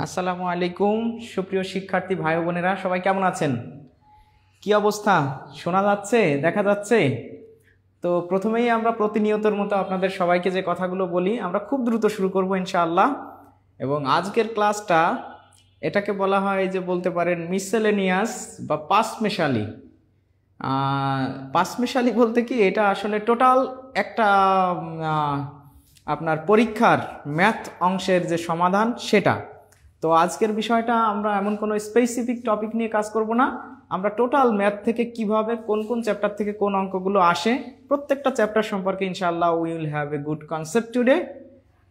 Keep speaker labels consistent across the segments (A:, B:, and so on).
A: আসসালামু আলাইকুম সুপ্রিয় শিক্ষার্থী ভাই বোনেরা, সবাই কেমন আছেন? কি অবস্থা? শোনা যাচ্ছে, দেখা যাচ্ছে? তো প্রথমেই আমরা প্রতিনিয়তর মতো আপনাদের সবাইকে যে কথাগুলো বলি, আমরা খুব দ্রুত শুরু করব ইনশাআল্লাহ। এবং আজকের ক্লাসটা এটাকে বলা হয় যে বলতে পারেন মিসেলেনিয়াস বা পাঁচমেশালি। পাঁচমেশালি বলতে কি, এটা আসলে টোটাল একটা আপনার পরীক্ষার ম্যাথ অংশের যে সমাধান সেটা। তো আজকের বিষয়টা আমরা এমন কোনো স্পেসিফিক টপিক নিয়ে কাজ করব না, আমরা টোটাল ম্যাথ থেকে কিভাবে কোন কোন চ্যাপ্টার থেকে কোন অঙ্কগুলো আসে প্রত্যেকটা চ্যাপ্টার সম্পর্কে ইনশাআল্লাহ we will have a good concept today.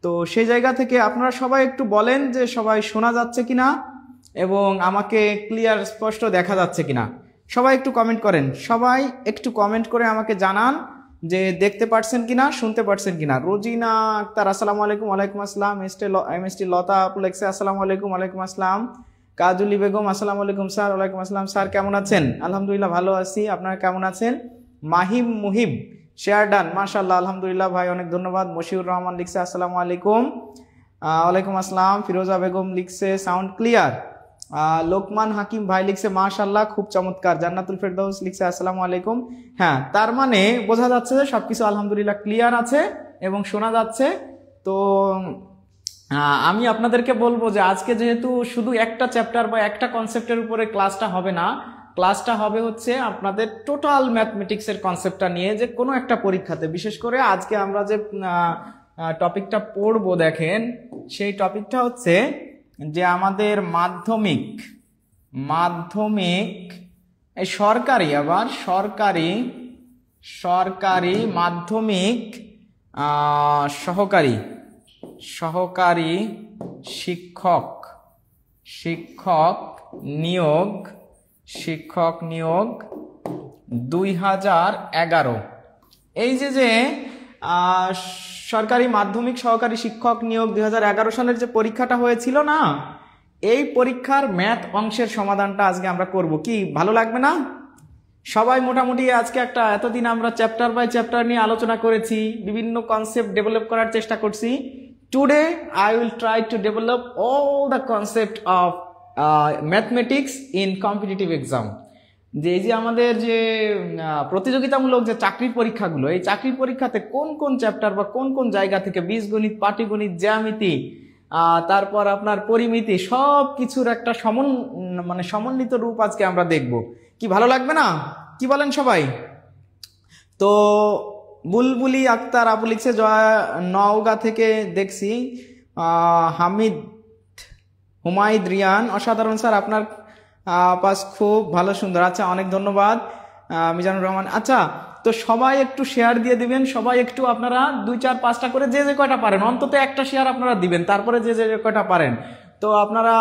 A: তো সেই জায়গা থেকে আপনারা সবাই একটু বলেন যে সবাই শোনা যাচ্ছে কিনা এবং আমাকে ক্লিয়ার স্পষ্ট দেখা যাচ্ছে কিনা। সবাই একটু কমেন্ট করেন, সবাই একটু কমেন্ট করে আমাকে জানান যে দেখতে পাচ্ছেন কিনা, শুনতে পাচ্ছেন কিনা। রোজিনা আক্তার আসসালামু আলাইকুম। ওয়ালাইকুম আসসালাম। এমএসটি লতা আপু লেখছে আসসালামু আলাইকুম। ওয়ালাইকুম আসসালাম। কাজুলি বেগম আসসালামু আলাইকুম স্যার। ওয়ালাইকুম আসসালাম স্যার, কেমন আছেন? আলহামদুলিল্লাহ ভালো আছি, আপনারা কেমন আছেন? মাহিম মুহিব শেয়ার ডান, মাশাআল্লাহ আলহামদুলিল্লাহ ভাই, অনেক ধন্যবাদ। মশিউর রহমান লিখছে আসসালামু আলাইকুম। ওয়ালাইকুম আসসালাম। ফিরোজা বেগম লিখছে সাউন্ড ক্লিয়ার। লোকমান হাকিম ভাই লিখছে মাশাআল্লাহ খুব চমৎকার। জান্নাতুল ফেরদাউস লিখছে আসসালামু আলাইকুম। হ্যাঁ, তার মানে বোঝা যাচ্ছে যে সবকিছু আলহামদুলিল্লাহ ক্লিয়ার আছে এবং শোনা যাচ্ছে। তো আমি আপনাদেরকে বলবো যে আজকে যেহেতু শুধু একটা চ্যাপ্টার বা একটা কনসেপ্টের উপরে ক্লাসটা হবে না, ক্লাসটা হবে হচ্ছে আপনাদের টোটাল ম্যাথমেটিক্সের কনসেপ্টটা নিয়ে, যে কোনো একটা পরীক্ষাতে বিশেষ করে আজকে আমরা যে টপিকটা পড়বো দেখেন, সেই টপিকটা হচ্ছে যে আমাদের মাধ্যমিক এই সরকারি, আবার সরকারি মাধ্যমিক সহকারী শিক্ষক নিয়োগ 2011। এই যে সরকারি মাধ্যমিক সহকারী শিক্ষক নিয়োগ 2011 সালের যে পরীক্ষাটা হয়েছিল না, এই পরীক্ষার ম্যাথ অংশের সমাধানটা আজকে আমরা করব। কি ভালো লাগবে না? সবাই মোটামুটি আজকে একটা, এতদিন আমরা চ্যাপ্টার বাই চ্যাপ্টার নিয়ে আলোচনা করেছি, বিভিন্ন কনসেপ্ট ডেভেলপ করার চেষ্টা করছি। Today I will try to develop all the concept of mathematics in competitive exam. যে আমাদের যে প্রতিযোগিতামূলক যে চাকরির পরীক্ষাগুলো, এই চাকরির পরীক্ষাতে কোন কোন চ্যাপ্টার বা কোন কোন জায়গা থেকে বীজগণিত, পাটিগণিত, জ্যামিতি, তারপর আপনার পরিমিতি, সব কিছুর একটা সমন্বিত রূপ আজকে আমরা দেখব। কি ভালো লাগবে না? কি বলেন সবাই? তো বুলবুলি আক্তার আপু লিখছে নওগাঁ থেকে দেখছি। হুমায়দ রিয়ান অসাধারণ স্যার, আপনার পাস খুব ভালো সুন্দর। আচ্ছা, অনেক ধন্যবাদ মিজানুর রহমান। আচ্ছা, তো সবাই একটু শেয়ার দিয়ে দিবেন, সবাই একটু আপনারা 2, 4, 5টা করে যে কয়টা পারেন অন্তত একটা শেয়ার আপনারা দিবেন, তারপরে যে কয়টা পারেন। তো আপনারা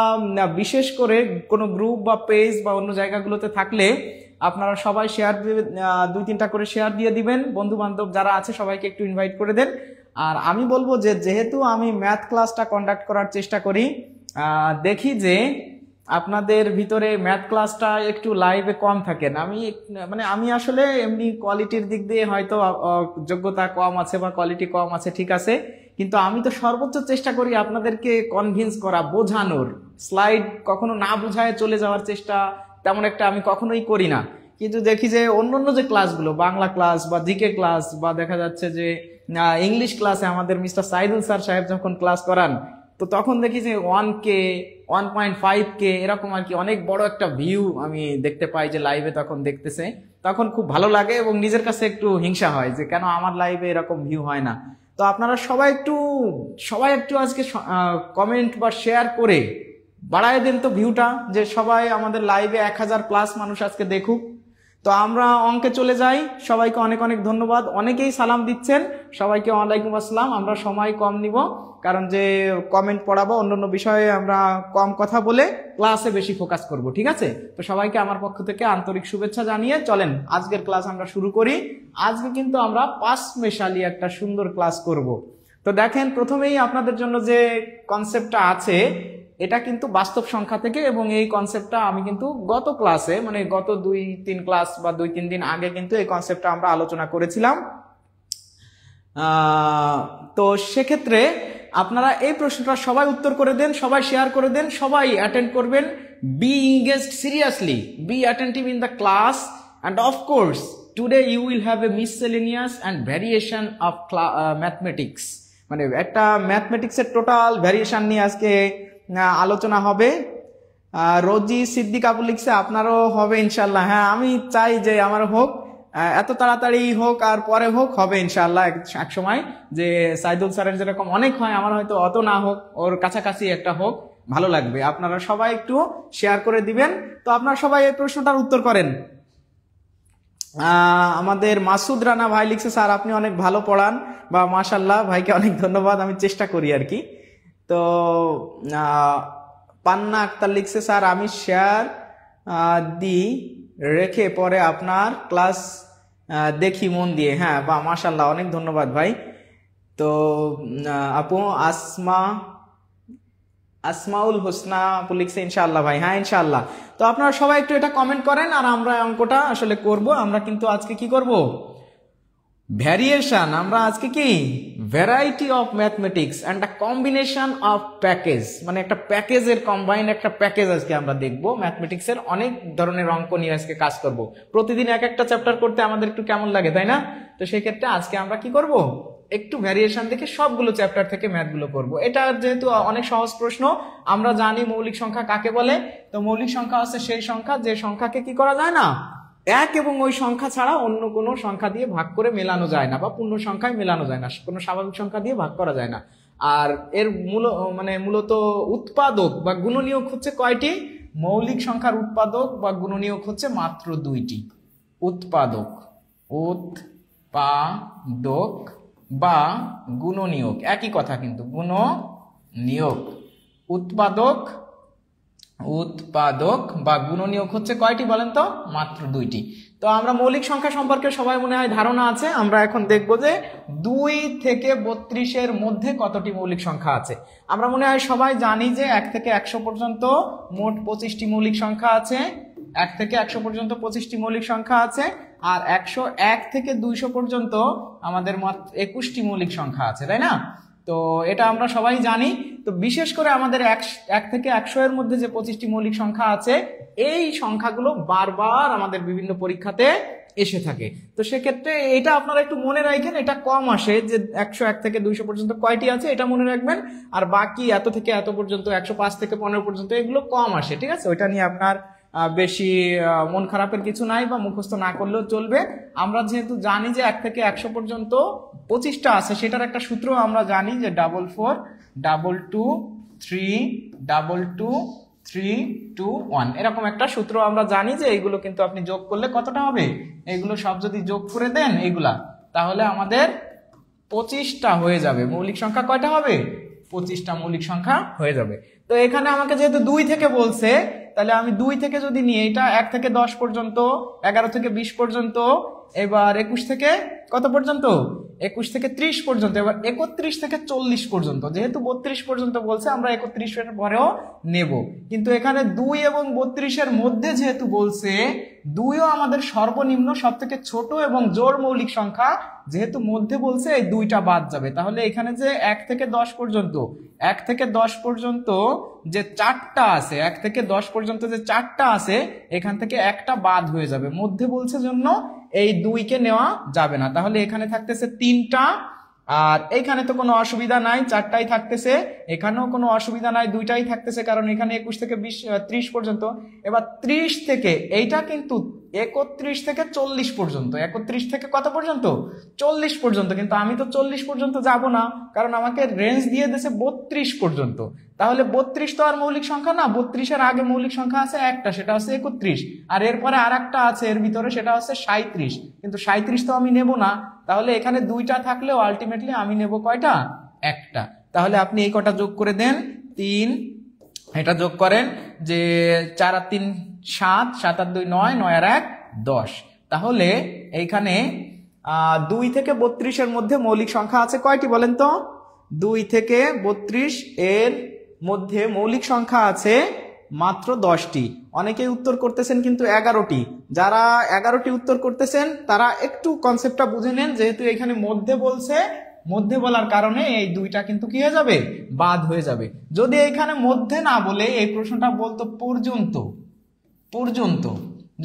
A: বিশেষ করে কোনো গ্রুপ বা পেজ বা অন্য জায়গাগুলোতে থাকলে আপনারা সবাই শেয়ার দিয়ে 2, 3টা করে শেয়ার দিয়ে দিবেন। বন্ধু বান্ধব যারা আছে সবাইকে একটু ইনভাইট করে দেন। আর আমি বলবো যে যেহেতু আমি ম্যাথ ক্লাসটা কন্ডাক্ট করার চেষ্টা করি, দেখি যে আপনাদের ভিতরে ম্যাথ ক্লাসটা একটু লাইভে কম থাকেন। আমি আসলে এমনি কোয়ালিটির দিক দিয়ে হয়তো যোগ্যতা কম আছে বা কোয়ালিটি কম আছে, ঠিক আছে, কিন্তু আমি তো সর্বোচ্চ চেষ্টা করি আপনাদেরকে কনভিন্স করা, বোঝানোর। স্লাইড কখনো না বোঝায় চলে যাওয়ার চেষ্টা তেমন একটা আমি কখনোই করি না। কিন্তু দেখি যে অন্য যে ক্লাসগুলো, বাংলা ক্লাস বা জিকে ক্লাস বা দেখা যাচ্ছে যে ইংলিশ ক্লাসে আমাদের মিস্টার সাইদুল স্যার সাহেব যখন ক্লাস করান, তো তখন দেখি যে 1K 1.5K এরকম আর কি অনেক বড় একটা ভিউ আমি দেখতে পাই যে লাইভে তখন দেখতেছে, তখন খুব ভালো লাগে এবং নিজের কাছে একটু হিংসা হয় যে কেন আমার লাইভে এরকম ভিউ হয় না। তো আপনারা সবাই একটু আজকে কমেন্ট বা শেয়ার করে বাড়ায় দেন তো ভিউটা, যে সবাই আমাদের লাইভে 1000+ মানুষ আজকে দেখুক। তো আমরা অঙ্কে চলে যাই। সবাইকে অনেক অনেক ধন্যবাদ। অনেকেই সালাম দিচ্ছেন, সবাইকে ওয়ালাইকুম আসসালাম। আমরা সময় কম নিব, কারণ যে কমেন্ট পড়াবো, অন্যান্য বিষয়ে আমরা কম কথা বলে ক্লাসে বেশি ফোকাস করব, ঠিক আছে? তো সবাইকে আমার পক্ষ থেকে আন্তরিক শুভেচ্ছা জানিয়ে চলেন আজকের ক্লাস আমরা শুরু করি। আজকে কিন্তু আমরা পাঁচমেশালি একটা সুন্দর ক্লাস করব। তো দেখেন, প্রথমেই আপনাদের জন্য যে কনসেপ্টটা আছে এটা কিন্তু বাস্তব সংখ্যা থেকে, এবং এই কনসেপ্টটা আমি কিন্তু গত ক্লাসে, মানে গত 2-3 ক্লাস বা 2-3 দিন আগে কিন্তু এই কনসেপ্টটা আমরা আলোচনা করেছিলাম। তো সেক্ষেত্রে আপনারা এই প্রশ্নটা সবাই উত্তর করে দেন, সবাই শেয়ার করে দেন, সবাই অ্যাটেন্ড করবেন। Be engaged seriously, be attentive in the class, and of course today you will have a miscellaneous and variation of mathematics, মানে একটা ম্যাথমেটিক্সের টোটাল ভ্যারিয়েশন নিয়ে আজকে আলোচনা হবে। রোজি সিদ্দিক আপু লিখছে আপনারও হবে ইনশাল্লাহ। হ্যাঁ, আমি চাই যে আমার হোক, এত তাড়াতাড়ি হোক আর পরে হোক, হবে ইনশাল্লাহ এক সময়। যে সাইদুল স্যারের যেরকম অনেক হয়, আমার হয়তো অত না হোক, ওর কাছাকাছি একটা হোক, ভালো লাগবে। আপনারা সবাই একটু শেয়ার করে দিবেন। তো আপনারা সবাই এই প্রশ্নটার উত্তর করেন। আমাদের মাসুদ রানা ভাই লিখছে স্যার আপনি অনেক ভালো পড়ান, বা মাশাল্লাহ, ভাইকে অনেক ধন্যবাদ, আমি চেষ্টা করি আর কি। তো পান্না আক্তার লিখছে স্যার আমি শেয়ার দিই রেখে পরে আপনার ক্লাস দেখি মন দিয়ে। হ্যাঁ, বা মাশাল্লাহ, অনেক ধন্যবাদ ভাই। তো আপু আসমাউল হোসনা আপু লিখছে ইনশাআল্লাহ ভাই। হ্যাঁ ইনশাআল্লাহ। তো আপনারা সবাই একটু এটা কমেন্ট করেন, আর আমরা অঙ্কটা আসলে করব। আমরা কিন্তু আজকে কি করব? ভ্যারিয়েশন। আমরা আজকে কি variety of mathematics and a combination of package, মানে একটা প্যাকেজের কম্বাইন একটা প্যাকেজ আজকে আমরা দেখব। ম্যাথমেটিক্সের অনেক ধরনের অঙ্ক নিয়ে আজকে কাজ করব। প্রতিদিন এক একটা চ্যাপ্টার করতে আমাদের একটু কেমন লাগে, তাই না? তো সেই ক্ষেত্রে আজকে আমরা কি করব? একটু ভ্যারিয়েশন দেখে সবগুলো চ্যাপ্টার থেকে ম্যাথগুলো করব। এটা যেহেতু অনেক সহজ প্রশ্ন, আমরা জানি মৌলিক সংখ্যা কাকে বলে। তো মৌলিক সংখ্যা হচ্ছে সেই সংখ্যা যে সংখ্যাকে কি করা যায় না, এক এবং ওই সংখ্যা ছাড়া অন্য কোনো সংখ্যা দিয়ে ভাগ করে মেলানো যায় না, বা পূর্ণ সংখ্যায় মেলানো যায় না, কোনো স্বাভাবিক সংখ্যা দিয়ে ভাগ করা যায় না। আর এর মূলত উৎপাদক বা গুণনীয়ক হচ্ছে কয়টি? মৌলিক সংখ্যার উৎপাদক বা গুণনীয়ক হচ্ছে মাত্র দুইটি। উৎপাদক বা গুণনীয়ক একই কথা, কিন্তু গুণনীয়ক। উৎপাদক বা গুণনীয়ক হচ্ছে কয়টি বলেন তো? মাত্র দুইটি। তো আমরা মৌলিক সংখ্যা সম্পর্কে সবাই মনে হয় ধারণা আছে। আমরা এখন দেখব যে 2 থেকে 32-এর মধ্যে কতটি মৌলিক সংখ্যা আছে। আমরা মনে হয় সবাই জানি যে 1 থেকে 100 পর্যন্ত মোট 25টি মৌলিক সংখ্যা আছে। 1 থেকে 100 পর্যন্ত 25টি মৌলিক সংখ্যা আছে। আর 101 থেকে 200 পর্যন্ত আমাদের মাত্র 21টি মৌলিক সংখ্যা আছে, তাই না? তো এটা আমরা সবাই জানি। তো বিশেষ করে আমাদের 1 থেকে 100 এর মধ্যে যে 25টি মৌলিক সংখ্যা আছে, এই সংখ্যাগুলো বারবার আমাদের বিভিন্ন পরীক্ষাতে এসে থাকে। তো সেক্ষেত্রে এটা আপনারা একটু মনে রাখেন, এটা কম আসে যে 101 থেকে 200 পর্যন্ত কয়টি আছে এটা মনে রাখবেন, আর বাকি এত থেকে এত পর্যন্ত 105 থেকে 15 পর্যন্ত এগুলো কম আসে, ঠিক আছে? ওইটা নিয়ে আপনার বেশি মন খারাপের কিছু নাই, বা মুখস্থ না করলেও চলবে। আমরা যেহেতু জানি যে 1 থেকে 100 পর্যন্ত 25টা আছে, সেটার একটা সূত্র আমরা জানি যে 44 22 3 22 3 2 1, এরকম একটা সূত্র আমরা জানি যে এইগুলো কিন্তু আপনি যোগ করলে কতটা হবে, এইগুলো সব যদি যোগ করে দেন এইগুলা, তাহলে আমাদের 25টা হয়ে যাবে। মৌলিক সংখ্যা কয়টা হবে? 25টা মৌলিক সংখ্যা হয়ে যাবে। তো এখানে আমাকে যেহেতু 2 থেকে বলছে, তাহলে আমি 2 থেকে যদি নিই, এটা 1 থেকে 10 পর্যন্ত, 11 থেকে 20 পর্যন্ত, এবার 21 থেকে কত পর্যন্ত? 21 থেকে 30 পর্যন্ত, এবার 31 থেকে 40 পর্যন্ত। যেহেতু 32 পর্যন্ত বলছে, আমরা 31 এর পরেও নেব। কিন্তু এখানে 2 এবং 32 এর মধ্যে যেহেতু বলছে, 2ও আমাদের সর্বনিম্ন সব থেকে ছোট এবং জোড় মৌলিক সংখ্যা, যেহেতু মধ্যে বলছে এই 2টা বাদ যাবে। তাহলে এখানে যে 1 থেকে 10 পর্যন্ত, 1 থেকে 10 পর্যন্ত যে 4টা আছে, 1 থেকে 10 পর্যন্ত যে 4টা আছে, এখান থেকে একটা বাদ হয়ে যাবে। মধ্যে বলছে জন্য এই 2কে নেওয়া যাবে না। তাহলে এখানে থাকতেছে 3টা, আর এইখানে তো কোনো অসুবিধা নাই, 4টাই থাকতেছে। এখানেও কোনো অসুবিধা নাই, 2টাই থাকতেছে, কারণ এখানে 21 থেকে 30 পর্যন্ত। এবার 30 থেকে এইটা কিন্তু 31 থেকে 40 পর্যন্ত, 31 থেকে কত পর্যন্ত? 40 পর্যন্ত। কিন্তু আমি তো 40 পর্যন্ত যাব না, কারণ আমাকে রেঞ্জ দিয়ে দিয়েছে 32 পর্যন্ত। তাহলে 32 তো আর মৌলিক সংখ্যা না, 32 এর আগে মৌলিক সংখ্যা আছে একটা, সেটা হচ্ছে 31, আর এরপরে আর একটা আছে এর ভিতরে, সেটা হচ্ছে 37। কিন্তু 37 তো আমি নেব না, তাহলে এখানে 2টা থাকলেও আলটিমেটলি আমি নেব কয়টা? একটা। তাহলে আপনি এই কটা যোগ করে দেন, 3, এটা যোগ করেন যে 4 আর 3 7, 7 আর 2 9, 9 আর 1 10। তাহলে এইখানে 2 থেকে 32 এর মধ্যে মৌলিক সংখ্যা আছে কয়টি বলেন তো? 2 থেকে 32 এর মধ্যে মৌলিক সংখ্যা আছে মাত্র 10টি। অনেকেই উত্তর করতেছেন কিন্তু 11টি। যারা 11টি উত্তর করতেছেন তারা একটু কনসেপ্টটা বুঝে নেন, যেহেতু এখানে মধ্যে বলছে মধ্যে বলার কারণে এই দুইটা কিন্তু কি হয়ে যাবে, বাদ হয়ে যাবে। যদি এখানে মধ্যে না বলে এই প্রশ্নটা বলতো পর্যন্ত, পর্যন্ত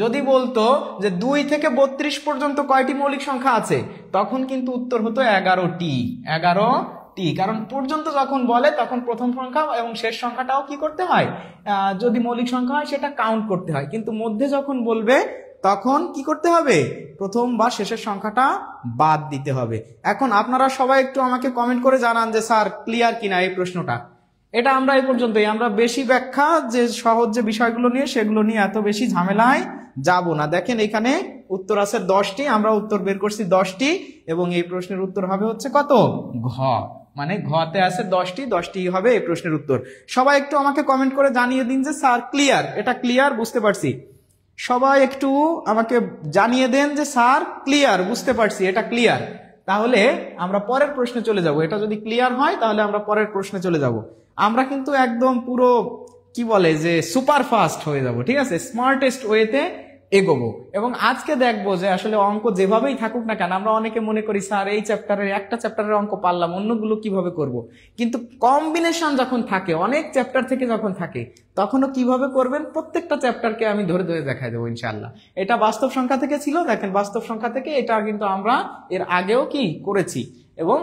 A: যদি বলতো যে 2 থেকে 32 পর্যন্ত কয়টি মৌলিক সংখ্যা আছে, তখন কিন্তু উত্তর হতো 11টি, 11টি। কারণ পর্যন্ত যখন বলে তখন প্রথম সংখ্যা এবং শেষ সংখ্যাটাও কি করতে হয়, যদি মৌলিক সংখ্যা হয় সেটা কাউন্ট করতে হয়। কিন্তু মধ্যে যখন বলবে তখন কি করতে হবে, প্রথম বা শেষের সংখ্যাটা বাদ দিতে হবে। এখন আপনারা সবাই একটু আমাকে কমেন্ট করে জানান যে স্যার ক্লিয়ার কিনা এই প্রশ্নটা। এটা আমরা এই পর্যন্তই, আমরা বেশি ব্যাখ্যা যে সহজ যে বিষয়গুলো নিয়ে সেগুলো নিয়ে এত বেশি ঝামেলায় যাব না। দেখেন এখানে উত্তর আছে 10টি, আমরা উত্তর বের করছি 10টি, এবং এই প্রশ্নের উত্তর হবে হচ্ছে কত, ঘ, মানে ঘতে আছে 10টি, 10টি হবে এই প্রশ্নের উত্তর। সবাই একটু আমাকে কমেন্ট করে জানিয়ে দিন যে স্যার ক্লিয়ার, এটা ক্লিয়ার, বুঝতে পারছি। সবাই একটু আমাকে জানিয়ে দেন যে স্যার ক্লিয়ার, বুঝতে পারছি, এটা ক্লিয়ার। তাহলে আমরা পরের প্রশ্নে চলে যাব। এটা যদি ক্লিয়ার হয় তাহলে আমরা পরের প্রশ্নে চলে যাব। আমরা কিন্তু একদম পুরো কি বলে যে সুপার ফাস্ট হয়ে যাব, ঠিক আছে, স্মার্টেস্ট ওয়েতে এগোবো। এবং আজকে দেখবো যে আসলে অঙ্ক যেভাবেই থাকুক না কেন, আমরা অনেকে মনে করি স্যার এই চ্যাপ্টারের একটা চ্যাপ্টারের অঙ্ক পারলাম, অন্যগুলো কিভাবে করব। কিন্তু কম্বিনেশন যখন থাকে, অনেক চ্যাপ্টার থেকে যখন থাকে, তখনও কিভাবে করবেন প্রত্যেকটা চ্যাপ্টারকে আমি ধরে ধরে দেখাই দেবো ইনশাল্লাহ। এটা বাস্তব সংখ্যা থেকে ছিল, দেখেন বাস্তব সংখ্যা থেকে এটা কিন্তু আমরা এর আগেও কি করেছি। এবং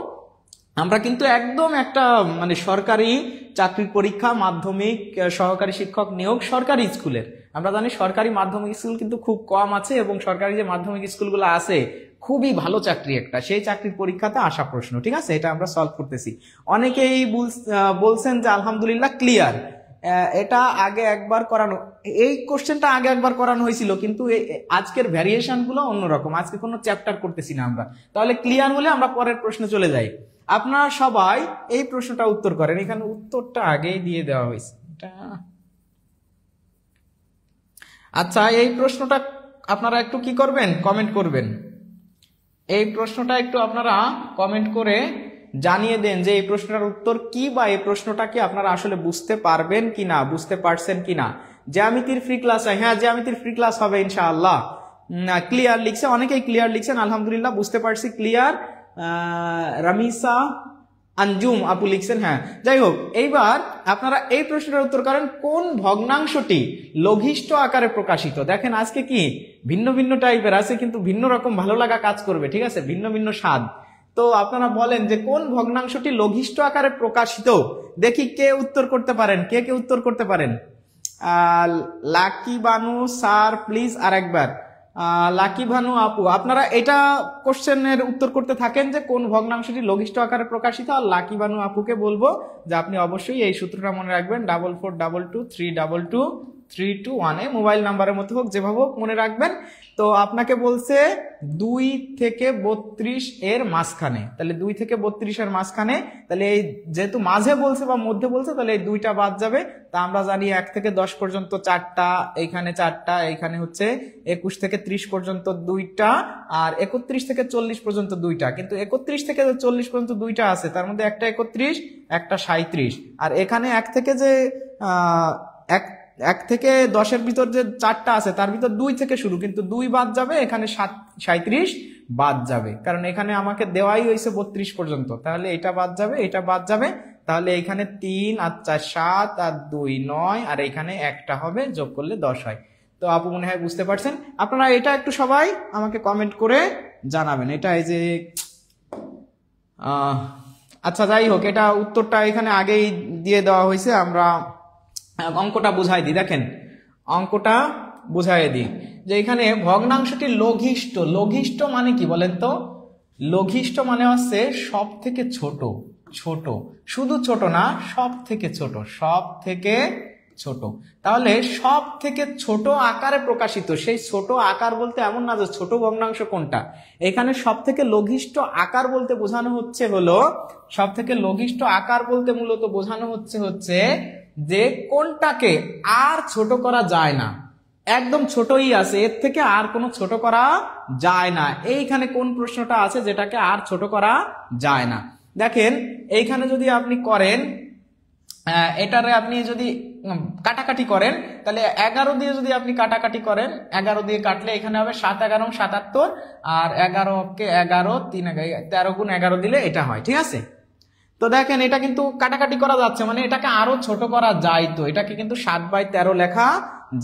A: আমরা কিন্তু একদম একটা মানে সরকারি চাকরির পরীক্ষা, মাধ্যমিক, সহকারী শিক্ষক নিয়োগ সরকারি স্কুলের, আমরা জানি সরকারি মাধ্যমিক স্কুল কিন্তু খুব কম আছে, এবং সরকারি যে মাধ্যমিক স্কুলগুলো আছে খুবই ভালো চাকরি একটা, সেই চাকরির পরীক্ষাতে আসা প্রশ্ন, ঠিক আছে, এটা আমরা সলভ করতেছি। অনেকেই বলছেন যে আলহামদুলিল্লাহ ক্লিয়ার, এটা আগে একবার করানো, এই কোশ্চেনটা আগে একবার করানো হয়েছিল, কিন্তু আজকের ভ্যারিয়েশন গুলো অন্যরকম, আজকে কোনো চ্যাপ্টার করতেছি না আমরা। তাহলে ক্লিয়ার হলে আমরা পরের প্রশ্নে চলে যাই। আপনারা সবাই এই প্রশ্নটা উত্তর করেন, এখানে উত্তরটা আগেই দিয়ে দেওয়া হয়েছে এটা। আচ্ছা, এই প্রশ্নটা আপনারা একটু কি করবেন, কমেন্ট করবেন। এই প্রশ্নটা একটু আপনারা কমেন্ট করে জানিয়ে দেন যে এই প্রশ্নটার উত্তর কি, বা এই প্রশ্নটা কি আপনারা আসলে বুঝতে পারবেন কিনা, বুঝতে পারছেন কিনা। জ্যামিতির ফ্রি ক্লাস, হ্যাঁ জ্যামিতির ফ্রি ক্লাস হবে ইনশাআল্লাহ। ক্লিয়ার লিখছে, অনেকেই ক্লিয়ার লিখছেন, আলহামদুলিল্লাহ বুঝতে পারছি, ক্লিয়ার। রামিসা আঞ্জুম আপু লিখছেন, হ্যাঁ। যাই হোক, এইবার আপনারা এই প্রশ্নের উত্তর করেন, কোন ভগ্নাংশটি লঘিষ্ঠ আকারে প্রকাশিত। দেখেন আজকে কি ভিন্ন ভিন্ন টাইপের আছে, কিন্তু ভিন্ন রকম ভালো লাগা কাজ করবে, ঠিক আছে, ভিন্ন ভিন্ন স্বাদ। তো আপনারা বলেন যে কোন ভগ্নাংশটি লঘিষ্ঠ আকারে প্রকাশিত। দেখি কে উত্তর করতে পারেন, কে কে উত্তর করতে পারেন। লাকি বানু স্যার প্লিজ আরেকবার। লাকি ভানু আপু, আপনারা এটা কোশ্চেনের উত্তর করতে থাকেন যে কোন ভগ্নাংশটি লঘিষ্ঠ আকারে প্রকাশিত। আর লাকি ভানু আপুকে বলবো যে আপনি অবশ্যই এই সূত্রটা মনে রাখবেন, 4422232232 মোবাইল নাম্বারের মতো হোক, যেভাবে হোক মনে রাখবেন। তো আপনাকে বলছে 2 থেকে 32 এর মাঝখানে, তাহলে 2 থেকে 32 এর মাঝখানে, তাহলে এই যেহেতু মাঝে বলছে বা মধ্যে বলছে, তাহলে এই দুইটা বাদ যাবে। তা আমরা জানি 1 থেকে 10 পর্যন্ত 4টা, এইখানে 4টা, এইখানে হচ্ছে 21 থেকে 30 পর্যন্ত 2টা, আর 31 থেকে 40 পর্যন্ত 2টা। কিন্তু 31 থেকে 40 পর্যন্ত 2টা আছে, তার মধ্যে একটা 31, একটা 37। আর এখানে 1 থেকে যে 1 থেকে 10-এর ভিতর যে 4টা আছে, তার ভিতর 2 থেকে শুরু, কিন্তু 2 বাদ যাবে, এখানে 37 বাদ যাবে, কারণ এখানে আমাকে দেওয়াই হয়েছে 32 পর্যন্ত। তাহলে এটা বাদ যাবে, এটা বাদ যাবে, তাহলে এখানে 3 আর 4 7 আর 2 9, আর এখানে একটা হবে, যোগ করলে 10 হয়। তো আপু মনে হয় বুঝতে পারছেন। আপনারা এটা একটু সবাই আমাকে কমেন্ট করে জানাবেন। এটা এই যে আচ্ছা যাই হোক, এটা উত্তরটা এখানে আগেই দিয়ে দেওয়া হয়েছে, আমরা অঙ্কটা বুঝাই দিই। দেখেন অঙ্কটা বুঝাই দিই যে এখানে ভগ্নাংশটি লঘিষ্ঠ, লঘিষ্ঠ মানে কি বলেন তো? লঘিষ্ঠ মানে হচ্ছে সব থেকে ছোট, ছোট, শুধু ছোট না, সব থেকে ছোট, সব থেকে ছোট। তাহলে সব থেকে ছোট আকারে প্রকাশিত, সেই ছোট আকার বলতে এমন না যে ছোট ভগ্নাংশ কোনটা, এখানে সব থেকে লঘিষ্ঠ আকার বলতে বোঝানো হচ্ছে হলো, সব থেকে লঘিষ্ঠ আকার বলতে মূলত বোঝানো হচ্ছে যে কোনটাকে আর ছোট করা যায় না, একদম ছোটই আছে, এর থেকে আর কোনো ছোট করা যায় না। এইখানে কোন প্রশ্নটা আছে যেটাকে আর ছোট করা যায় না? দেখেন এইখানে যদি আপনি করেন, এটারে আপনি যদি কাটাকাটি করেন, তাহলে 11 দিয়ে যদি আপনি কাটাকাটি করেন, 11 দিয়ে কাটলে এখানে হবে 7 11 77, আর 11 কে 11 3 13 গুণ 11 দিলে এটা হয়। ঠিক আছে, তো দেখেন এটা কিন্তু কাটাকাটি করা যাচ্ছে, মানে এটাকে আরো ছোট করা যাইতো, এটাকে কিন্তু 7/13 লেখা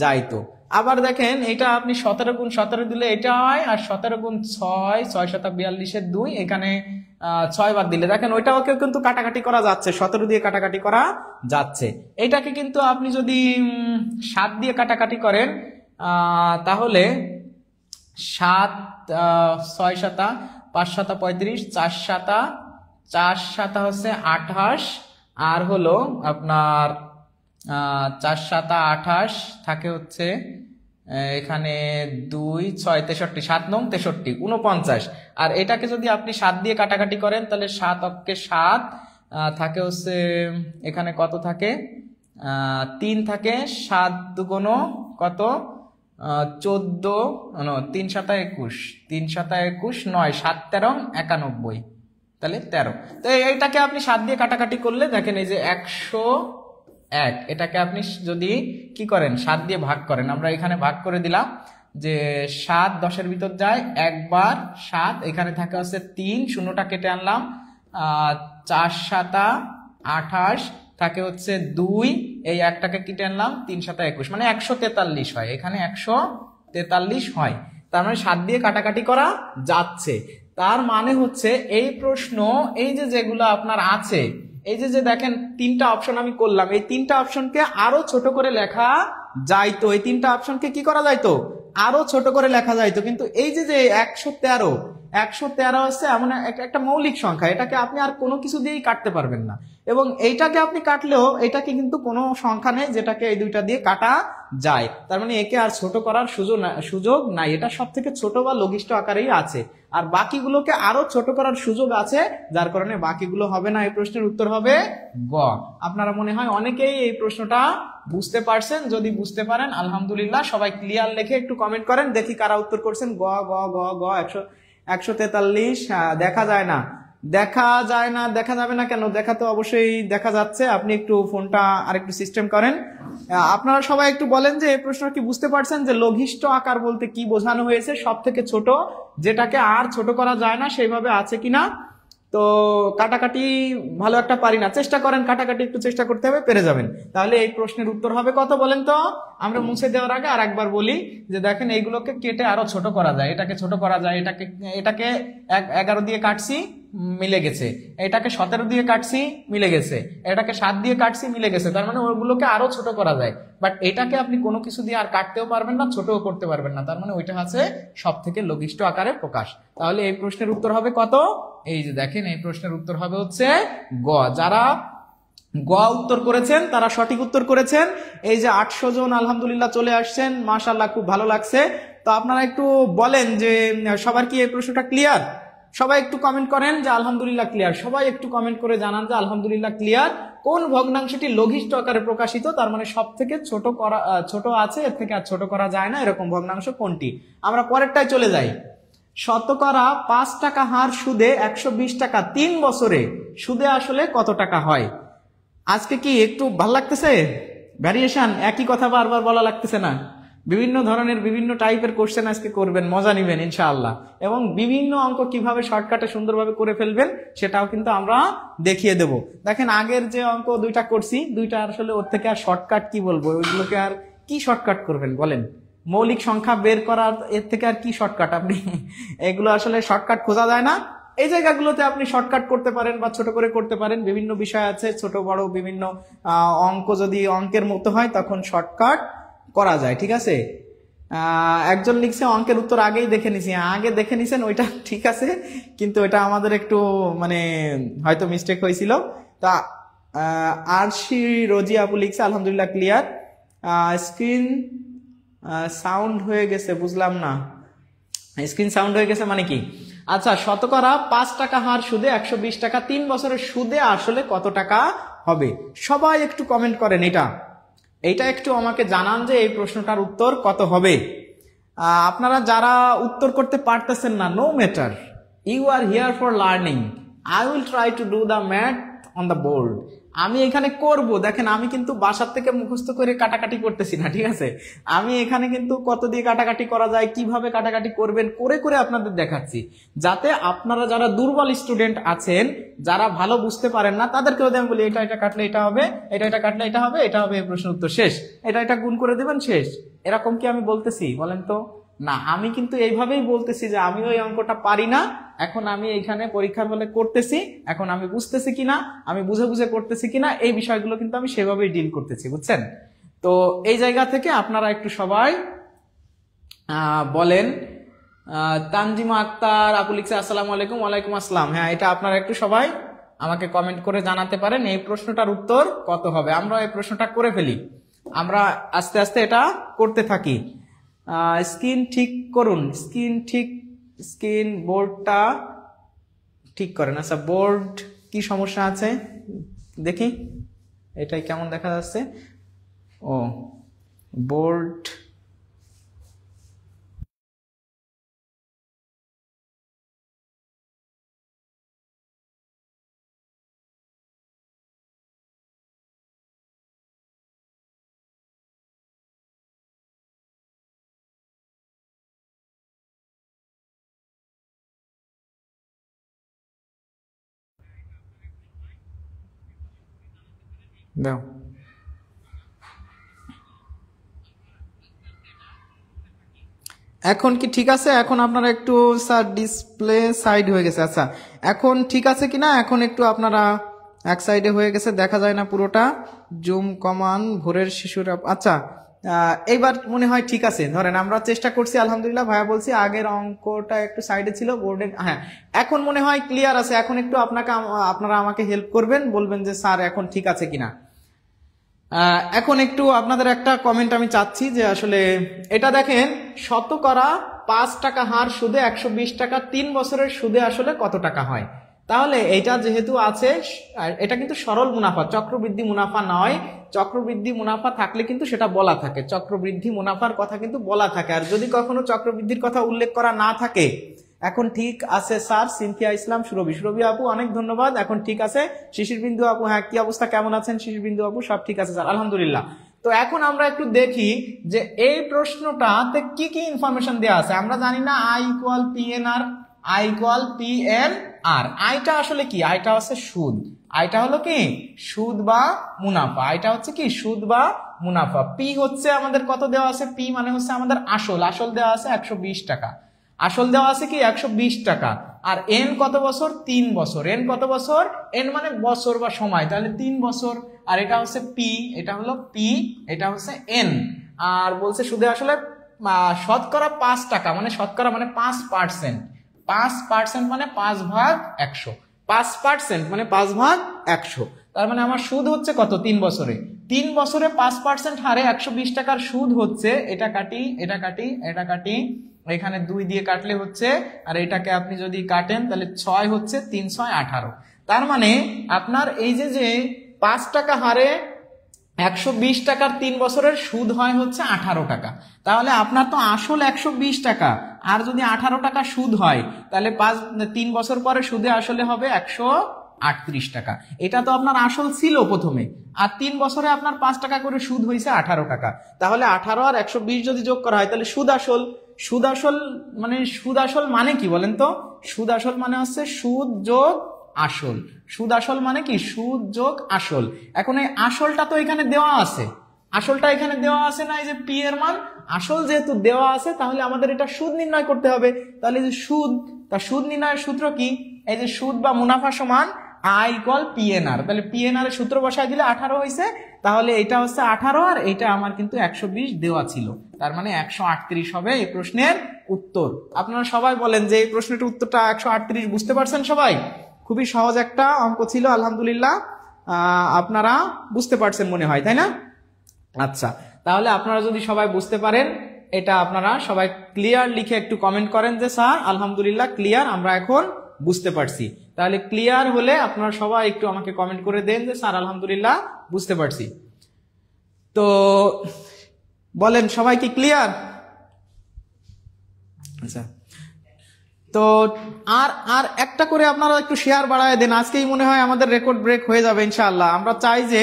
A: যাইতো। আবার দেখেন এটা আপনি 17 গুণ 17 দিলে এটা হয়, আর 17 গুণ 6 6 7 42 2, এখানে 6 বাদ দিলে দেখেন ওইটাকে কিন্তু কাটাকাটি করা যাচ্ছে, 17 দিয়ে কাটাকাটি করা যাচ্ছে। এটাকে কিন্তু আপনি যদি 7 দিয়ে কাটাকাটি করেন তাহলে 7 6 7 5 7 35, 4 7 4 7 হচ্ছে 28, আর হলো আপনার 4 7 28 থাকে হচ্ছে এখানে 2 6 63, 7 9 63 49, আর এটাকে যদি আপনি 7 দিয়ে কাটাকাটি করেন তাহলে 7 অক্ষে 7 থাকে হচ্ছে এখানে কত থাকে 3 থাকে, 7 দুগুণ কত 14, 3 7 21, 3 7 21 9, 7 13 91, তাহলে 13। তো এইটাকে আপনি 7 দিয়ে কাটাকাটি করলে দেখেন এই যে 101, এটাকে আপনি যদি কি করেন 7 দিয়ে ভাগ করেন, আমরা এখানে ভাগ করে দিলাম যে 7 10-এর ভিতর যায় একবার 7, এখানে থাকে হচ্ছে 3, শূন্যটা কেটে আনলাম, 4 7 28 থাকে হচ্ছে 2, এই একটাকে কেটে আনলাম, 3 7 21, মানে 143 হয়, এখানে 143 হয়। তার মানে 7 দিয়ে কাটাকাটি করা যাচ্ছে। তার মানে হচ্ছে এই প্রশ্ন এই যে যেগুলো আপনার আছে, এই যে দেখেন 3টা অপশন আমি করলাম, এই 3টা অপশনকে আরো ছোট করে লেখা যাইতো, এই 3টা অপশনকে কি করা যাইতো আরো ছোট করে লেখা যাইতো। কিন্তু এই যে 113 হচ্ছে এমন একটা মৌলিক সংখ্যা, এটাকে আপনি আর কোনো কিছু দিয়েই কাটতে পারবেন না, এবং এইটাকে আপনি কাটলেও এটাকে কিন্তু কোনো সংখ্যা নেই যেটাকে এই দুইটা দিয়ে কাটা যায়। তার মানে একে আর ছোট করার সুযোগ নাই, এটা সব থেকে ছোট বা লঘিষ্ঠ আকারেই আছে, আর বাকিগুলোকে আরো ছোট করার সুযোগ আছে, যার কারণে বাকিগুলো হবে না। এই প্রশ্নের উত্তর হবে গ। আপনারা মনে হয় অনেকেই এই প্রশ্নটা বুঝতে পারছেন, যদি বুঝতে পারেন আলহামদুলিল্লাহ, সবাই ক্লিয়ার লিখে একটু কমেন্ট করেন, দেখি কারা উত্তর করছেন। গ গ গ গ 143 দেখা যায় না, দেখা যাবে না কেন, দেখা তো অবশ্যই দেখা যাচ্ছে। আপনি একটু ফোনটা আরেকটু সিস্টেম করেন। আপনারা সবাই একটু বলেন যে এই প্রশ্ন কি বুঝতে পারছেন যে লঘিষ্ঠ আকার বলতে কি বোঝানো হয়েছে, সব থেকে ছোট যেটাকে আর ছোট করা যায় না সেইভাবে আছে কিনা। তো কাটাকাটি ভালো একটা পারি না, চেষ্টা করেন, কাটাকাটি একটু চেষ্টা করতে হবে, পেরে যাবেন। তাহলে এই প্রশ্নের উত্তর হবে কত বলেন তো? আমরা মুছে দেওয়ার আগে আর একবার বলি যে দেখেন এইগুলোকে কেটে আরো ছোট করা যায়, এটাকে ছোট করা যায়, এটাকে 11 দিয়ে কাটছি মিলে গেছে, এটাকে 17 দিয়ে কাটছি মিলে গেছে, এটাকে 7 দিয়ে কাটছি মিলে গেছে, তার মানে ওগুলোকে আরো ছোট করা যায়। বাট এটাকে আপনি কোনো কিছু দিয়ে আর কাটতেও পারবেন না, ছোটও করতে পারবেন না, তার মানে ওইটা আছে সব থেকে লঘিষ্ঠ আকারে প্রকাশ। তাহলে এই প্রশ্নের উত্তর হবে কত? এই যে দেখেন এই প্রশ্নের উত্তর হবে হচ্ছে গ। যারা গ উত্তর করেছেন তারা সঠিক উত্তর করেছেন। এই যে 800 জন আলহামদুলিল্লাহ চলে আসছেন, মাশাআল্লাহ, খুব ভালো লাগছে। তো আপনারা একটু বলেন যে সবার কি এই প্রশ্নটা ক্লিয়ার? সবাই একটু কমেন্ট করেন যে আলহামদুলিল্লাহ ক্লিয়ার, সবাই একটু কমেন্ট করে জানান যে আলহামদুলিল্লাহ ক্লিয়ার। কোন ভগ্নাংশটি লঘিষ্ঠ আকারে প্রকাশিত, তার মানে সব থেকে ছোট আছে, এর থেকে আর ছোট করা যায় না, এরকম ভগ্নাংশ কোনটি? আমরা পরেরটায় চলে যাই। শতকরা 5 টাকা হার সুদে 120 টাকা 3 বছরে সুদে আসলে কত টাকা হয়? আজকে কি একটু ভাল লাগতেছে? ভ্যারিয়েশন, একই কথা বারবার বলা লাগতেছে না। বিভিন্ন ধরনের বিভিন্ন টাইপের কোশ্চেন আজকে করবেন, মজা নিবেন ইনশাআল্লাহ, এবং বিভিন্ন অঙ্ক কিভাবে শর্টকাটে সুন্দরভাবে করে ফেলবেন সেটাও কিন্তু আমরা দেখিয়ে দেব। দেখেন আগের যে অঙ্ক 2টা করছি, 2টা আসলে ওর থেকে আর শর্টকাট কি বলবো, ওইগুলোকে আর কি শর্টকাট করবেন বলেন? মৌলিক সংখ্যা বের করার এর থেকে আর কি শর্টকাট? আপনি এগুলো আসলে শর্টকাট খোঁজা যায় না। এই জায়গাগুলোতে আপনি শর্টকাট করতে পারেন বা ছোট করে করতে পারেন, বিভিন্ন বিষয় আছে, ছোট বড় বিভিন্ন অঙ্ক যদি অঙ্কের মতো হয় তখন শর্টকাট করা যায়। ঠিক আছে, একজন লিখছে অঙ্কের উত্তর আগেই দেখে নিছেন, ওইটা ঠিক আছে, কিন্তু এটা আমাদের একটু মানে হয়তো মিস্টেক হয়েছিল। তা আরশি রোজি আপু লিখছে আলহামদুলিল্লাহ ক্লিয়ার। স্ক্রিন সাউন্ড হয়ে গেছে, বুঝলাম না, স্ক্রিন সাউন্ড হয়ে গেছে মানে কি? আচ্ছা, শতকরা 5 টাকা হার সুদে 120 টাকা 3 বছরের সুদে আসলে কত টাকা হবে? সবাই একটু কমেন্ট করেন, এইটা একটু আমাকে জানান যে এই প্রশ্নটার উত্তর কত হবে। আপনারা যারা উত্তর করতে পারতেছেন না, no matter, you are here for learning, I will try to do the math on the board. আমি এখানে করব, দেখেন আমি কিন্তু বাসার থেকে মুখস্থ করে কাটাকাটি করতেছি না, ঠিক আছে? আমি এখানে কিন্তু কত দিয়ে কাটাকাটি করা যায়, কিভাবে কাটাকাটি করবেন করে করে আপনাদের দেখাচ্ছি, যাতে আপনারা যারা দুর্বল স্টুডেন্ট আছেন, যারা ভালো বুঝতে পারেন না, তাদেরকেও আমি বলি এটা এটা কাটলে এটা হবে, এটা এটা কাটলে এটা হবে, এটা হবে, এই প্রশ্ন উত্তর শেষ, এটা এটা গুণ করে দেবেন শেষ। এরকম কি আমি বলতেছি বলেন তো? না, আমি কিন্তু এইভাবেই বলতেছি যে আমি ওই অঙ্কটা পারি না, এখন আমি এইখানে পরীক্ষার হলে করতেছি, এখন আমি বুঝতেছি কিনা, আমি বুঝে বুঝে করতেছি কিনা, এই বিষয়গুলো কিন্তু আমি সেভাবেই ডিল করতেছি, বুঝছেন? তো এই জায়গা থেকে আপনারা একটু সবাই বলেন। তানজিমা আক্তার আপু লিখছে আসসালামু আলাইকুম। ওয়ালাইকুম আসসালাম। হ্যাঁ, এটা আপনারা একটু সবাই আমাকে কমেন্ট করে জানাতে পারেন এই প্রশ্নটার উত্তর কত হবে। আমরা এই প্রশ্নটা করে ফেলি, আমরা আস্তে আস্তে এটা করতে থাকি। স্ক্রিন ঠিক করুন, স্ক্রিন বোর্ডটা ঠিক করেন। আচ্ছা, বোর্ড কি সমস্যা আছে দেখি, এটাই কেমন দেখা যাচ্ছে। ও বোর্ড দাও। এখন কি ঠিক আছে? এখন আপনারা একটু স্যার ডিসপ্লে সাইড হয়ে গেছে। আচ্ছা, এখন ঠিক আছে কিনা? এখন একটু আপনারা এক সাইডে হয়ে গেছে, দেখা যায় না পুরোটা। জুম কমান, ভোরের শিশুরা। আচ্ছা, এইবার মনে হয় ঠিক আছে। ধরেন আমরা চেষ্টা করছি, আলহামদুলিল্লাহ, ভাইয়া বলছি আগের অঙ্কটা একটু সাইডে ছিল বোর্ডে। হ্যাঁ, এখন মনে হয় ক্লিয়ার আছে। এখন একটু আপনারা আমাকে হেল্প করবেন, বলবেন যে স্যার এখন ঠিক আছে কিনা। এখন একটু আপনাদের একটা কমেন্ট আমি চাচ্ছি যে আসলে এটা দেখেন, শতকরা 5 টাকা হার সুদে 120 টাকা 3 বছরের সুদে আসলে কত টাকা হয়। তাহলে এটা যেহেতু আছে, এটা কিন্তু সরল মুনাফা, চক্রবৃদ্ধি মুনাফা নয়। চক্রবৃদ্ধি মুনাফা থাকলে কিন্তু সেটা বলা থাকে, চক্রবৃদ্ধি মুনাফার কথা কিন্তু বলা থাকে। আর যদি কখনো চক্রবৃদ্ধির কথা উল্লেখ করা না থাকে, এখন ঠিক আছে স্যার। সিনথিয়া ইসলাম, সুরভি আপু অনেক ধন্যবাদ, এখন ঠিক আছে। শিশির বিন্দু আপু, হ্যাঁ, কি অবস্থা, কেমন আছেন শিশির বিন্দু আপু? সব ঠিক আছে স্যার, আলহামদুলিল্লাহ। তো এখন আমরা একটু দেখি যে এই প্রশ্নটাতে কি কি ইনফরমেশন দেওয়া আছে। আমরা জানি না I equal P N R, I equal P N R. আইটা আসলে কি? আইটা হচ্ছে সুদ। আইটা হলো কি? সুদ বা মুনাফা। আইটা হচ্ছে কি? সুদ বা মুনাফা। পি হচ্ছে আমাদের কত দেওয়া আছে? পি মানে হচ্ছে আমাদের আসল। আসল দেওয়া আছে 120 টাকা। আসল দেওয়া আছে কি? 120 টাকা। আর এন কত বছর? 3 বছর। এন কত বছর? এন মানে বছর বা সময়, তাহলে 3 বছর। আর এটা হচ্ছে পি, এটা হলো পি, এটা হচ্ছে এন। আর বলছে সুদে আসলে শতকরা 5 টাকা, মানে শতকরা মানে 5%। 5% মানে 5/100। 5% মানে 5/100। তার মানে আমার সুদ হচ্ছে কত? 3 বছরে। 3 বছরে 5% হারে 120 টাকার সুদ হচ্ছে, এটা কাটি, এটা কাটি, এটা কাটি, এখানে 2 দিয়ে কাটলে হচ্ছে, আর এটাকে আপনি যদি কাটেন তাহলে 6 হচ্ছে, 3 6 18। তার মানে আপনার এই যে 5 টাকা হারে 120 টাকার 3 বছরের সুদ হয় হচ্ছে 18 টাকা। তাহলে আপনার তো আসল 120 টাকা, আর যদি 18 টাকা সুদ হয়, তাহলে 3 বছর পরে সুদে আসলে হবে 138 টাকা। এটা তো আপনার আসল ছিল প্রথমে, আর 3 বছরে আপনার 5 টাকা করে সুদ হয়েছে 18 টাকা। তাহলে 18 আর 120 যদি যোগ করা হয়, তাহলে সুদ আসল। সুদ আসল মানে, সুদ আসল মানে কি বলেন তো? সুদ আসল মানে হচ্ছে সুদ যোগ আসল। সুদ আসল মানে কি? সুদ যোগ আসল। এখন এই আসলটা তো এখানে দেওয়া আছে, আসলটা এখানে দেওয়া আছে না, এই যে পি এর মান। আসল যেহেতু দেওয়া আছে, তাহলে আমাদের এটা সুদ নির্ণয় করতে হবে। তাহলে যে সুদ, তা সুদ নির্ণয়ের সূত্র কি? এই যে সুদ বা মুনাফা সমান আই ইকুয়াল পিএনআর। তাহলে পিএনআর এর সূত্র বসায় দিলে 18 হয়েছে। তাহলে এটা হচ্ছে 18, আর এটা আমার কিন্তু 120 দেওয়া ছিল, তার মানে 138 হবে এই প্রশ্নের উত্তর। আপনারা সবাই বলেন যে এই প্রশ্নের উত্তরটা 138 বুঝতে পারছেন সবাই? খুবই সহজ একটা অঙ্ক ছিল, আলহামদুলিল্লাহ। আপনারা বুঝতে পারছেন মনে হয়, তাই না? আচ্ছা, তাহলে আপনারা যদি সবাই বুঝতে পারেন, এটা আপনারা সবাই ক্লিয়ার লিখে একটু কমেন্ট করেন যে স্যার আলহামদুলিল্লাহ ক্লিয়ার, আমরা এখন বুঝতে পারছি। তাহলে ক্লিয়ার হলে আপনারা সবাই একটু আমাকে কমেন্ট করে দেন যে স্যার আলহামদুলিল্লাহ বুঝতে পারছি। তো বলেন সবাই কি ক্লিয়ার? আচ্ছা, তো আর আর একটা করে আপনারা একটু শেয়ার বাড়ায় দেন, আজকেই মনে হয় আমাদের রেকর্ড ব্রেক হয়ে যাবে ইনশাআল্লাহ। আমরা চাই যে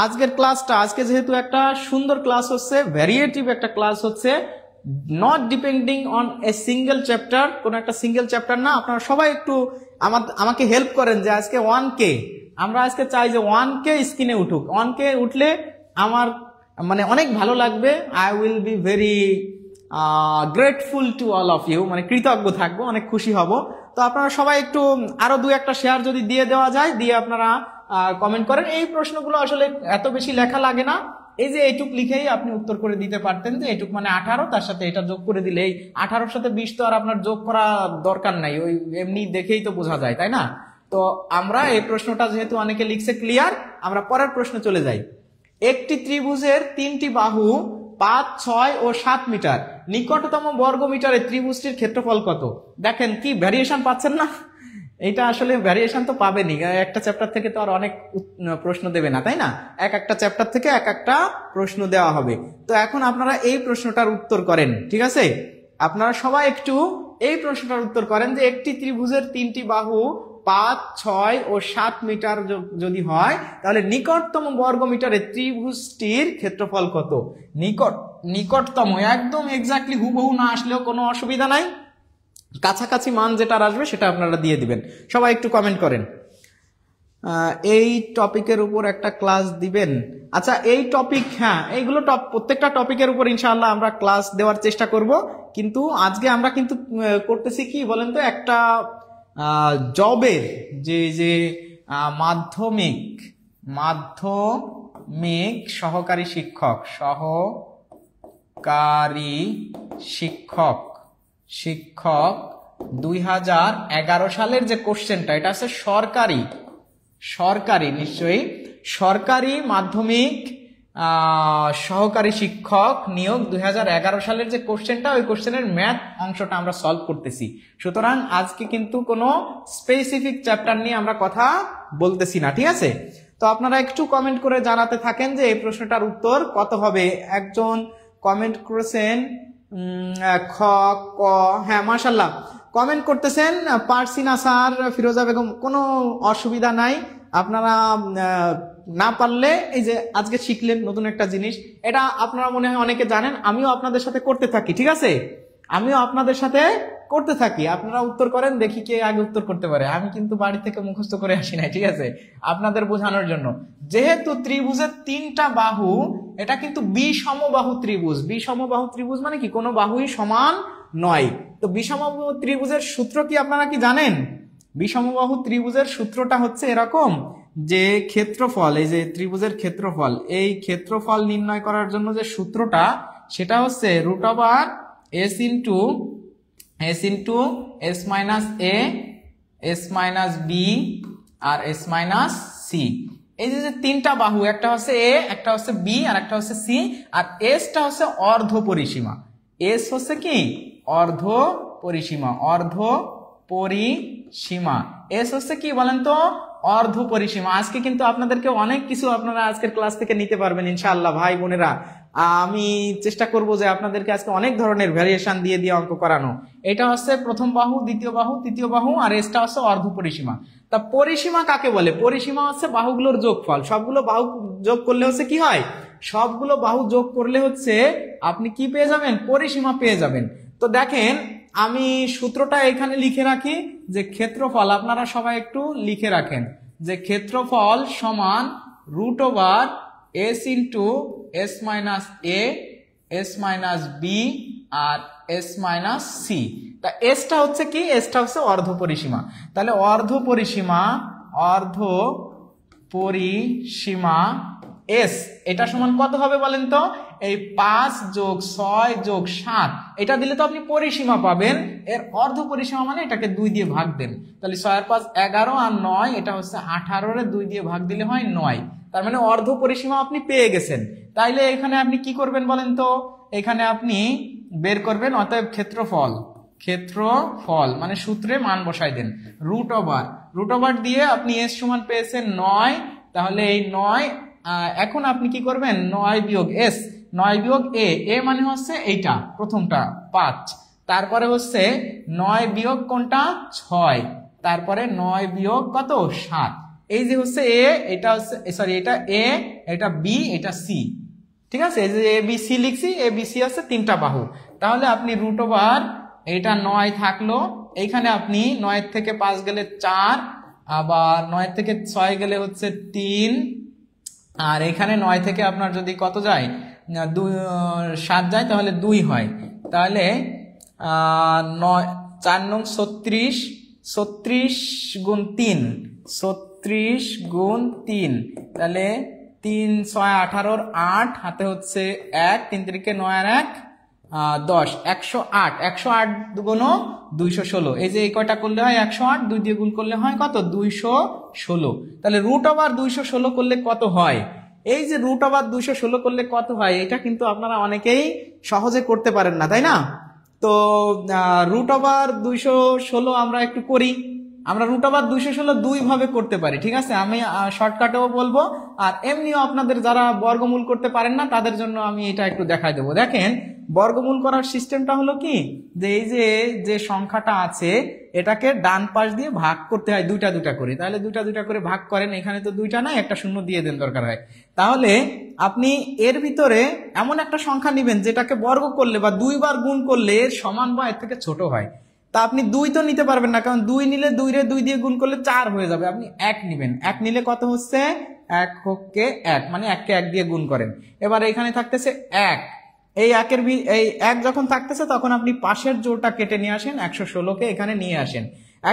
A: আজকের ক্লাসটা, আজকে যেহেতু একটা সুন্দর ক্লাস হচ্ছে, ভ্যারিয়েটিভ একটা ক্লাস হচ্ছে, not depending on a single chapter, কোনো একটা সিঙ্গেল চ্যাপ্টার না। আপনারা সবাই একটু আমাকে হেল্প করেন যে আজকে 1K, আমরা আজকে চাই যে 1K স্ক্রিনে উঠুক। 1K উঠলে আমার মানে অনেক ভালো লাগবে। I will be very grateful to all of you, মানে কৃতজ্ঞ থাকবো, অনেক খুশি হব। তো আপনারা সবাই একটু আরো 2-1টা শেয়ার যদি দিয়ে দেওয়া যায়, দিয়ে আপনারা কমেন্ট করেন। এই প্রশ্নগুলো আসলে এত বেশি লেখা লাগে না, এই যে এইটুক লিখেই আপনি উত্তর করে দিতে পারতেন যে এইটুক মানে 18, তার সাথে এটা যোগ করে দিলে, এই 18-র সাথে 20 তো আর আপনার যোগ করা দরকার নাই, ওই এমনি দেখেই তো বোঝা যায়, তাই না? তো আমরা এই প্রশ্নটা যেহেতু অনেকে লিখছে ক্লিয়ার, আমরা পরের প্রশ্নে চলে যাই। একটি ত্রিভুজের 3টি বাহু 5, 6 ও 7 মিটার, নিকটতম বর্গমিটারে ত্রিভুজটির ক্ষেত্রফল কত? দেখেন কি ভ্যারিয়েশন পাচ্ছেন না? এটা আসলে ভ্যারিয়েশন তো পাবেনই, একটা চ্যাপ্টার থেকে তো আর অনেক প্রশ্ন দেবে না, তাই না? একটা চ্যাপ্টার থেকে একটা প্রশ্ন দেওয়া হবে। তো এখন আপনারা এই প্রশ্নটার উত্তর করেন, ঠিক আছে? আপনারা সবাই একটু এই প্রশ্নটার উত্তর করেন যে একটি ত্রিভুজের 3টি বাহু 5, 6 ও 7 মিটার যদি হয়, তাহলে নিকটতম বর্গমিটারে ত্রিভুজটির ক্ষেত্রফল কত? নিকটতম, একদম এক্স্যাক্টলি হুবহু না আসলেও কোনো অসুবিধা নাই, কাছাকাছি মান যেটা আসবে সেটা আপনারা দিয়ে দিবেন। সবাই একটু কমেন্ট করেন। এই টপিকের উপর একটা ক্লাস দিবেন। আচ্ছা, এই টপিক, হ্যাঁ, এইগুলো প্রত্যেকটা টপিকের উপর ইনশাআল্লাহ আমরা ক্লাস দেওয়ার চেষ্টা করব। কিন্তু আজকে আমরা কিন্তু করতেছি কি বলেন তো, একটা জবের যে মাধ্যমিক সহকারী শিক্ষক 2011 সালের যে কোশ্চেনটা, এটা আছে সরকারি নিশ্চয়ই সরকারি মাধ্যমিক সহকারী শিক্ষক নিয়োগ 2011 সালের যে কোশ্চেনটা, ওই কোশ্চেনের ম্যাথ অংশটা আমরা সলভ করতেছি। সুতরাং আজকে কিন্তু কোনো স্পেসিফিক চ্যাপ্টার নিয়ে আমরা কথা বলতেছি না, ঠিক আছে? তো আপনারা একটু কমেন্ট করে জানাতে থাকেন যে এই প্রশ্নটার উত্তর কত হবে। একজন কমেন্ট করেছেন খ, ক, হ্যাঁ মাশাআল্লাহ কমেন্ট করতেছেন। পারসিনা স্যার, ফিরোজা বেগম, কোনো অসুবিধা নাই। আপনারা না পারলে এই যে আজকে শিখলেন নতুন একটা জিনিস, এটা আপনারা মনে হয় অনেকে জানেন, আমিও আপনাদের সাথে করতে থাকি, ঠিক আছে? আমিও আপনাদের সাথে করতে থাকি। আপনারা উত্তর করেন, দেখি কে আগে উত্তর করতে পারে। আমি কিন্তু বাড়ি থেকে মুখস্থ করে আসি নাই, ঠিক আছে? আপনাদের বোঝানোর জন্য। যেহেতু ত্রিভুজের 3টা বাহু, এটা কিন্তু বিষমবাহু ত্রিভুজ। বিষমবাহু ত্রিভুজ মানে কি, কোনো বাহুই সমান নয়। তো বিষমবাহু ত্রিভুজের সূত্র কি আপনারা কি জানেন? বিষমবাহু ত্রিভুজের সূত্রটা হচ্ছে এরকম, যে ক্ষেত্রফল, এই যে ত্রিভুজের ক্ষেত্রফল, এই ক্ষেত্রফল নির্ণয় করার জন্য যে সূত্রটা, সেটা হচ্ছে √s into s minus a, s minus b আর s মাইনাস c। এই যে 3টা বাহু, একটা হচ্ছে a, একটা হচ্ছে b আর একটা হচ্ছে c, আর s টা হচ্ছে অর্ধ পরিসীমা। s হচ্ছে কি অর্ধ পরিসীমা, s হচ্ছে কি বলেন তো, অর্ধ পরিসীমা। আজকে কিন্তু আপনাদেরকে অনেক কিছু আপনারা আজকের ক্লাস থেকে নিতে পারবেন ইনশাআল্লাহ ভাই বোনেরা। আমি চেষ্টা করব যে আপনাদেরকে আজকে অনেক ধরনের ভ্যারিয়েশন দিয়ে অঙ্ক করানো। এটা হচ্ছে প্রথম বাহু, দ্বিতীয় বাহু, তৃতীয় বাহু, আর এসটা হচ্ছে অর্ধ পরিসীমা। তা পরিসীমা কাকে বলে? পরিসীমা হচ্ছে বাহুগুলোর যোগফল। সবগুলো বাহু যোগ করলে হচ্ছে কি হয়, সবগুলো বাহু যোগ করলে হচ্ছে আপনি কি পেয়ে যাবেন, পরিসীমা পেয়ে যাবেন। তো দেখেন, আমি সূত্রটা এখানে লিখে রাখি, যে ক্ষেত্রফল, আপনারা সবাই একটু লিখে রাখেন, যে ক্ষেত্রফল সমান √s into s minus a, s minus b আর s মাইনাস c। তা এসটা হচ্ছে কি, এসটা হচ্ছে অর্ধ পরিসীমা। তাহলে অর্ধ পরিসীমা এস, এটা সমান কত হবে বলেন তো? এই 5 যোগ 6 যোগ 7, এটা দিলে তো আপনি পরিসীমা পাবেন। এর অর্ধ পরিসীমা মানে এটাকে 2 দিয়ে ভাগ দেন, তাহলে 6 আর 5 11 আর 9, এটা হচ্ছে 18 এর 2 দিয়ে ভাগ দিলে হয় 9। তার মানে অর্ধ পরিসীমা আপনি পেয়ে গেছেন। তাইলে এখানে আপনি কি করবেন বলেন তো? এখানে আপনি বের করবেন, অতএব ক্ষেত্রফল মানে সূত্রে মান বসাই দেন, √ওভার দিয়ে আপনি s সমান পেয়েছেন 9। তাহলে এই 9, এখন আপনি কি করবেন, 9 বিয়োগ s, 9 বিয়োগ a, মানে হচ্ছে এইটা প্রথমটা 5, তারপরে হচ্ছে 9 বিয়োগ কোনটা 6, তারপরে 9 বিয়োগ কত 7। এই যে হচ্ছে এ, এটা হচ্ছে সরি এটা এ, এটা বি, এটা সি, ঠিক আছে। এই যে এ বি সি লিখছি, এ বি সি আছে 3টা বাহু। তাহলে আপনি রুট ওভার এটা 9 থাকলো, এইখানে আপনি 9 থেকে 5 গেলে 4, আবার 9 থেকে 6 গেলে হচ্ছে 3, আর এখানে 9 থেকে আপনার যদি কত যায় 7 যায় তাহলে 2 হয়। তাহলে 4 নং 36, 36 গুণ 3, 36 গুণ 3, তাহলে 3 6 18 8, হাতে হচ্ছে 1, 3 3 9 আর 1 10, 108, 108 গুণ 216। এই যে এই কয়টা করলে হয় 108, 2 দিয়ে গুণ করলে হয় কত 216। তাহলে রুট ওভার 216 করলে কত হয়? এই যে রুট ওভার 216 করলে কত হয়, এটা কিন্তু আপনারা অনেকেই সহজে করতে পারেন না, তাই না? তো রুট ওভার 216 আমরা একটু করি। আমরা রুট ওভার 216 দুই ভাবে করতে পারি, ঠিক আছে। আমি শর্টকাটেও বলবো, আর এমনিও আপনাদের যারা বর্গমূল করতে পারেন না তাদের জন্য আমি এটা একটু দেখাই দেবো। দেখেন, বর্গমূল করার সিস্টেমটা হলো কি, যে এই যে সংখ্যাটা আছে এটাকে ডান পাশ দিয়ে ভাগ করতে হয় দুইটা দুইটা করে। তাহলে দুইটা দুইটা করে ভাগ করেন, এখানে তো দুইটা না, একটা শূন্য দিয়ে দেন দরকার হয়। তাহলে আপনি এর ভিতরে এমন একটা সংখ্যা নেবেন যেটাকে বর্গ করলে বা 2 বার গুণ করলে এর সমান বা এর থেকে ছোট হয়। তা আপনি 2 তো নিতে পারবেন না, কারণ 2 নিলে 2 রে 2 দিয়ে গুণ করলে 4 হয়ে যাবে। আপনি 1 নিবেন, 1 নিলে কত হচ্ছে 1 হোককে 1, মানে 1 কে 1 দিয়ে গুণ করেন। এবার এখানে থাকতেছে 1, এই 1 যখন থাকতেছে তখন আপনি পাশের জোড়টা কেটে নিয়ে আসেন, 116 কে এখানে নিয়ে আসেন।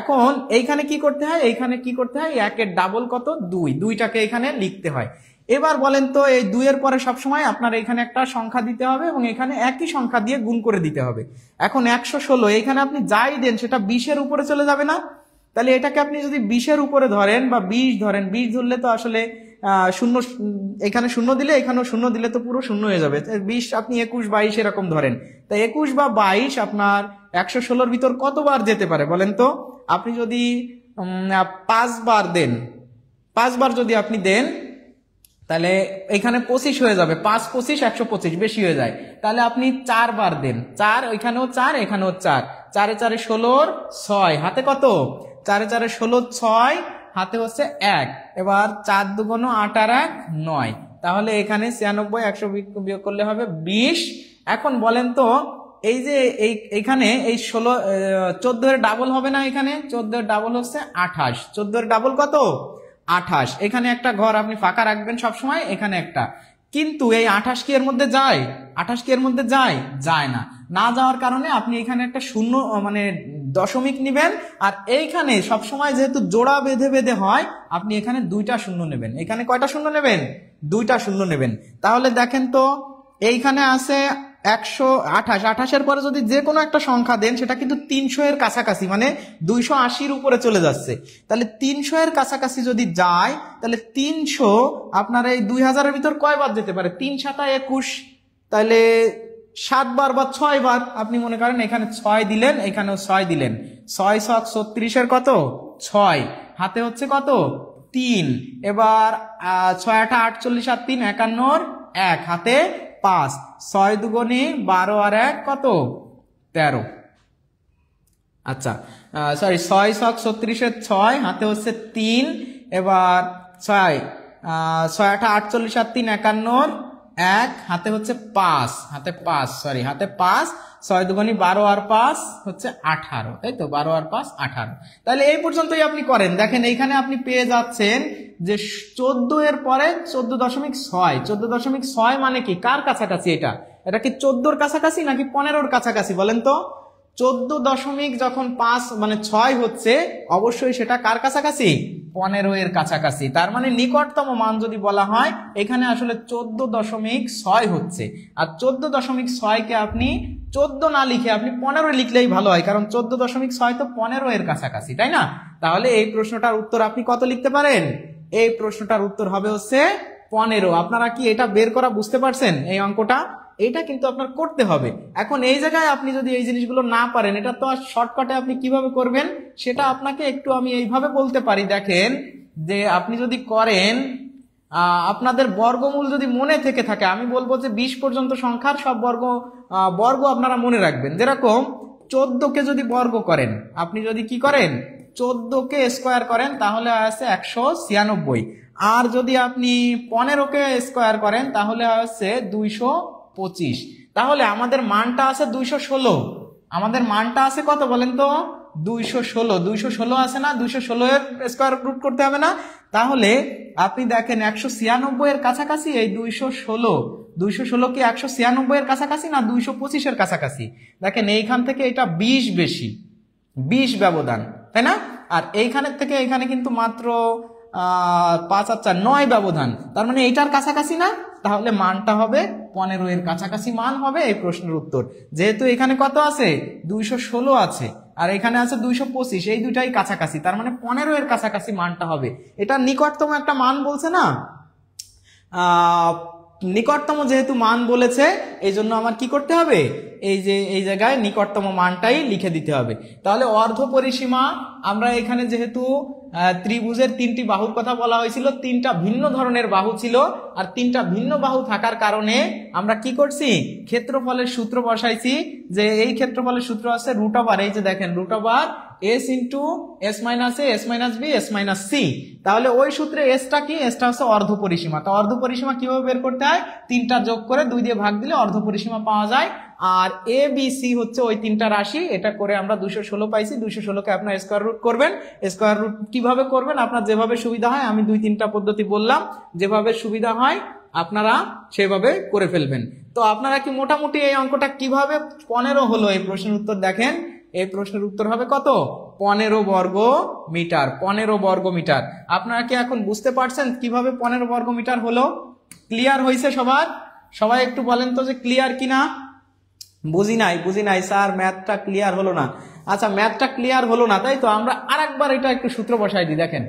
A: এখন এইখানে কি করতে হয়, এইখানে কি করতে হয়, 1 এর ডাবল কত 2, 2টাকে এখানে লিখতে হয়। এবার বলেন তো, এই 2 এর পরে সবসময় আপনার এখানে একটা সংখ্যা দিতে হবে এবং এখানে একই সংখ্যা দিয়ে গুণ করে দিতে হবে। এখন 116 এখানে আপনি যাই দেন সেটা 20 এর উপরে চলে যাবে না? তাহলে এটাকে আপনি যদি 20 এর উপরে ধরেন বা 20 ধরেন, 20 ধরলে তো আসলে শূন্য, এখানে শূন্য দিলে এখানেও শূন্য দিলে তো পুরো শূন্য হয়ে যাবে। 20 আপনি 21 22 এরকম ধরেন, তাই 21 বা 22 আপনার 116 ভিতর কতবার যেতে পারে বলেন তো? আপনি যদি 5 বার দেন, 5 বার যদি আপনি দেন তাহলে এখানে 25 হয়ে যাবে, 5 25 125 বেশি হয়ে যায়। তাহলে আপনি 4 বার দেন, 4, ওইখানেও 4 এখানেও 4, 4 এ 4 এ 16, 6 হাতে কত 4 এ 4 এ 16, 6 হাতে হচ্ছে 1। এবার 4 2 8 আর 1 9, তাহলে এখানে 96, 100 বিয়োগ করলে হবে 20। এখন বলেন তো, এই যে এইখানে এই 14 এর ডাবল হবে না? এখানে 14 এর ডাবল হচ্ছে 28, 14 এর ডাবল কত 28। এখানে একটা ঘর আপনি ফাঁকা রাখবেন সবসময়, এখানে একটা। কিন্তু এই 28 কি এর মধ্যে যায়? 28 কি এর মধ্যে যায়? যায় না। না যাওয়ার কারণে আপনি এখানে একটা শূন্য মানে দশমিক নিবেন, আর এইখানে সবসময় যেহেতু জোড়া বেঁধে বেঁধে হয়, আপনি এখানে 2টা শূন্য নেবেন। এখানে কয়টা শূন্য নেবেন? 2টা শূন্য নেবেন। তাহলে দেখেন তো, এইখানে আছে 128, 28 পরে যদি যে কোনো একটা সংখ্যা দেন সেটা কিন্তু 300 এর কাছাকাছি, মানে 280-র উপরে চলে যাচ্ছে। তাহলে 300 এর কাছাকাছি যদি যায়, তাহলে 300 আপনার এই 2000-এর ভিতর কয়বার যেতে পারে? 3 7 21, তাহলে 7 বার বা 6 বার। আপনি মনে করেন এখানে 6 দিলেন, এখানেও 6 দিলেন, 6 6 36-এর কত 6, হাতে হচ্ছে কত 3। এবার 6 8 48 আর 3 51-র 1, হাতে 5, 6 2 12 আর 1 কত 13। আচ্ছা সরি, 6 6 36-এর 6, হাতে হচ্ছে 3। এবার 6 6 8 48 আর 3 51-র 1, হাতে হচ্ছে 5, হাতে 5 সরি হাতে 5, 6 2 12 আর 5 হচ্ছে 18, তাই তো 12 আর 5 18। তাহলে এই পর্যন্তই আপনি করেন। দেখেন এইখানে আপনি পেয়ে যাচ্ছেন যে 14 এর পরে 14.6, 14.6 মানে কি কার কাছাকাছি? এটা কি 14-র কাছাকাছি নাকি 15-র কাছাকাছি বলেন তো? 14.5 মানে 6 হচ্ছে, অবশ্যই সেটা কার কাছাকাছি? 15 এর কাছাকাছি। তার মানে নিকটতম মান যদি বলা হয়, এখানে আসলে 14.6 হচ্ছে। আর 14.6 কে আপনি 14 না লিখে আপনি 15 লিখলেই ভালো হয়, কারণ 14.6 তো 15 এর কাছাকাছি, তাই না? তাহলে এই প্রশ্নটার উত্তর আপনি কত লিখতে পারেন? এই প্রশ্নটার উত্তর হবে হচ্ছে 15। আপনারা কি এটা বের করা বুঝতে পারছেন? এই অঙ্কটা এটা কিন্তু আপনার করতে হবে। এখন এই জায়গায় আপনি যদি এই জিনিসগুলো না পারেন, এটা তো আর শর্টকাটে আপনি কিভাবে করবেন সেটা আপনাকে একটু আমি এইভাবে বলতে পারি। দেখেন, যে আপনি যদি করেন, আপনাদের বর্গমূল যদি মনে থেকে থাকে, আমি বলবো যে 20 পর্যন্ত সংখ্যার সব বর্গ আপনারা মনে রাখবেন। যেরকম 14কে যদি বর্গ করেন, আপনি যদি কি করেন 14কে স্কোয়ার করেন তাহলে আছে 196, আর যদি আপনি 15কে স্কোয়ার করেন তাহলে আছে 225। তাহলে আমাদের মানটা আছে 216। আমাদের মানটা আছে কত বলেন তো 216। 216 আছে না, 216 এর স্কোয়ার রুট করতে হবে না? তাহলে আপনি দেখেন 196 এর কাছাকাছি এই 216। 216 কি 196 এর কাছাকাছি না 225 এর কাছাকাছি? দেখেন এইখান থেকে এটা 20 বেশি, 20 ব্যবধান, তাই না? আর এইখানের থেকে এখানে কিন্তু মাত্র 5 আর 4 9 ব্যবধান, তার মানে এইটার কাছাকাছি না? তাহলে মানটা হবে 15 এর কাছাকাছি মান হবে এই প্রশ্নের উত্তর। যেহেতু এখানে কত আছে 216 আছে আর এখানে আছে 225, এই দুটাই কাছাকাছি, তার মানে 15 এর কাছাকাছি মানটা হবে। এটা নিকটতম একটা মান বলছে না, নিকটতম যেহেতু মান বলেছে এই জন্য আমার কি করতে হবে, এই যে এই জায়গায় নিকটতম মানটাই লিখে দিতে হবে। তাহলে অর্ধ পরিসীমা, আমরা এখানে যেহেতু ত্রিভুজের 3টি বাহুর কথা বলা হয়েছিল, 3টা ভিন্ন ধরনের বাহু ছিল, আর 3টা ভিন্ন বাহু থাকার কারণে আমরা কি করছি ক্ষেত্রফলের সূত্র বসাইছি, যে এই ক্ষেত্রফলের সূত্র আছে রুট ওভার, এই যে দেখেন root over s into s minus a s minus b s minus c। তাহলে ওই সূত্রে এসটা কি, এসটা হচ্ছে অর্ধ পরিসীমা। তো অর্ধ পরিসীমা কিভাবে বের করতে হয়, 3টা যোগ করে 2 দিয়ে ভাগ দিলে অর্ধ পরিসীমা পাওয়া যায়। আর a b c হচ্ছে ওই 3টা রাশি, এটা করে আমরা 216 পাইছি। 216কে আপনার স্কয়ার রুট করবেন। স্কয়ার রুট কিভাবে করবেন, আপনার যেভাবে সুবিধা হয়, আমি 2-3টা পদ্ধতি বললাম, যেভাবে সুবিধা হয় আপনারা সেভাবে করে ফেলবেন। তো আপনারা কি মোটামুটি এই অঙ্কটা কিভাবে 15 হলো, এই প্রশ্নের উত্তর দেখেন। এই প্রশ্নের উত্তর হবে কত, 15 বর্গ মিটার। 15 বর্গ মিটার। আপনারা কি এখন বুঝতে পারছেন কিভাবে 15 বর্গ মিটার হলো? ক্লিয়ার হয়েছে সবার? সবাই একটু বলেন তো যে ক্লিয়ার কিনা। বুঝি নাই স্যার, ম্যাথটা ক্লিয়ার হলো না। আচ্ছা, ম্যাথটা ক্লিয়ার হলো না, তাই তো? আমরা আরেকবার এটা একটু সূত্র বসাই দিই, দেখেন।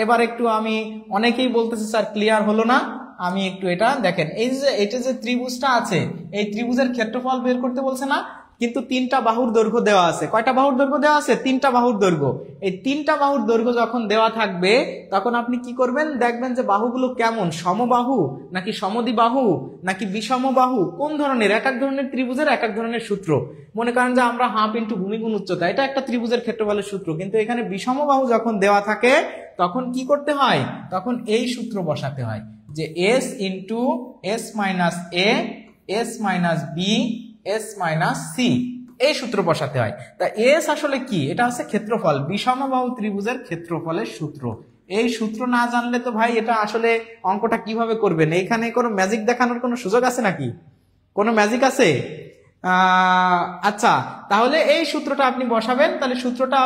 A: এবার একটু আমি, অনেকেই বলতেছে স্যার ক্লিয়ার হলো না, আমি একটু এটা দেখেন, এই যে এটা যে ত্রিভুজটা আছে, এই ত্রিভুজের ক্ষেত্রফল বের করতে বলছে না, কিন্তু 3টা বাহুর দৈর্ঘ্য দেওয়া আছে। কয়টা বাহুর দৈর্ঘ্য দেওয়া আছে? 3টা বাহুর দৈর্ঘ্য। এই 3টা বাহুর দৈর্ঘ্য যখন দেওয়া থাকবে তখন আপনি কি করবেন, দেখবেন যে বাহুগুলো কেমন, সমবাহু নাকি সমদ্বিবাহু নাকি বিষমবাহু, কোন ধরনের, এক এক ধরনের ত্রিভুজের এক এক ধরনের সূত্র। মনে করেন যে আমরা হাফ ইন্টু ভূমি গুণ উচ্চতা, এটা একটা ত্রিভুজের ক্ষেত্রফলের সূত্র, কিন্তু এখানে বিষমবাহু যখন দেওয়া থাকে তখন কি করতে হয়, তখন এই সূত্র বসাতে হয়, যে s into s minus a s minus b s minus c, এই সূত্র বসাতে হয়। তা এস আসলে কি, এটা হচ্ছে ক্ষেত্রফল, বিষমবাহু ত্রিভুজের ক্ষেত্রফলের সূত্র। এই সূত্র না জানলে তো ভাই এটা আসলে অঙ্কটা কিভাবে করবেন? এখানে কোনো ম্যাজিক দেখানোর কোনো সুযোগ আছে নাকি? কোনো ম্যাজিক আছে? আচ্ছা, তাহলে এই সূত্রটা আপনি বসাবেন। তাহলে সূত্রটা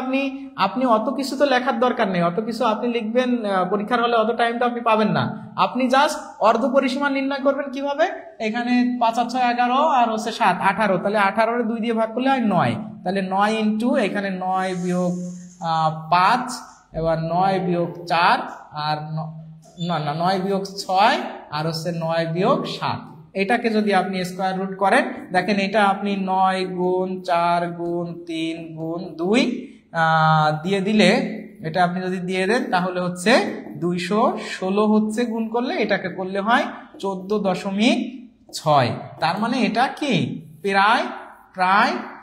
A: আপনি অত কিছু তো লেখার দরকার নেই, অত কিছু আপনি লিখবেন পরীক্ষার হলে, অত টাইম তো আপনি পাবেন না। আপনি জাস্ট অর্ধ পরিসীমা নির্ণয় করবেন কিভাবে, এখানে 5 আর 6 11 আর হচ্ছে 7 18, তাহলে 18 2 দিয়ে ভাগ করলে হয় 9, তাহলে 9 ইন্টু এখানে 9 বিয়োগ 5, এবার 9 বিয়োগ 4 আর না 9 বিয়োগ 6 আর হচ্ছে 9 বিয়োগ 7। এটাকে যদি আপনি স্কয়ার রুট করেন, দেখেন এটা আপনি 9 গুণ 4 গুণ 3 গুণ 2 দিয়ে দিলে, এটা আপনি যদি দিয়ে দেন তাহলে হচ্ছে 216 হচ্ছে, গুণ করলে এটাকে করলে হয় 14.6। তার মানে এটা কি প্রায়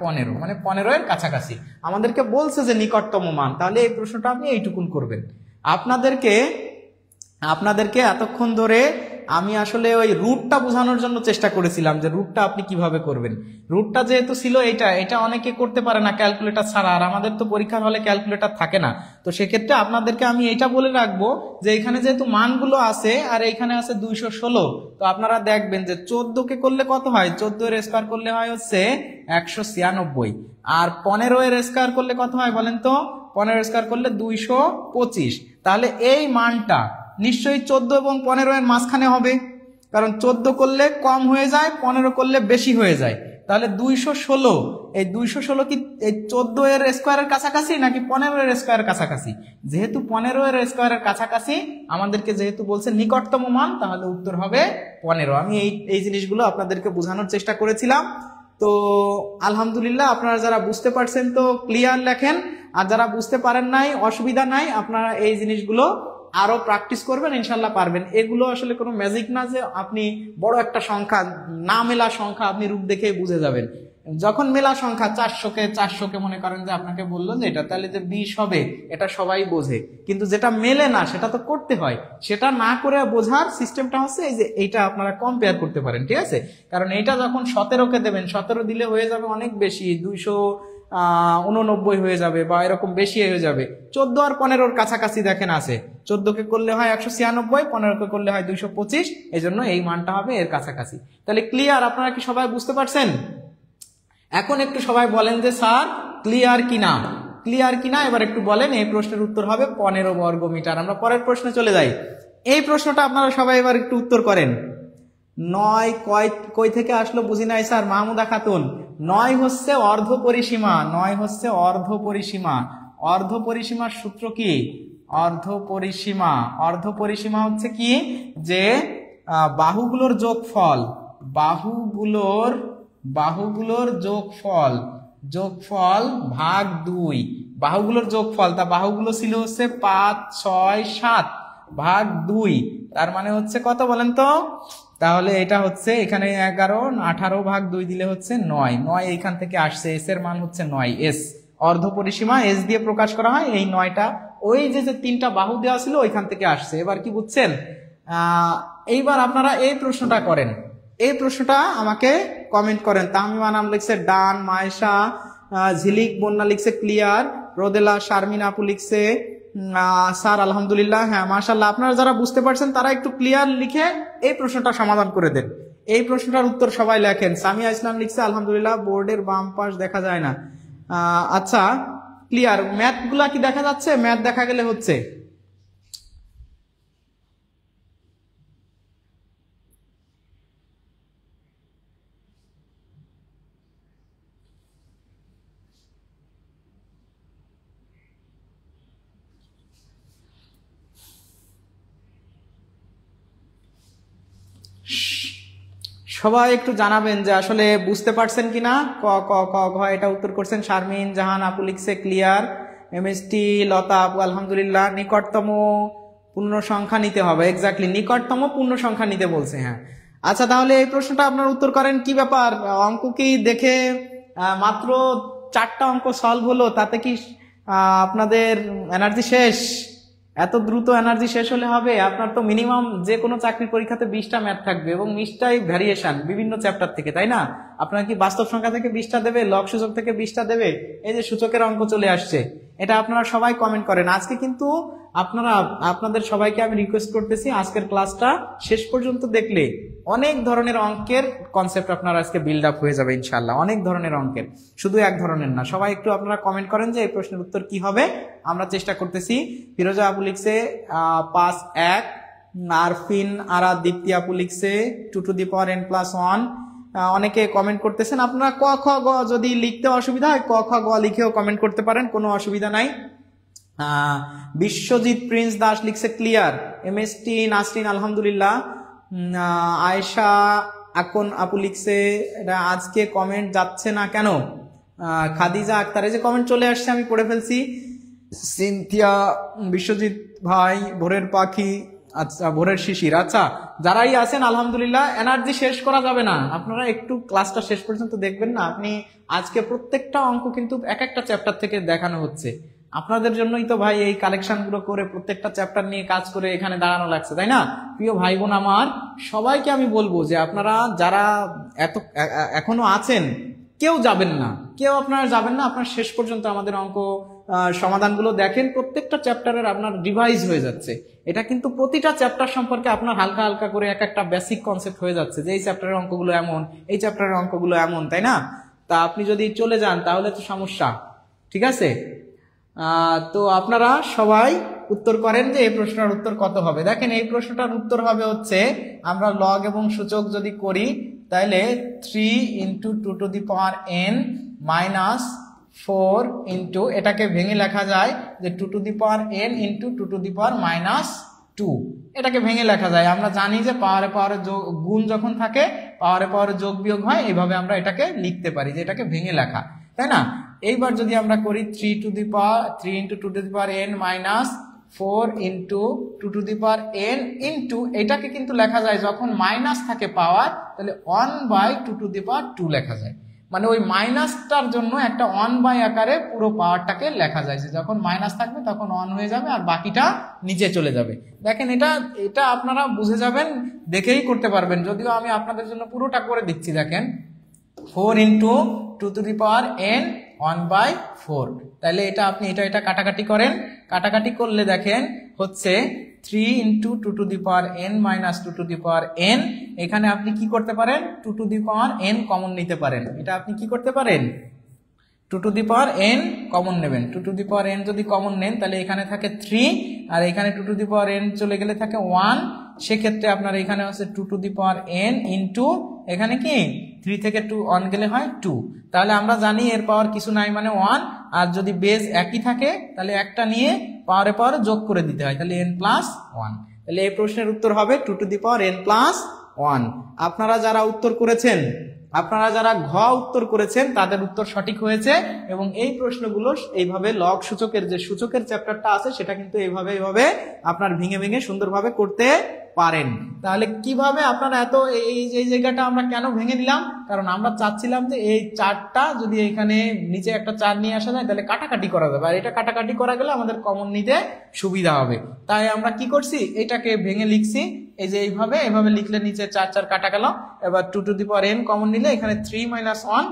A: 15, মানে 15 এর কাছাকাছি। আমাদেরকে বলছে যে নিকটতম মান, তাহলে এই প্রশ্নটা আপনি এইটুকুন করবেন। আপনাদেরকে এতক্ষণ ধরে আমি আসলে ওই রুটটা বোঝানোর জন্য চেষ্টা করেছিলাম, যে রুটটা আপনি কিভাবে করবেন। রুটটা যেহেতু ছিল এটা অনেকে করতে পারে না ক্যালকুলেটর ছাড়া, আর আমাদের তো পরীক্ষার হলে ক্যালকুলেটর থাকে না। তো সেক্ষেত্রে আপনাদেরকে আমি এটা বলে রাখবো যে এখানে যেহেতু মানগুলো আছে আর এখানে আছে 216, তো আপনারা দেখবেন যে 14কে করলে কত হয়, 14 এর স্কয়ার করলে হয় হচ্ছে 196, আর 15 এর স্কয়ার করলে কত হয় বলেন তো, 15 এর স্কয়ার করলে 225। তাহলে এই মানটা নিশ্চয়ই 14 এবং 15 এর মাঝখানে হবে, কারণ 14 করলে কম হয়ে যায়, 15 করলে বেশি হয়ে যায়। তাহলে 216, এই 216 কি এই 14 এর স্কয়ারের কাছাকাছি নাকি 15 এর স্কয়ারের কাছাকাছি? যেহেতু 15 এর স্কয়ারের কাছাকাছি আমাদেরকে যেহেতু বলছে নিকটতম মান, তাহলে উত্তর হবে 15। আমি এই জিনিসগুলো আপনাদেরকে বোঝানোর চেষ্টা করেছিলাম। তো আলহামদুলিল্লাহ, আপনারা যারা বুঝতে পারছেন তো ক্লিয়ার লেখেন, আর যারা বুঝতে পারেন নাই অসুবিধা নাই, আপনারা এই জিনিসগুলো আরো প্র্যাকটিস করবেন, ইনশাল্লাহ পারবেন। এগুলো আসলে কোনো ম্যাজিক না যে আপনি বড় একটা সংখ্যা, না মেলা সংখ্যা আপনি রূপ দেখেই বুঝে যাবেন। যখন মেলা সংখ্যা 400 কে মনে করেন যে আপনাকে বললো যে এটা তাহলে যে 20 হবে, এটা সবাই বোঝে, কিন্তু যেটা মেলে না সেটা তো করতে হয়। সেটা না করে বোঝার সিস্টেমটা হচ্ছে এই যে এইটা আপনারা কম্পেয়ার করতে পারেন, ঠিক আছে? কারণ এইটা যখন 17কে দেবেন, 17 দিলে হয়ে যাবে অনেক বেশি, 289 হয়ে যাবে বা এরকম বেশি হয়ে যাবে। 14 আর 15-র কাছাকাছি দেখেন আছে, 14কে করলে হয় 196, 15কে করলে হয় 225, এই জন্য এই মানটা হবে এর কাছাকাছি। তাহলে ক্লিয়ার? আপনারা কি সবাই বুঝতে পারছেন? এখন একটু সবাই বলেন যে স্যার ক্লিয়ার কিনা, ক্লিয়ার কিনা এবার একটু বলেন। এই প্রশ্নের উত্তর হবে 15 বর্গ মিটার। আমরা পরের প্রশ্নে চলে যাই। এই প্রশ্নটা আপনারা সবাই এবার একটু উত্তর করেন। 9 কই থেকে আসলো বুঝি নাই স্যার। মাহমুদা খাতুন, 9 হচ্ছে অর্ধ পরিসীমা, 9 হচ্ছে অর্ধ পরিসীমা। অর্ধ পরিসীমার সূত্র কি? অর্ধ পরিসীমা, অর্ধ পরিসীমা হচ্ছে কি যে বাহুগুলোর যোগফল, বাহুগুলোর যোগফল ভাগ 2, বাহুগুলোর যোগফল, তা বাহুগুলো ছিল হচ্ছে 5, 6, 7 ভাগ 2, তার মানে হচ্ছে কত বলেন তো? তাহলে এটা হচ্ছে এখানে 11, 18 ভাগ 2 দিলে হচ্ছে 9, 9 এইখান থেকে আসছে, এস এর মান হচ্ছে 9। এস অর্ধ পরিসীমা এস দিয়ে প্রকাশ করা হয়। এই 9টা ওই যে 3টা বাহু দেওয়া ছিল ওইখান থেকে আসছে। এবার কি বুঝছেন? এইবার আপনারা এই প্রশ্নটা করেন, এই প্রশ্নটা আমাকে কমেন্ট করেন। তাহমিমা নাম লিখছে ডান, মায়েশা, ঝিলিক বন্যা লিখছে ক্লিয়ার, রোদেলা শারমিন আপু লিখছে স্যার আলহামদুলিল্লাহ। হ্যাঁ মাশাআল্লাহ, আপনারা যারা বুঝতে পারছেন তারা একটু ক্লিয়ার লিখে এই প্রশ্নটা সমাধান করে দেন। এই প্রশ্নটার উত্তর সবাই লেখেন। সামিয়া ইসলাম লিখছে আলহামদুলিল্লাহ, বোর্ডের বাম পাশ দেখা যায় না। আচ্ছা ক্লিয়ার। ম্যাথ গুলা কি দেখা যাচ্ছে? ম্যাথ দেখা গেলে হচ্ছে সবাই একটু জানাবেন যে আসলে বুঝতে পারছেন কিনা। ক ক ক ঘ এটা উত্তর করছেন শারমিন জাহান আপু লিখছে ক্লিয়ার, এমএসটি লতা আপু আলহামদুলিল্লাহ। নিকটতম পূর্ণ সংখ্যা নিতে হবে, এক্স্যাক্টলি নিকটতম পূর্ণ সংখ্যা নিতে বলছে। হ্যাঁ আচ্ছা, তাহলে এই প্রশ্নটা আপনার উত্তর করেন। কি ব্যাপার, অঙ্ক কি দেখে মাত্র 4টা অঙ্ক সলভ হলো, তাতে কি আপনাদের এনার্জি শেষ? এত দ্রুত এনার্জি শেষ হলে হবে? আপনার তো মিনিমাম যে কোনো চাকরির পরীক্ষাতে 20টা ম্যাথ থাকবে এবং 20টাই ভ্যারিয়েশন বিভিন্ন চ্যাপ্টার থেকে, তাই না? আপনার কি বাস্তব সংখ্যা থেকে 20টা দেবে, লগ সূচক থেকে 20টা দেবে? এই যে সূচকের অঙ্ক চলে আসছে, এটা আপনারা সবাই কমেন্ট করেন। আজকে কিন্তু আপনাদের সবাইকে আমি রিকোয়েস্ট করতেছি, আজকের ক্লাসটা শেষ পর্যন্ত দেখলে অনেক ধরনের অঙ্কের কনসেপ্ট আপনার আজকে বিল্ড আপ হয়ে যাবে ইনশাল্লাহ। অনেক ধরনের অঙ্কের, শুধু এক ধরনের না। সবাই একটু আপনারা কমেন্ট করেন যে এই প্রশ্নের উত্তর কি হবে, আমরা চেষ্টা করতেছি। ফিরোজা আপু লিখছে 5 1, আরফিন আরা দীপ্তি আপু লিখছে 2 to the power n + 1। অনেকে কমেন্ট করতেছেন। আপনারা ক খ গ যদি লিখতে অসুবিধা হয় ক খ গ লিখেও কমেন্ট করতে পারেন, কোনো অসুবিধা নাই। বিশ্বজিৎ প্রিন্স দাস লিখছে ক্লিয়ার, এমএসটি নাসরিন আলহামদুলিল্লাহ। আয়েশা আকন আপু লিখছে এটা আজকে কমেন্ট যাচ্ছে না কেন। খাদিজা আক্তার, এই যে কমেন্ট চলে আসছে আমি পড়ে ফেলছি। সিনথিয়া, বিশ্বজিৎ ভাই, ভোরের পাখি, আচ্ছা ভোরের শিশির, আচ্ছা যারাই আছেন আলহামদুলিল্লাহ। এনার্জি শেষ করা যাবে না, আপনারা একটু ক্লাসটা শেষ পর্যন্ত দেখবেন না। আপনি আজকে প্রত্যেকটা অঙ্ক কিন্তু এক একটা চ্যাপ্টার থেকে দেখানো হচ্ছে। আপনাদের জন্যই তো ভাই এই কালেকশন গুলো করে প্রত্যেকটা চ্যাপ্টার নিয়ে কাজ করে এখানে দাঁড়ানো লাগছে, তাই না? প্রিয় ভাই বোন আমার, সবাইকে আমি বলবো যে আপনারা যারা এখনো আছেন কেউ যাবেন না, কেউ আপনারা যাবেন না। আপনার শেষ পর্যন্ত আমাদের অঙ্ক সমাধানগুলো দেখেন, প্রত্যেকটা চ্যাপ্টারের আপনার রিভাইজ হয়ে যাচ্ছে। এটা কিন্তু প্রতিটা চ্যাপ্টার সম্পর্কে আপনার হালকা হালকা করে এক একটা বেসিক কনসেপ্ট হয়ে যাচ্ছে যে এই চ্যাপ্টারের অঙ্কগুলো এমন, এই চ্যাপ্টারের অঙ্কগুলো এমন, তাই না? তা আপনি যদি চলে যান তাহলে তো সমস্যা, ঠিক আছে? তো আপনারা সবাই উত্তর করেন যে এই প্রশ্নের উত্তর কত হবে। দেখেন এই প্রশ্নটার উত্তর হবে হচ্ছে, আমরা লগ এবং সূচক যদি করি তাহলে 3 × 2 to the power n - 4 into, এটাকে ভেঙে লেখা যায় যে 2 to the power n × 2 to the power -2, এটাকে ভেঙে লেখা যায়। আমরা জানি যে পাওয়ারে পাওয়ারে গুণ যখন থাকে পাওয়ারে পাওয়ারে যোগ বিয়োগ হয়, এইভাবে আমরা এটাকে লিখতে পারি যে এটাকে ভেঙে লেখা, তাই না? এইবার যদি আমরা করি 3 × 2 to the power n 4 into 2 to the power n into এটাকে কিন্তু লেখা যায় যখন মাইনাস থাকে পাওয়ার, তাহলে 1/2 টু দি পাওয়ার 2 লেখা যায়। মানে ওই মাইনাসটার জন্য একটা 1 আকারে পুরো পাওয়ারটাকে লেখা যায়, যে যখন মাইনাস থাকবে তখন 1 হয়ে যাবে আর বাকিটা নিচে চলে যাবে। দেখেন এটা আপনারা বুঝে যাবেন, দেখেই করতে পারবেন, যদিও আমি আপনাদের জন্য পুরোটা করে দিচ্ছি। দেখেন 4 into 2 to the power n 1/4, তাহলে এটা কাটাকাটি করেন, কাটাকাটি করলে দেখেন হচ্ছে 3 into 2 to the power n minus 2 to the power n। এখানে আপনি কি করতে পারেন, 2 to the power n common নিতে পারেন। এটা আপনি কি করতে পারেন, 2 to the power n common নেবেন। 2 টু দি পাওয়ার n যদি কমন নেন তাহলে এখানে থাকে 3, আর এখানে 2 টু দি পাওয়ার n চলে গেলে থাকে 1। সেক্ষেত্রে আপনার এখানে হচ্ছে 2 to the power n into এখানে কি 3 থেকে 2 অন গেলে হয় 2। তাহলে আমরা জানি এর পাওয়ার কিছু নাই মানে 1, আর যদি বেস একই থাকে তাহলে একটা নিয়ে পাওয়ারে পাওয়ারে যোগ করে দিতে হয়, তাহলে n প্লাস 1। তাহলে এই প্রশ্নের উত্তর হবে 2 to the power n plus 1। আপনারা যারা উত্তর করেছেন, আপনারা যারা ঘ উত্তর করেছেন তাদের উত্তর সঠিক হয়েছে, এবং এই প্রশ্নগুলো এইভাবে লগ সূচকের যে সূচকের চ্যাপ্টারটা আছে সেটা কিন্তু এইভাবে আপনার ভেঙে ভেঙে সুন্দরভাবে করতে পারেন। তাহলে কিভাবে আপনারা এই জায়গাটা আমরা কেন ভেঙে নিলাম, কারণ আমরা চাচ্ছিলাম যে এই চারটা যদি এখানে নিচে একটা 4 নিয়ে আসা যায় তাহলে কাটাকাটি করা যাবে, আর এটা কাটাকাটি করা গেলে আমাদের কমন নিতে সুবিধা হবে। তাই আমরা কি করছি, এটাকে ভেঙে লিখছি এই যে এইভাবে লিখলে নিচে 4 4 কাটা গেল। এবার 2 to the power n common নিলে এখানে 3 মাইনাস 1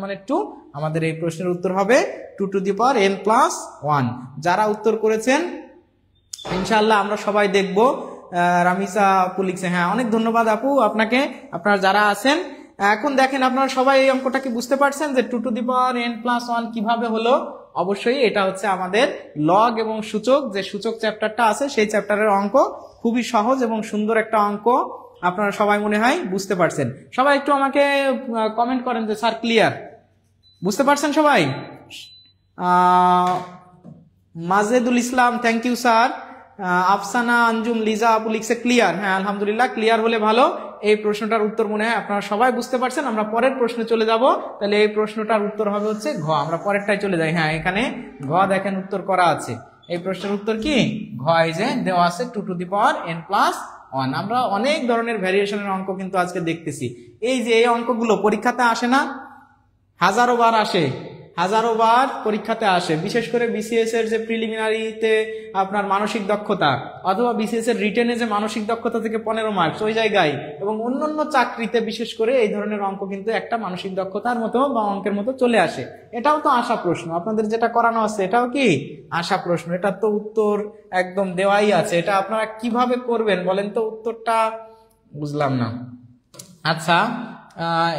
A: মানে 2। আমাদের এই প্রশ্নের উত্তর হবে 2 to the power n plus 1। যারা উত্তর করেছেন ইনশাআল্লাহ আমরা সবাই দেখব। রামিসা আপু লিখছে, হ্যাঁ অনেক ধন্যবাদ আপু আপনাকে, আপনারা যারা আছেন। এখন দেখেন আপনারা সবাই এই অঙ্কটা কি বুঝতে পারছেন যে 2 to the power n plus 1 কিভাবে হলো। অবশ্যই এটা হচ্ছে আমাদের লগ এবং সূচক যে সূচক চ্যাপ্টারটা আছে সেই চ্যাপ্টারের অঙ্ক, খুবই সহজ এবং সুন্দর একটা অঙ্ক। আপনারা সবাই মনে হয় বুঝতে পারছেন। সবাই একটু আমাকে কমেন্ট করেন যে স্যার ক্লিয়ার, বুঝতে পারছেন সবাই। Majedul Islam thank you sir. Afsana Anjum Liza আপু লিখছে ক্লিয়ার, হ্যাঁ আলহামদুলিল্লাহ ক্লিয়ার হলে ভালো। এই প্রশ্নটার উত্তর মনে হয় আপনারা সবাই বুঝতে পারছেন। আমরা পরের প্রশ্নে চলে যাব। তাহলে এই প্রশ্নটার উত্তর হবে হচ্ছে ঘ। আমরা পরেরটাই চলে যাই। হ্যাঁ এখানে ঘ দেখেন উত্তর করা আছে। এই প্রশ্নের উত্তর কি ঘ, এই যে দেওয়া আছে 2 to the power n plus 1। আমরা অনেক ধরনের ভ্যারিয়েশনের অঙ্ক কিন্তু আজকে দেখতেছি। এই যে এই অঙ্কগুলো পরীক্ষাতে আসে না, হাজারো বার আসে, হাজারো বার পরীক্ষাতে আসে। বিশেষ করে বিসিএস এর যে প্রিলিমিনারিতে আপনার মানসিক দক্ষতা, অথবা বিসিএস এর রিটেনে যে মানসিক দক্ষতা থেকে 15 মার্কস ওই জায়গায়, এবং অন্যান্য চাকরিতে বিশেষ করে এই ধরনের অঙ্ক কিন্তু একটা মানসিক দক্ষতার মতো বা অঙ্কের মতো চলে আসে। এটাও তো আশা প্রশ্ন, আপনাদের যেটা করানো আছে এটাও কি আশা প্রশ্ন। এটার তো উত্তর একদম দেওয়াই আছে। এটা আপনারা কিভাবে করবেন বলেন তো, উত্তরটা বুঝলাম না। আচ্ছা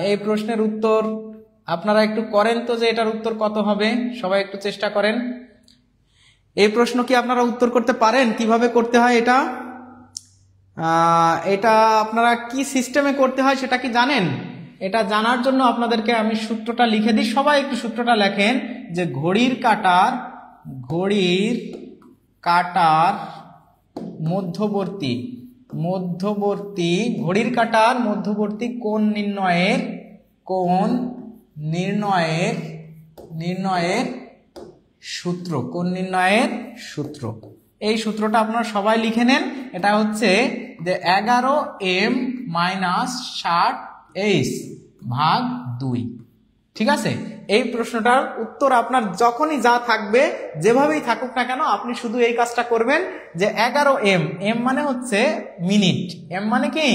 A: এই প্রশ্নের উত্তর আপনারা একটু করেন তো, যে এটার উত্তর কত হবে, সবাই একটু চেষ্টা করেন। এই প্রশ্ন কি আপনারা উত্তর করতে পারেন, কিভাবে করতে হয় এটা? এটা আপনারা কি সিস্টেমে করতে হয় সেটা কি জানেন? এটা জানার জন্য আপনাদেরকে আমি সূত্রটা লিখে দিই। সবাই একটু সূত্রটা লেখেন, যে ঘড়ির কাঁটার মধ্যবর্তী ঘড়ির কাঁটার মধ্যবর্তী কোণ নির্ণয়ের সূত্র, কোণ নির্ণয়ের সূত্র। এই সূত্রটা আপনারা সবাই লিখে নেন। এটা হচ্ছে যে 11m মাইনাস 60h ভাগ 2। ঠিক আছে, এই প্রশ্নটার উত্তর আপনার যখনই যা থাকবে, যেভাবেই থাকুক না কেন, আপনি শুধু এই কাজটা করবেন যে 11m, m মানে হচ্ছে মিনিট, m মানে কি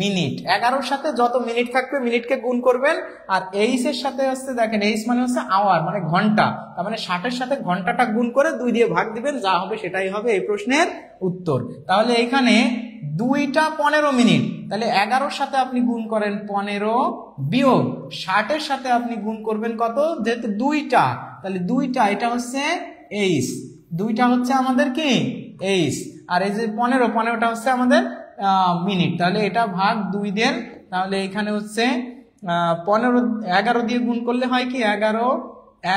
A: মিনিট, 11-র সাথে যত মিনিট থাকবে মিনিটকে গুণ করবেন, আর h এর সাথে হচ্ছে দেখেন h মানে হচ্ছে আওয়ার মানে ঘন্টা, তার মানে 60-এর সাথে ঘন্টাটা গুণ করে 2 দিয়ে ভাগ দিবেন, যা হবে সেটাই হবে এই প্রশ্নের উত্তর। তাহলে এখানে 2টা 15 মিনিট, তাহলে 11-র সাথে আপনি গুণ করেন 15 বিয়োগ 60-এর সাথে আপনি গুণ করবেন কত, যেহেতু 2টা, তাহলে 2টা, এটা হচ্ছে h, 2টা হচ্ছে আমাদের কি h, আর এই যে 15টা হচ্ছে আমাদের মিনিট। তাহলে এটা ভাগ 2 দেন, তাহলে এখানে হচ্ছে 11 দিয়ে গুণ করলে হয় কি 11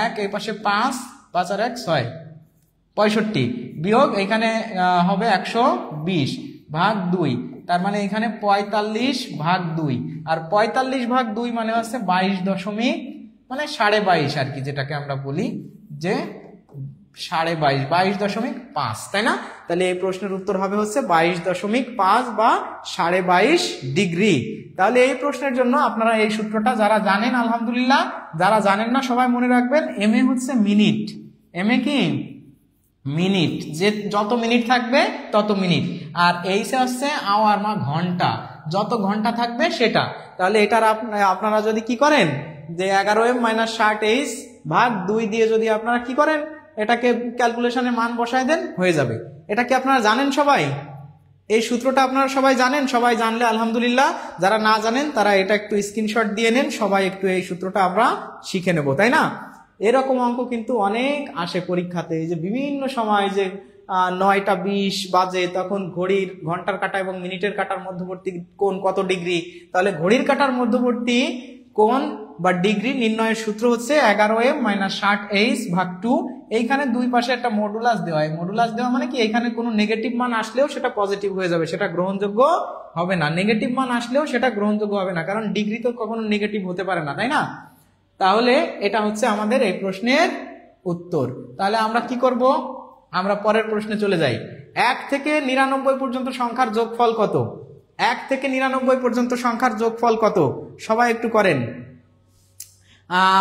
A: 1, এই পাশে 5 5 আর 1 6 65, বিয়োগ এখানে হবে 120 ভাগ 2, তার মানে এখানে 45 ভাগ 2, আর 45 ভাগ 2 মানে হচ্ছে 22 দশমিক মানে 22.5 আর কি, যেটাকে আমরা বলি যে 22.5 22.5, তাই না? তাহলে এই প্রশ্নের উত্তর হবে হচ্ছে 22.5 বা 22.5 ডিগ্রি। তাহলে এই প্রশ্নের জন্য আপনারা এই সূত্রটা যারা জানেন আলহামদুলিল্লাহ, যারা জানেন না সবাই মনে রাখবেন, এম এ হচ্ছে মিনিট, এম এ কি মিনিট, যে যত মিনিট থাকবে তত মিনিট, আর এইচ হচ্ছে আওয়ার বা ঘন্টা, যত ঘন্টা থাকবে সেটা। তাহলে এটার আপনারা যদি কি করেন যে 11m - 60h ভাগ 2 দিয়ে যদি আপনারা কি করেন এটাকে ক্যালকুলেশনে মান বসায় দেন, হয়ে যাবে। এটা কি আপনারা জানেন সবাই? এই সূত্রটা আপনারা সবাই জানেন? সবাই জানলে আলহামদুলিল্লাহ, যারা না জানেন তারা এটা একটু স্ক্রিনশট দিয়ে নেন, সবাই একটু এই সূত্রটা আমরা শিখে নেব, তাই না? এরকম অঙ্ক কিন্তু অনেক আসে পরীক্ষাতে, যে বিভিন্ন সময় যে 9টা 20 বাজে, তখন ঘড়ির ঘন্টার কাঁটা এবং মিনিটের কাঁটার মধ্যবর্তী কোণ কত ডিগ্রি, তাহলে ঘড়ির কাঁটার মধ্যবর্তী কোণ বা ডিগ্রি নির্ণয়ের সূত্র হচ্ছে 11m - 60h ভাগ 2। এইখানে দুই পাশে একটা মডুলাস দেওয়া হয়। মডুলাস দেওয়া মানে কি, এখানে কোনো নেগেটিভ মান আসলেও সেটা পজিটিভ হয়ে যাবে, সেটা গ্রহণযোগ্য হবে না। নেগেটিভ মান আসলেও সেটা গ্রহণযোগ্য হবে না, কারণ ডিগ্রি তো কখনো নেগেটিভ হতে পারে না, তাই না? তাহলে এটা হচ্ছে আমাদের এই প্রশ্নের উত্তর। তাহলে আমরা কি করব, আমরা পরের প্রশ্নে চলে যাই। 1 থেকে 99 পর্যন্ত সংখ্যার যোগফল কত? 1 থেকে 99 পর্যন্ত সংখ্যার যোগফল কত? সবাই একটু করেন।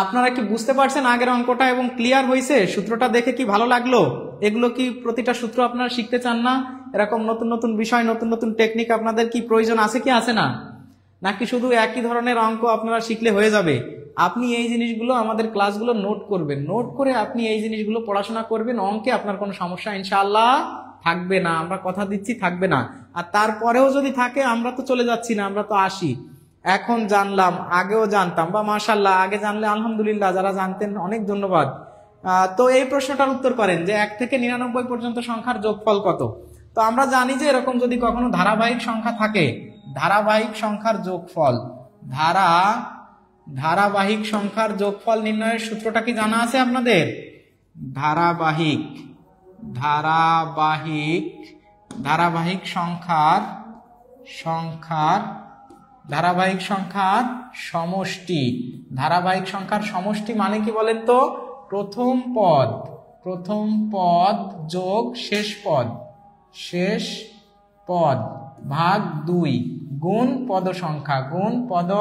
A: আপনারা কি বুঝতে পারছেন আগের অঙ্কটা এবং ক্লিয়ার হয়েছে? সূত্রটা দেখে কি ভালো লাগলো? এগুলো কি প্রতিটা সূত্র আপনারা শিখতে চান না? এরকম নতুন নতুন বিষয়, নতুন নতুন টেকনিক আপনাদের কি প্রয়োজন আছে কি আছে না? নাকি শুধু একই ধরনের অঙ্ক আপনারা শিখলে হয়ে যাবে? আপনি এই জিনিসগুলো আমাদের ক্লাসগুলো নোট করবেন, নোট করে আপনি এই জিনিসগুলো পড়াশোনা করবেন, অঙ্কে আপনার কোনো সমস্যা ইনশাআল্লাহ থাকবে না, আমরা কথা দিচ্ছি থাকবে না। আর তারপরেও যদি থাকে, আমরা তো চলে যাচ্ছি না, আমরা তো আসি। এখন জানলাম, আগেও জানতাম, বা মাশাআল্লাহ আগে জানলে আলহামদুলিল্লাহ, যারা জানতেন অনেক ধন্যবাদ। তো এই প্রশ্নটার উত্তর করেন যে 1 থেকে 99 পর্যন্ত সংখ্যার যোগফল কত? তো আমরা জানি যে এরকম যদি কখনো ধারাবাহিক সংখ্যা থাকে, ধারাবাহিক সংখ্যার যোগফল, ধারাবাহিক সংখ্যার যোগফল নির্ণয়ের সূত্রটা কি জানা আছে আপনাদের? ধারাবাহিক সংখ্যার সমষ্টি। ধারাবাহিক সংখ্যার সমষ্টি মানে কি বলেন তো? প্রথম পদ যোগ শেষ পদ ভাগ 2 গুণ পদ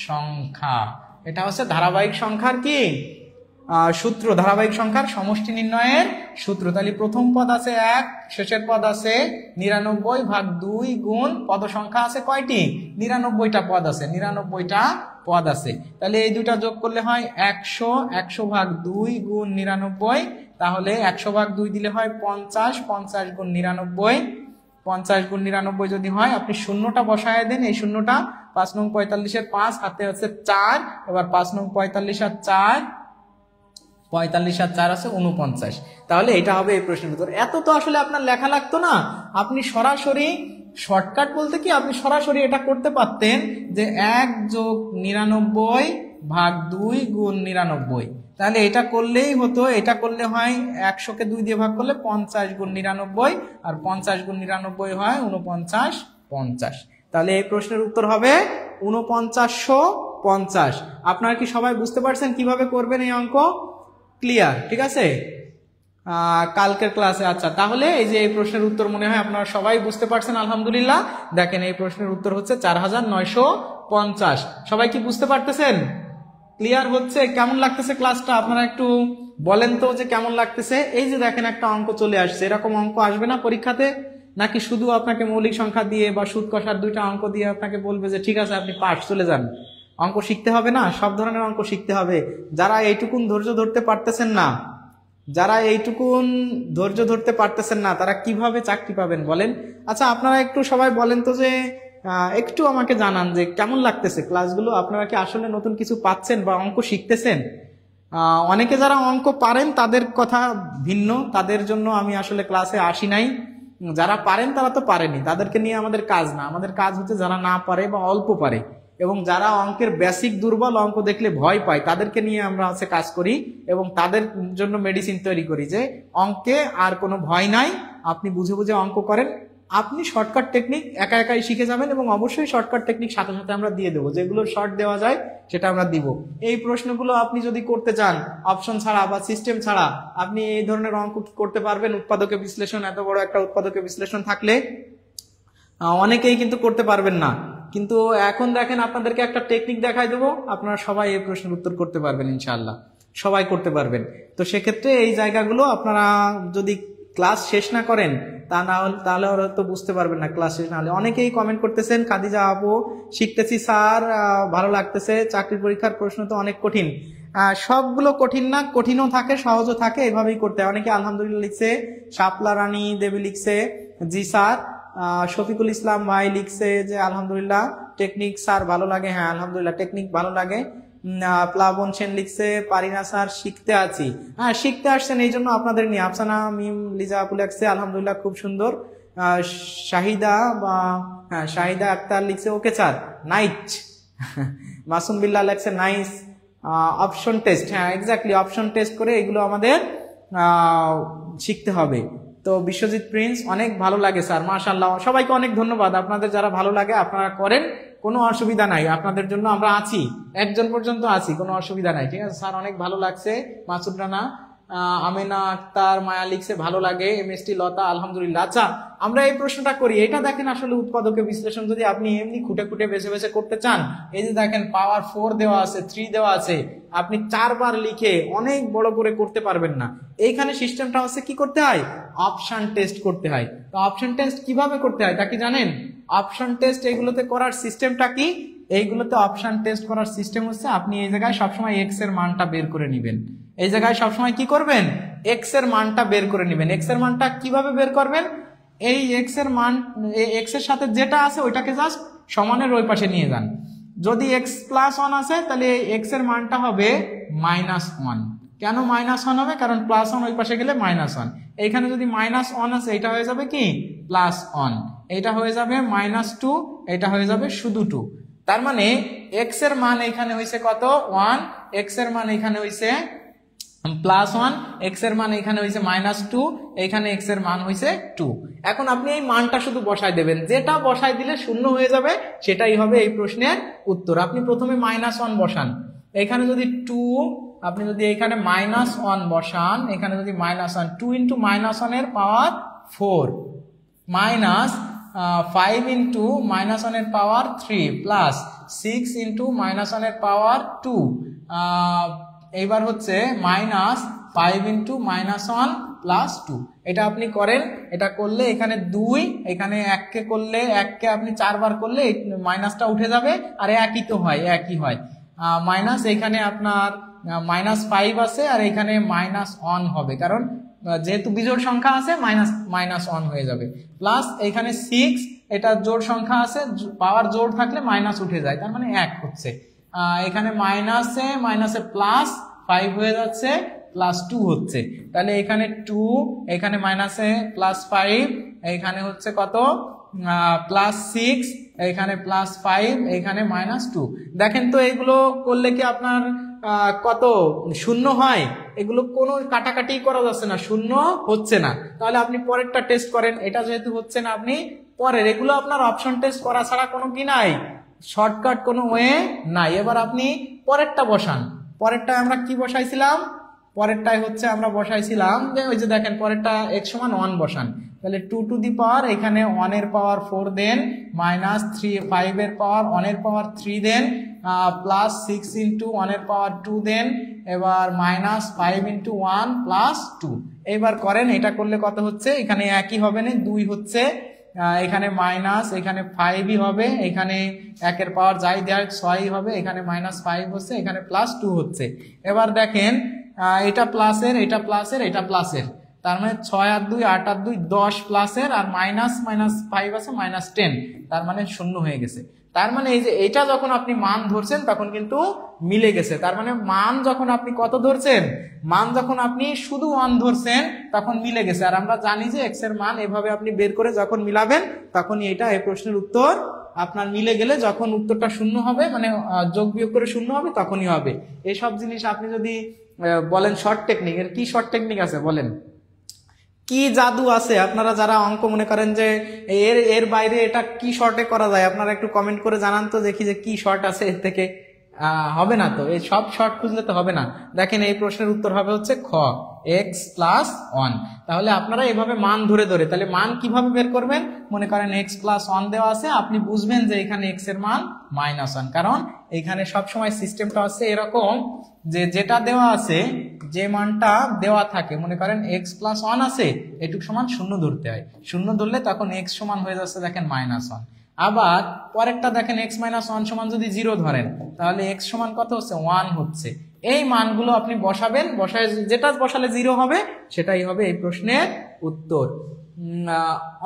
A: সংখ্যা। এটা হচ্ছে ধারাবাহিক সংখ্যার কি সূত্র, ধারাবাহিক সংখ্যার সমষ্টি নির্ণয়ের সূত্র। তাহলে প্রথম পদ আছে 1, শেষের পদ আছে 99 ভাগ 2 গুণ পদ সংখ্যা আছে কয়টি? 99টা পদ আছে। তাহলে এই দুটা যোগ করলে হয় 100 ভাগ 2 গুণ 99, তাহলে 100 ভাগ 2 দিলে হয় 50 গুণ 99, 50 গুণ 99 যদি হয়, আপনি শূন্যটা বসায় দেন। এই শূন্যটা 5 নং 45-এর 5, হাতে হচ্ছে 4, এবার 5 নং 45 আর 4 আছে 49। তাহলে এটা হবে এই প্রশ্নের উত্তর। এত তো আসলে আপনার লেখা লাগতো না, আপনি সরাসরি শর্টকাট বলতে কি, আপনি সরাসরি এটা করতে পারতেন যে 1 যোগ 99 ভাগ 2 গুণ 99। তাহলে এটা করলেই হতো, এটা করলে হয় 100-কে 2 দিয়ে ভাগ করলে 50 গুণ 99, আর 50 গুণ 99 হয় 4950। তাহলে এই প্রশ্নের উত্তর হবে 4950। আপনারা কি সবাই বুঝতে পারছেন কিভাবে করবেন এই অঙ্ক? ক্লিয়ার? ঠিক আছে, কালকের ক্লাসে। আচ্ছা, তাহলে এই যে এই প্রশ্নের উত্তর মনে হয় আপনারা সবাই বুঝতে পারছেন আলহামদুলিল্লাহ। দেখেন এই প্রশ্নের উত্তর হচ্ছে 4950। সবাই কি বুঝতে পারতেছেন? ক্লিয়ার হচ্ছে? কেমন লাগতেছে ক্লাসটা আপনারা একটু বলেন তো যে কেমন লাগতেছে। এই যে দেখেন একটা অঙ্ক চলে আসছে, এরকম অঙ্ক আসবে না পরীক্ষাতে? নাকি শুধু আপনাকে মৌলিক সংখ্যা দিয়ে বা সুদ কষার 2টা অঙ্ক দিয়ে আপনাকে বলবে যে ঠিক আছে আপনি পাস, চলে যান? অঙ্ক শিখতে হবে না, সব ধরনের অঙ্ক শিখতে হবে। যারা এইটুকুন ধৈর্য ধরতে পারতেছেন না, তারা কিভাবে চাকরি পাবেন বলেন? আচ্ছা, আপনারা একটু সবাই বলেন তো যে একটু আমাকে জানান যে কেমন লাগতেছে ক্লাসগুলো। আপনারা কি আসলে নতুন কিছু পাচ্ছেন বা অঙ্ক শিখতেছেন? অনেকে যারা অঙ্ক পারেন তাদের কথা ভিন্ন, তাদের জন্য আমি আসলে ক্লাসে আসি নাই। যারা পারেন তারা তো পারেনি, তাদেরকে নিয়ে আমাদের কাজ না। আমাদের কাজ হচ্ছে যারা না পারে বা অল্প পারে, এবং যারা অঙ্কের বেসিক দুর্বল, অঙ্ক দেখলে ভয় পায়, তাদেরকে নিয়ে আমরা হচ্ছে কাজ করি এবং তাদের জন্য মেডিসিন তৈরি করি যে অঙ্কে আর কোনো ভয় নাই, আপনি বুঝে বুঝে অঙ্ক করেন, আপনি শর্টকাট টেকনিক একা একাই শিখে যাবেন এবং অবশ্যই শর্টকাট টেকনিক সাথে সাথে আমরা দিয়ে দেবো, যেগুলো শর্ট দেওয়া যায় সেটা আমরা দিব। এই প্রশ্নগুলো আপনি যদি করতে চান অপশন ছাড়া বা সিস্টেম ছাড়া, আপনি এই ধরনের অঙ্ক করতে পারবেন। উৎপাদকে বিশ্লেষণ, এত বড় একটা উৎপাদকে বিশ্লেষণ থাকলে অনেকেই কিন্তু করতে পারবেন না, কিন্তু এখন দেখেন আপনাদেরকে একটা টেকনিক দেখাই দেবো, আপনারা সবাই এই প্রশ্নের উত্তর করতে পারবেন ইনশাআল্লাহ, সবাই করতে পারবেন। তো সেক্ষেত্রে এই জায়গাগুলো আপনারা যদি ক্লাস শেষ না করেন তাহলে হয়তো বুঝতে পারবেন না, ক্লাস শেষ না হলে। অনেকেই কমেন্ট করতেছেন, খাদিজা আপু শিখতেছি স্যার, ভালো লাগতেছে, চাকরির পরীক্ষার প্রশ্ন তো অনেক কঠিন। সবগুলো কঠিন না, কঠিনও থাকে সহজও থাকে, এভাবেই করতে হয়। অনেকে আলহামদুলিল্লাহ লিখছে, শাপলা রানী দেবী লিখছে জি স্যার, শফিকুল ইসলাম ভাই লিখছে যে আলহামদুলিল্লাহ টেকনিক স্যার ভালো লাগে, হ্যাঁ আলহামদুলিল্লাহ টেকনিক ভালো লাগে। প্লাবন সেন লিখছে পারিনা স্যার শিখতে আছি, হ্যাঁ শিখতে আসছেন এই জন্য আপনাদের নিয়ে। আফসানা মিম লিজা আপু লিখছে আলহামদুলিল্লাহ খুব সুন্দর। শাহিদা বা হ্যাঁ শাহিদা আক্তার লিখছে okay sir night. Masum Billah লিখছে নাইস। অপশন টেস্ট, হ্যাঁ এক্স্যাক্টলি অপশন টেস্ট করে এগুলো আমাদের শিখতে হবে। তো বিশ্বজিৎ প্রিন্স অনেক ভালো লাগে স্যার, মাশাআল্লাহ, সবাইকে অনেক ধন্যবাদ। আপনাদের যারা ভালো লাগে আপনারা করেন, কোনো অসুবিধা নাই, আপনাদের জন্য আমরা আছি, একজন পর্যন্ত আছি, কোনো অসুবিধা নাই, ঠিক আছে স্যার অনেক ভালো লাগছে। মাসুদ রানা, আমেনা আক্তার, মায়া লিখছে ভালো লাগে, এমএসটি লতা আলহামদুলিল্লাহ। আচ্ছা আমরা এই প্রশ্নটা করি, এটা দেখেন আসলে উৎপাদকে বিশ্লেষণ যদি আপনি এমনি খুঁটে খুঁটে বেছে বেছে করতে চান, এই যে দেখেন পাওয়ার 4 দেওয়া আছে, 3 দেওয়া আছে, আপনি 4 বার লিখে অনেক বড় করে করতে পারবেন না। এইখানে সিস্টেমটা হচ্ছে কি করতে হয়, অপশন টেস্ট করতে হয়। তো অপশন টেস্ট কিভাবে করতে হয় তা কি জানেন? অপশন টেস্ট এইগুলোতে করার সিস্টেমটা কি, এইগুলোতে অপশন টেস্ট করার সিস্টেম হচ্ছে আপনি এই জায়গায় সবসময় এক্স এর মানটা বের করে নেবেন। এই জায়গায় সবসময় কি করবেন, এক্স এর মানটা বের করে নেবেন। এক্স এর মানটা কিভাবে বের করবেন, এই এক্স এর মান এক্স এর সাথে যেটা আছে ওইটাকে জাস্ট সমানের ওই পাশে নিয়ে যান। যদি এক্স প্লাস 1 আছে তাহলে এক্স এর মানটা হবে -1। কেন -1 হবে, কারণ +1 ওই পাশে গেলে -1। এইখানে যদি -1 আছে এটা হয়ে যাবে কি +1, এটা হয়ে যাবে -2, এটা হয়ে যাবে শুধু 2। তার মানে এক্স এর মান এখানে হয়েছে কত 1, এক্স এর মান এখানে হয়েছে +1, এক্স এর মান এখানে হয়েছে -2, এখানে এক্স এর মান হয়েছে 2। এখন আপনি এই মানটা শুধু বসাই দেবেন, যেটা বসাই দিলে শূন্য হয়ে যাবে সেটাই হবে এই প্রশ্নের উত্তর। আপনি প্রথমে -1 বসান, এখানে যদি 2, আপনি যদি এখানে -1 বসান, এখানে যদি -1, 2 ইন্টু -1 এর পাওয়ার 4 মাইনাস 5 ইন্টু -1 এর পাওয়ার 3 প্লাস 6 ইন্টু -1 এর পাওয়ার 2, এইবার হচ্ছে -5 ইন্টু -1 প্লাস 2। এটা আপনি করেন, এটা করলে এখানে 2, এখানে 1 কে করলে 1 কে আপনি 4 বার করলে মাইনাসটা উঠে যাবে, আর একই তো হয়, একই হয়। মাইনাস এখানে আপনার -5 আছে আর এখানে -1 হবে, কারণ যেহেতু বিজোড় সংখ্যা আছে -1 হয়ে যাবে। প্লাস এখানে 6, এটা জোড় সংখ্যা আছে, পাওয়ার জোড় থাকলে মাইনাস উঠে যায়, তার মানে 1 হচ্ছে। এখানে মাইনাসে প্লাস 5 হয়ে যাচ্ছে, +2 হচ্ছে। তাহলে এখানে 2, এখানে মাইনাসে +5, এখানে হচ্ছে কত +6, এখানে +5, এখানে -2। দেখেন তো এগুলো করলে কি আপনার কত শূন্য হয়? এগুলো কোনো কাটাকাটি করা যাচ্ছে না, শূন্য হচ্ছে না। তাহলে আপনি পরেরটা টেস্ট করেন, এটা যেহেতু হচ্ছে না আপনি পরের, এগুলো আপনার অপশন টেস্ট করা ছাড়া কোনো কি নাই, শর্টকাট কোনো ওয়ে নাই। এবার আপনি পরেরটা বসান, পরেরটা আমরা কি বসাইছিলাম, পরেরটাই হচ্ছে আমরা বসাইছিলাম যে ওই যে দেখেন পরেরটা x = 1 বসান, তাহলে 2 টু দি পাওয়ার এখানে 1 এর পাওয়ার 4 দেন, -3 5 এর পাওয়ার 1 এর পাওয়ার 3 দেন, প্লাস 6 ইন্টু 1 এর পাওয়ার 2 দেন, এবার -5 ইন্টু 1 প্লাস 2। এবার করেন, এটা করলে কত হচ্ছে, এখানে একই হবে না, 2 হচ্ছে, এখানে মাইনাস, এখানে 5ই হবে, এখানে 1 এর পাওয়ার যাই দেয় 6ই হবে, এখানে -5 হচ্ছে, এখানে +2 হচ্ছে। এবার দেখেন এটা প্লাসের, এটা প্লাসের, এটা প্লাসের, তার মানে 6 আর 2 8 আর 2 10 প্লাসের, আর -5 আছে -10, তার মানে 0 হয়ে গেছে। তার মানে এই যে এটা যখন আপনি মান ধরছেন তখন কিন্তু মিলে গেছে। তার মানে মান যখন আপনি কত ধরছেন, মান যখন আপনি শুধু 1 ধরছেন তখন মিলে গেছে। আর আমরা জানি যে x এর মান এভাবে আপনি বের করে যখন মিলাবেন তখনই এটা এই প্রশ্নের উত্তর আপনার মিলে গেলে, যখন উত্তরটা 0 হবে মানে যোগ বিয়োগ করে 0 হবে তখনই হবে। এইসব জিনিস আপনি যদি বলেন শর্ট টেকনিক, এর কি শর্ট টেকনিক আছে বলেন, কি জাদু আছে? আপনারা যারা অঙ্ক মনে করেন যে এর এর বাইরে এটা কি শর্টে করা যায়, আপনারা একটু কমেন্ট করে জানান তো দেখি যে কি শর্ট আছে এর থেকে। হবে না তো, এই সব শর্ট খুঁজলে তো হবে না। দেখেন এই প্রশ্নের উত্তর হবে হচ্ছে খ, x+1। তাহলে আপনারা এভাবে মান ধরে ধরে, তাহলে মান কিভাবে বের করবেন? মনে করেন x+1 দেওয়া আছে, আপনি বুঝবেন যে এখানে x এর মান -1, কারণ এখানে সবসময় সিস্টেমটা হচ্ছে এরকম যে যেটা দেওয়া আছে, যে মানটা দেওয়া থাকে, মনে করেন x+1 আছে, এটুক সমান 0 ধরতে হয়। 0 ধরলে তখন x সমান হয়ে যাচ্ছে দেখেন -1। আবার পরেরটা দেখেন x-1 সমান যদি 0 ধরেন, তাহলে x সমান কত হচ্ছে? 1 হচ্ছে। এই মানগুলো আপনি বসাবেন, বসায় যেটা বসালে 0 হবে সেটাই হবে এই প্রশ্নের উত্তর।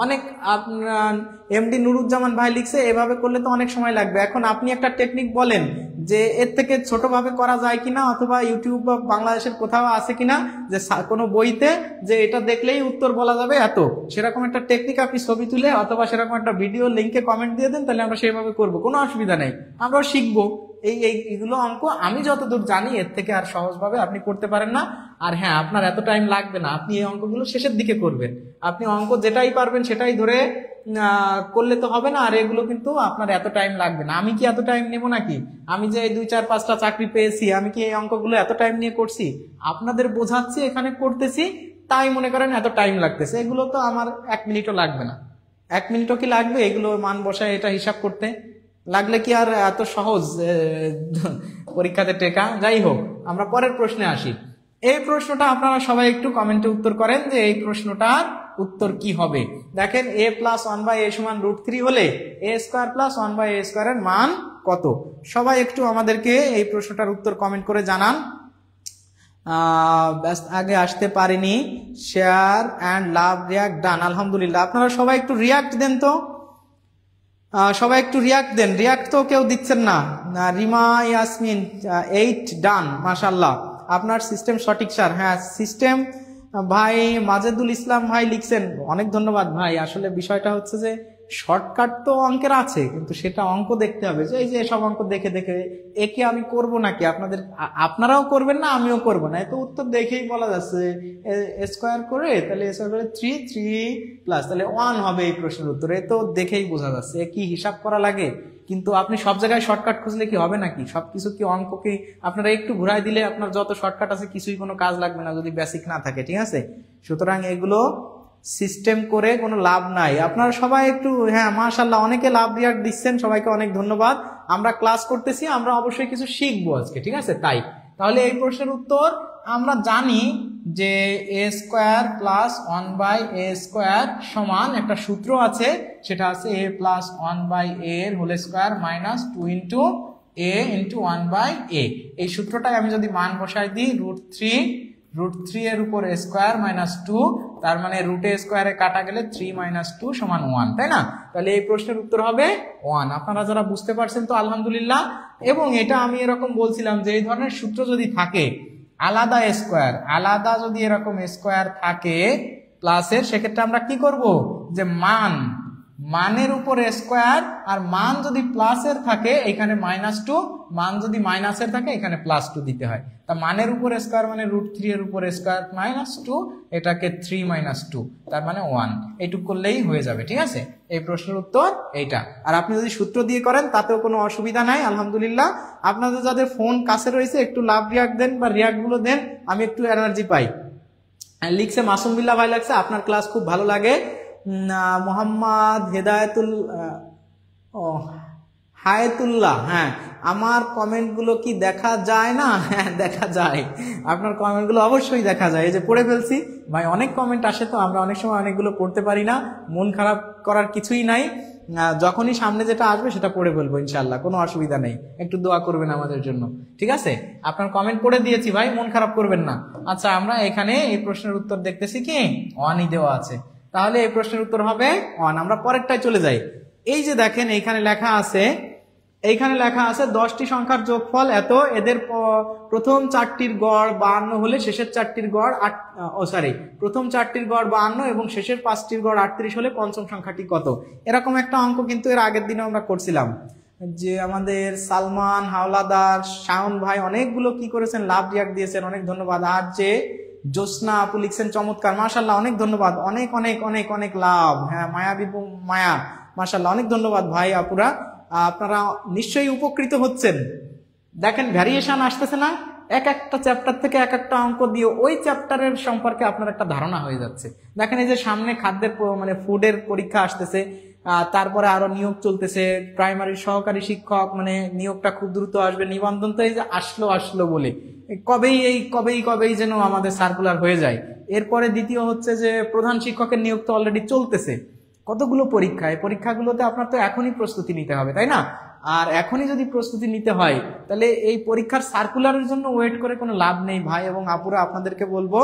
A: অনেক আপনার এমডি নুরুজ্জামান ভাই লিখছে এভাবে করলে তো অনেক সময় লাগবে। এখন আপনি একটা টেকনিক বলেন যে এর থেকে ছোটভাবে করা যায় কিনা, অথবা ইউটিউব বা বাংলাদেশের কোথাও আছে কিনা যে কোনো বইতে যে এটা দেখলেই উত্তর বলা যাবে এত, সেরকম একটা টেকনিক আপনি ছবি তুলে অথবা সেরকম একটা ভিডিও লিঙ্কে কমেন্ট দিয়ে দেন, তাহলে আমরা সেইভাবে করবো, কোনো অসুবিধা নেই, আমরাও শিখবো। এইগুলো অঙ্ক আমি যতদূর জানি এর থেকে আর সহজভাবে আপনি করতে পারেন না। আর হ্যাঁ, আপনার এত টাইম লাগবে না, আপনি এই অঙ্কগুলো শেষের দিকে করবেন। আপনি অঙ্ক যেটাই পারবেন সেটাই ধরে করলে তো হবে না, আর এগুলো কিন্তু আপনার এত টাইম লাগবে না। আমি কি এত টাইম নেব নাকি? আমি যে 2-4-5টা চাকরি পেয়েছি, আমি কি এই অঙ্কগুলো এত টাইম নিয়ে করছি? আপনাদের বোঝাচ্ছি, এখানে করতেছি, তাই মনে করেন এত টাইম লাগতেছে। এগুলো তো আমার 1 মিনিটও লাগবে না। 1 মিনিটও কি লাগবে এগুলো মান বসায় এটা হিসাব করতে? লাগলে কি আর এত সহজ পরীক্ষাতে টেকা? যাই হোক, আমরা পরের প্রশ্নে আসি। এই প্রশ্নটা আপনারা সবাই একটু কমেন্টে উত্তর করেন যে এই প্রশ্নটার উত্তর কি হবে। দেখেন a+1/a সমান √3 হলে a² + 1/a² এর মান কত? সবাই একটু আমাদেরকে এই প্রশ্নটার উত্তর কমেন্ট করে জানান। আগে আসতে পারিনি, শেয়ার অ্যান্ড লাভ রিয়াক্ট ডান, আলহামদুলিল্লাহ। আপনারা সবাই একটু রিয়াক্ট দেন তো, সবাই একটু রিয়াক্ট দেন। রিয়াক্ট তো কেউ দিচ্ছেন না। রিমা ইয়াসমিন 8 ডান, মাশাআল্লাহ, আপনার সিস্টেম সঠিক স্যার। হ্যাঁ সিস্টেম ভাই মাজেদুল ইসলাম ভাই লিখছেন, অনেক ধন্যবাদ ভাই। আসলে বিষয়টা হচ্ছে যে শর্টকাট তো অঙ্কের আছে, কিন্তু সেটা অঙ্ক দেখতে হবে। যে এই যে সব অঙ্ক দেখে দেখে একে আমি করব নাকি? আপনারাও করবেন না, আমিও করব না। এত উত্তর দেখেই বলা যাচ্ছে স্কোয়ার করে, তাহলে স্কোয়ার করে 3 তাহলে 1 হবে এই প্রশ্নের উত্তর। এ তো দেখেই বোঝা যাচ্ছে কি হিসাব করা লাগে। কিন্তু আপনি সব জায়গায় শর্টকাট খুঁজলে কি হবে নাকি? সবকিছু কি অঙ্ককে আপনারা একটু ঘুরাই দিলে আপনার যত শর্টকাট আছে কিছুই কোনো কাজ লাগবে না যদি বেসিক না থাকে, ঠিক আছে? সুতরাং এগুলো সিস্টেম করে কোনো লাভ নাই। আপনারা সবাই একটু, হ্যাঁ মাশাআল্লাহ, অনেকে লাভ রিয়াক্ট দিচ্ছেন, সবাইকে অনেক ধন্যবাদ। আমরা ক্লাস করতেছি, আমরা অবশ্যই কিছু শিখবো আজকে, ঠিক আছে? তাহলে এই প্রশ্নের উত্তর আমরা জানি যে a² + 1/a² সমান একটা সূত্র আছে, সেটা আছে a + 1/a এর হোল স্কোয়ার -2 * a * 1/a। এই সূত্রটাই আমি যদি মান বসাই দিই √3 এর উপর স্কোয়ার -2, তার মানে √a² কাটা গেলে 3 - 2 = 1, তাই না? তাহলে এই প্রশ্নের উত্তর হবে 1। আপনারা যারা বুঝতে পারছেন তো আলহামদুলিল্লাহ। এবং এটা আমি এরকম বলছিলাম যে এই ধরনের সূত্র যদি থাকে, আলাদা স্কোয়ার, আলাদা যদি এরকম স্কোয়ার থাকে প্লাসের, সেক্ষেত্রে আমরা কি করব? যে মানের উপর স্কোয়ার, আর মান যদি প্লাসের থাকে এখানে -2, মান যদি মাইনাসের থাকে এখানে +2 দিতে হয়। তা মানের উপর স্কোয়ার মানে √3 এর উপর স্কোয়ার -2, এটাকে 3 - 2, তার মানে 1, এইটুক করলেই হয়ে যাবে, ঠিক আছে? এই প্রশ্নের উত্তর এইটা। আর আপনি যদি সূত্র দিয়ে করেন তাতেও কোনো অসুবিধা নাই, আলহামদুলিল্লাহ। আপনাদের যাদের ফোন কাছে রয়েছে একটু লাভ রিয়াক্ট দেন বা রিয়াক্ট গুলো দেন, আমি একটু এনার্জি পাই। লিখছে মাসুম বিল্লাহ ভাই, লাগছে আপনার ক্লাস খুব ভালো লাগে। মোহাম্মদ হায়াতুল্লাহ, হ্যাঁ আমার কমেন্টগুলো কি দেখা যায় না? হ্যাঁ দেখা যায়, আপনার কমেন্টগুলো অবশ্যই দেখা যায়। এই যে পড়ে ফেলছি ভাই, অনেক কমেন্ট আসে তো আমরা অনেক সময় অনেকগুলো পড়তে পারি না। মন খারাপ করার কিছুই নাই, যখনই সামনে যেটা আসবে সেটা পড়ে ফেলবো ইনশাল্লাহ, কোনো অসুবিধা নেই। একটু দোয়া করবেন আমাদের জন্য, ঠিক আছে? আপনার কমেন্ট পড়ে দিয়েছি ভাই, মন খারাপ করবেন না। আচ্ছা, আমরা এখানে এই প্রশ্নের উত্তর দেখতেছি কি 1ই দেওয়া আছে, তাহলে এই প্রশ্নের উত্তর হবে 1। আমরা পরেরটায় চলে যাই। এই যে দেখেন এইখানে লেখা আছে 10টি সংখ্যার যোগফল এত, এদের প্রথম 4টির গড় 52 হলে শেষের 4টির গড় প্রথম 4টির গড় 52 এবং শেষের 5টির গড় 38 হলে পঞ্চম সংখ্যাটি কত? এরকম একটা অঙ্ক কিন্তু এর আগের দিনে আমরা করছিলাম। যে আমাদের সালমান হাওলাদার, শাওন ভাই অনেকগুলো কি করেছেন, লাভ রিয়াক্ট দিয়েছেন, অনেক ধন্যবাদ। আর যে জ্যোৎস্না আপু লিখছেন চমৎকার, মাশাআল্লাহ, অনেক ধন্যবাদ, অনেক অনেক অনেক অনেক লাভ। হ্যাঁ, মায়া বিপু মায়া, মাশাআল্লাহ, অনেক ধন্যবাদ ভাই আপুরা, আপনারা নিশ্চয়ই উপকৃত হচ্ছেন। দেখেন ভ্যারিয়েশন আসতেছে না, এক একটা চ্যাপ্টার থেকে এক একটা অঙ্ক দিয়ে ওই চ্যাপ্টারের সম্পর্কে আপনার একটা ধারণা হয়ে যাচ্ছে। দেখেন এই যে সামনে খাদ্যের মানে ফুডের পরীক্ষা আসতেছে, তারপরে আরো নিয়োগ চলতেছে, প্রাইমারি সহকারী শিক্ষক মানে নিয়োগটা খুব দ্রুত আসবে, নিবন্ধন তো এই যে আসলো বলে কবেই যেন আমাদের সার্কুলার হয়ে যায়। এরপরে দ্বিতীয় হচ্ছে যে প্রধান শিক্ষকের নিয়োগ তো অলরেডি চলতেছে, কতগুলো পরীক্ষা, এই পরীক্ষাগুলোতে আপনার তো এখনই প্রস্তুতি নিতে হবে, তাই না? আর এখনই যদি প্রস্তুতি নিতে হয় তাহলে এই পরীক্ষার সার্কুলারের জন্য ওয়েট করে কোনো লাভ নেই ভাই এবং আপুরা, আপনাদেরকে বলবো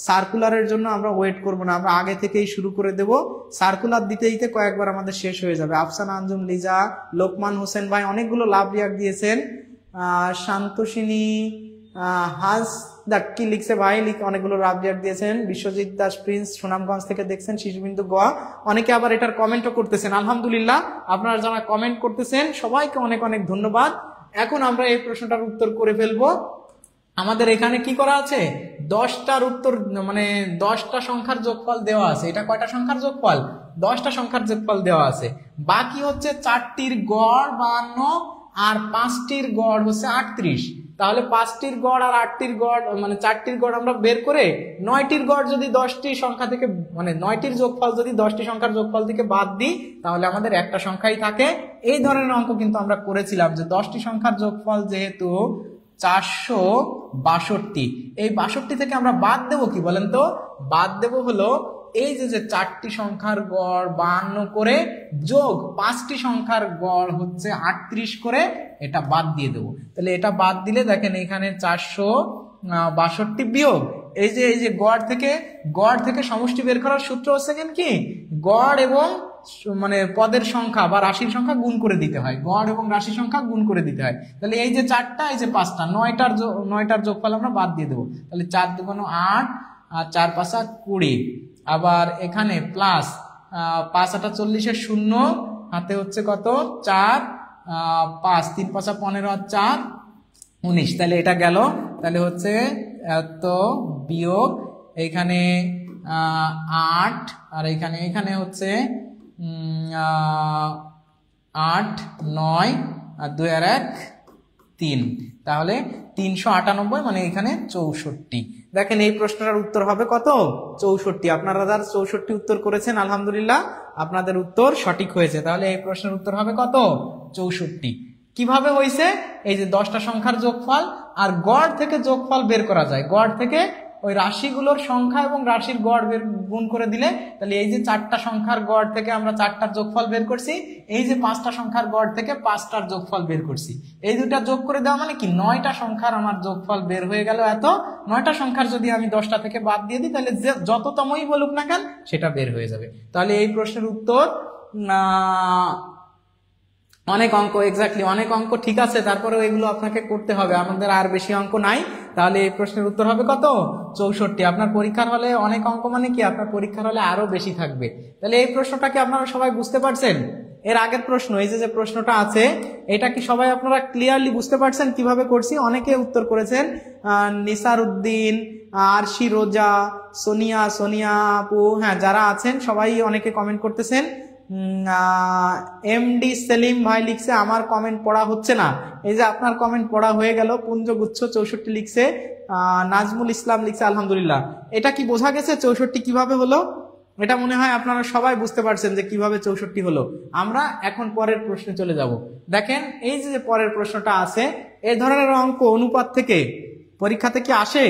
A: সার্কুলারের জন্য আমরা ওয়েট করব না, আমরা আগে থেকেই শুরু করে দেব। সার্কুলার দিতে দিতে কয়েকবার আমাদের শেষ হয়ে যাবে। আফসানা আঞ্জুম, লিজা, লোকমান হোসেন ভাই অনেকগুলো লাভ রিয়াক্ট দিয়েছেন। শান্তসিনী হাজ কি লিখছে ভাই, অনেকগুলো লাভ রিয়াক্ট দিয়েছেন। বিশ্বজিৎ দাস প্রিন্স সুনামগঞ্জ থেকে দেখছেন, শিশুবিন্দু গোয়া, অনেকে আবার এটার কমেন্টও করতেছেন। আলহামদুলিল্লাহ, আপনারা যারা কমেন্ট করতেছেন সবাইকে অনেক অনেক ধন্যবাদ। এখন আমরা এই প্রশ্নটার উত্তর করে ফেলবো। আমাদের এখানে কি করা আছে, 10টার উত্তর মানে 10টা সংখ্যার যোগফল দেওয়া আছে। এটা কয়টা সংখ্যার যোগফল? 10টা সংখ্যার যোগফল দেওয়া আছে। বাকি হচ্ছে 4টির গড় 52 আর 5টির গড় হচ্ছে 38। তাহলে 5টির গড় আর 8টির গড় মানে 4টির গড় আমরা বের করে 9টির গড় যদি 10টি সংখ্যা থেকে মানে 9টির যোগফল যদি 10টি সংখ্যার যোগফল থেকে বাদ দিই তাহলে আমাদের একটা সংখ্যাই থাকে। এই ধরনের অঙ্ক কিন্তু আমরা করেছিলাম যে 10টি সংখ্যার যোগফল যেহেতু 462, এই 62 থেকে আমরা বাদ দেব কি বলেন তো? বাদ দেব হলো এই যে 4টি সংখ্যার গড় 52 করে যোগ 5টি সংখ্যার গড় হচ্ছে 38 করে, এটা বাদ দিয়ে দেবো। তাহলে এটা বাদ দিলে দেখেন এখানে 462 বিয়োগ এই যে গড় থেকে সমষ্টি বের করার সূত্র হচ্ছে কি, গড় এবং মানে পদের সংখ্যা বা রাশির সংখ্যা গুণ করে দিতে হয়, গড় এবং রাশির সংখ্যা গুণ করে দিতে হয়। তাহলে এই যে 4টা, এই যে 5টা, 9টার যোগফল আমরা বাদ দিয়ে দেবো। তাহলে 4 2 8 আর 4 5 20, আবার এখানে প্লাস 5 8 40 শূন্য, হাতে হচ্ছে কত 4, 5 3 5 15 আর 4 19। তাহলে এটা গেল, তাহলে হচ্ছে এত বিয়োগ এইখানে 8 আর এখানে হচ্ছে 8 9 আর 2 আর 1 3, তাহলে 398 মানে এখানে 64। দেখেন এই প্রশ্নটার উত্তর হবে কত? 64। আপনারা যারা 64 উত্তর করেছেন আলহামদুলিল্লাহ, আপনাদের উত্তর সঠিক হয়েছে। তাহলে এই প্রশ্নের উত্তর হবে কত? 64। কিভাবে হয়েছে? এই যে 10টা সংখ্যার যোগফল আর গড় থেকে যোগফল বের করা যায়, গড় থেকে ওই রাশিগুলোর সংখ্যা এবং রাশির গড় গুণ করে দিলে, তাহলে এই যে 4টা সংখ্যার গড় থেকে আমরা 4টার যোগফল বের করছি, এই যে 5টা সংখ্যার গড় থেকে 5টার যোগফল বের করছি, এই দুটা যোগ করে দেওয়া মানে কি 9টা সংখ্যার আমার যোগফল বের হয়ে গেল এত। 9টা সংখ্যার যদি আমি 10টা থেকে বাদ দিয়ে দিই তাহলে যততমই বলুক না কেন সেটা বের হয়ে যাবে। তাহলে এই প্রশ্নের উত্তর অনেক অঙ্ক, এক্স্যাক্টলি অনেক অঙ্ক, ঠিক আছে, তারপরেও এগুলো আপনাকে করতে হবে, আমাদের আর বেশি অঙ্ক নাই। তাহলে এই প্রশ্নের উত্তর হবে কত? 64। আপনার পরীক্ষার হলে অনেক অঙ্ক মানে কি আপনার পরীক্ষার হলে আরো বেশি থাকবে। তাহলে এই প্রশ্নটাকে আপনারা সবাই বুঝতে পারছেন? এর আগের প্রশ্ন, এই যে প্রশ্নটা আছে, এটা কি সবাই আপনারা ক্লিয়ারলি বুঝতে পারছেন কিভাবে করছি? অনেকে উত্তর করেছেন, নিসার উদ্দিন, আরশি, রোজা, সোনিয়া আপু, হ্যাঁ যারা আছেন সবাই অনেকে কমেন্ট করতেছেন। এমডি সেলিম ভাই লিখছে আমার কমেন্ট পড়া হচ্ছে না, এই যে আপনার কমেন্ট পড়া হয়ে গেল। পুঞ্জগুচ্ছ 64 লিখছে। নাজমুল ইসলাম লিখছে আলহামদুলিল্লাহ। এটা কি বোঝা গেছে 64 কিভাবে হলো? এটা মনে হয় আপনারা সবাই বুঝতে পারছেন যে কিভাবে 64 হলো। আমরা এখন পরের প্রশ্নে চলে যাব। দেখেন এই যে পরের প্রশ্নটা আছে, এই ধরনের অঙ্ক অনুপাত থেকে পরীক্ষাতে কি আসে?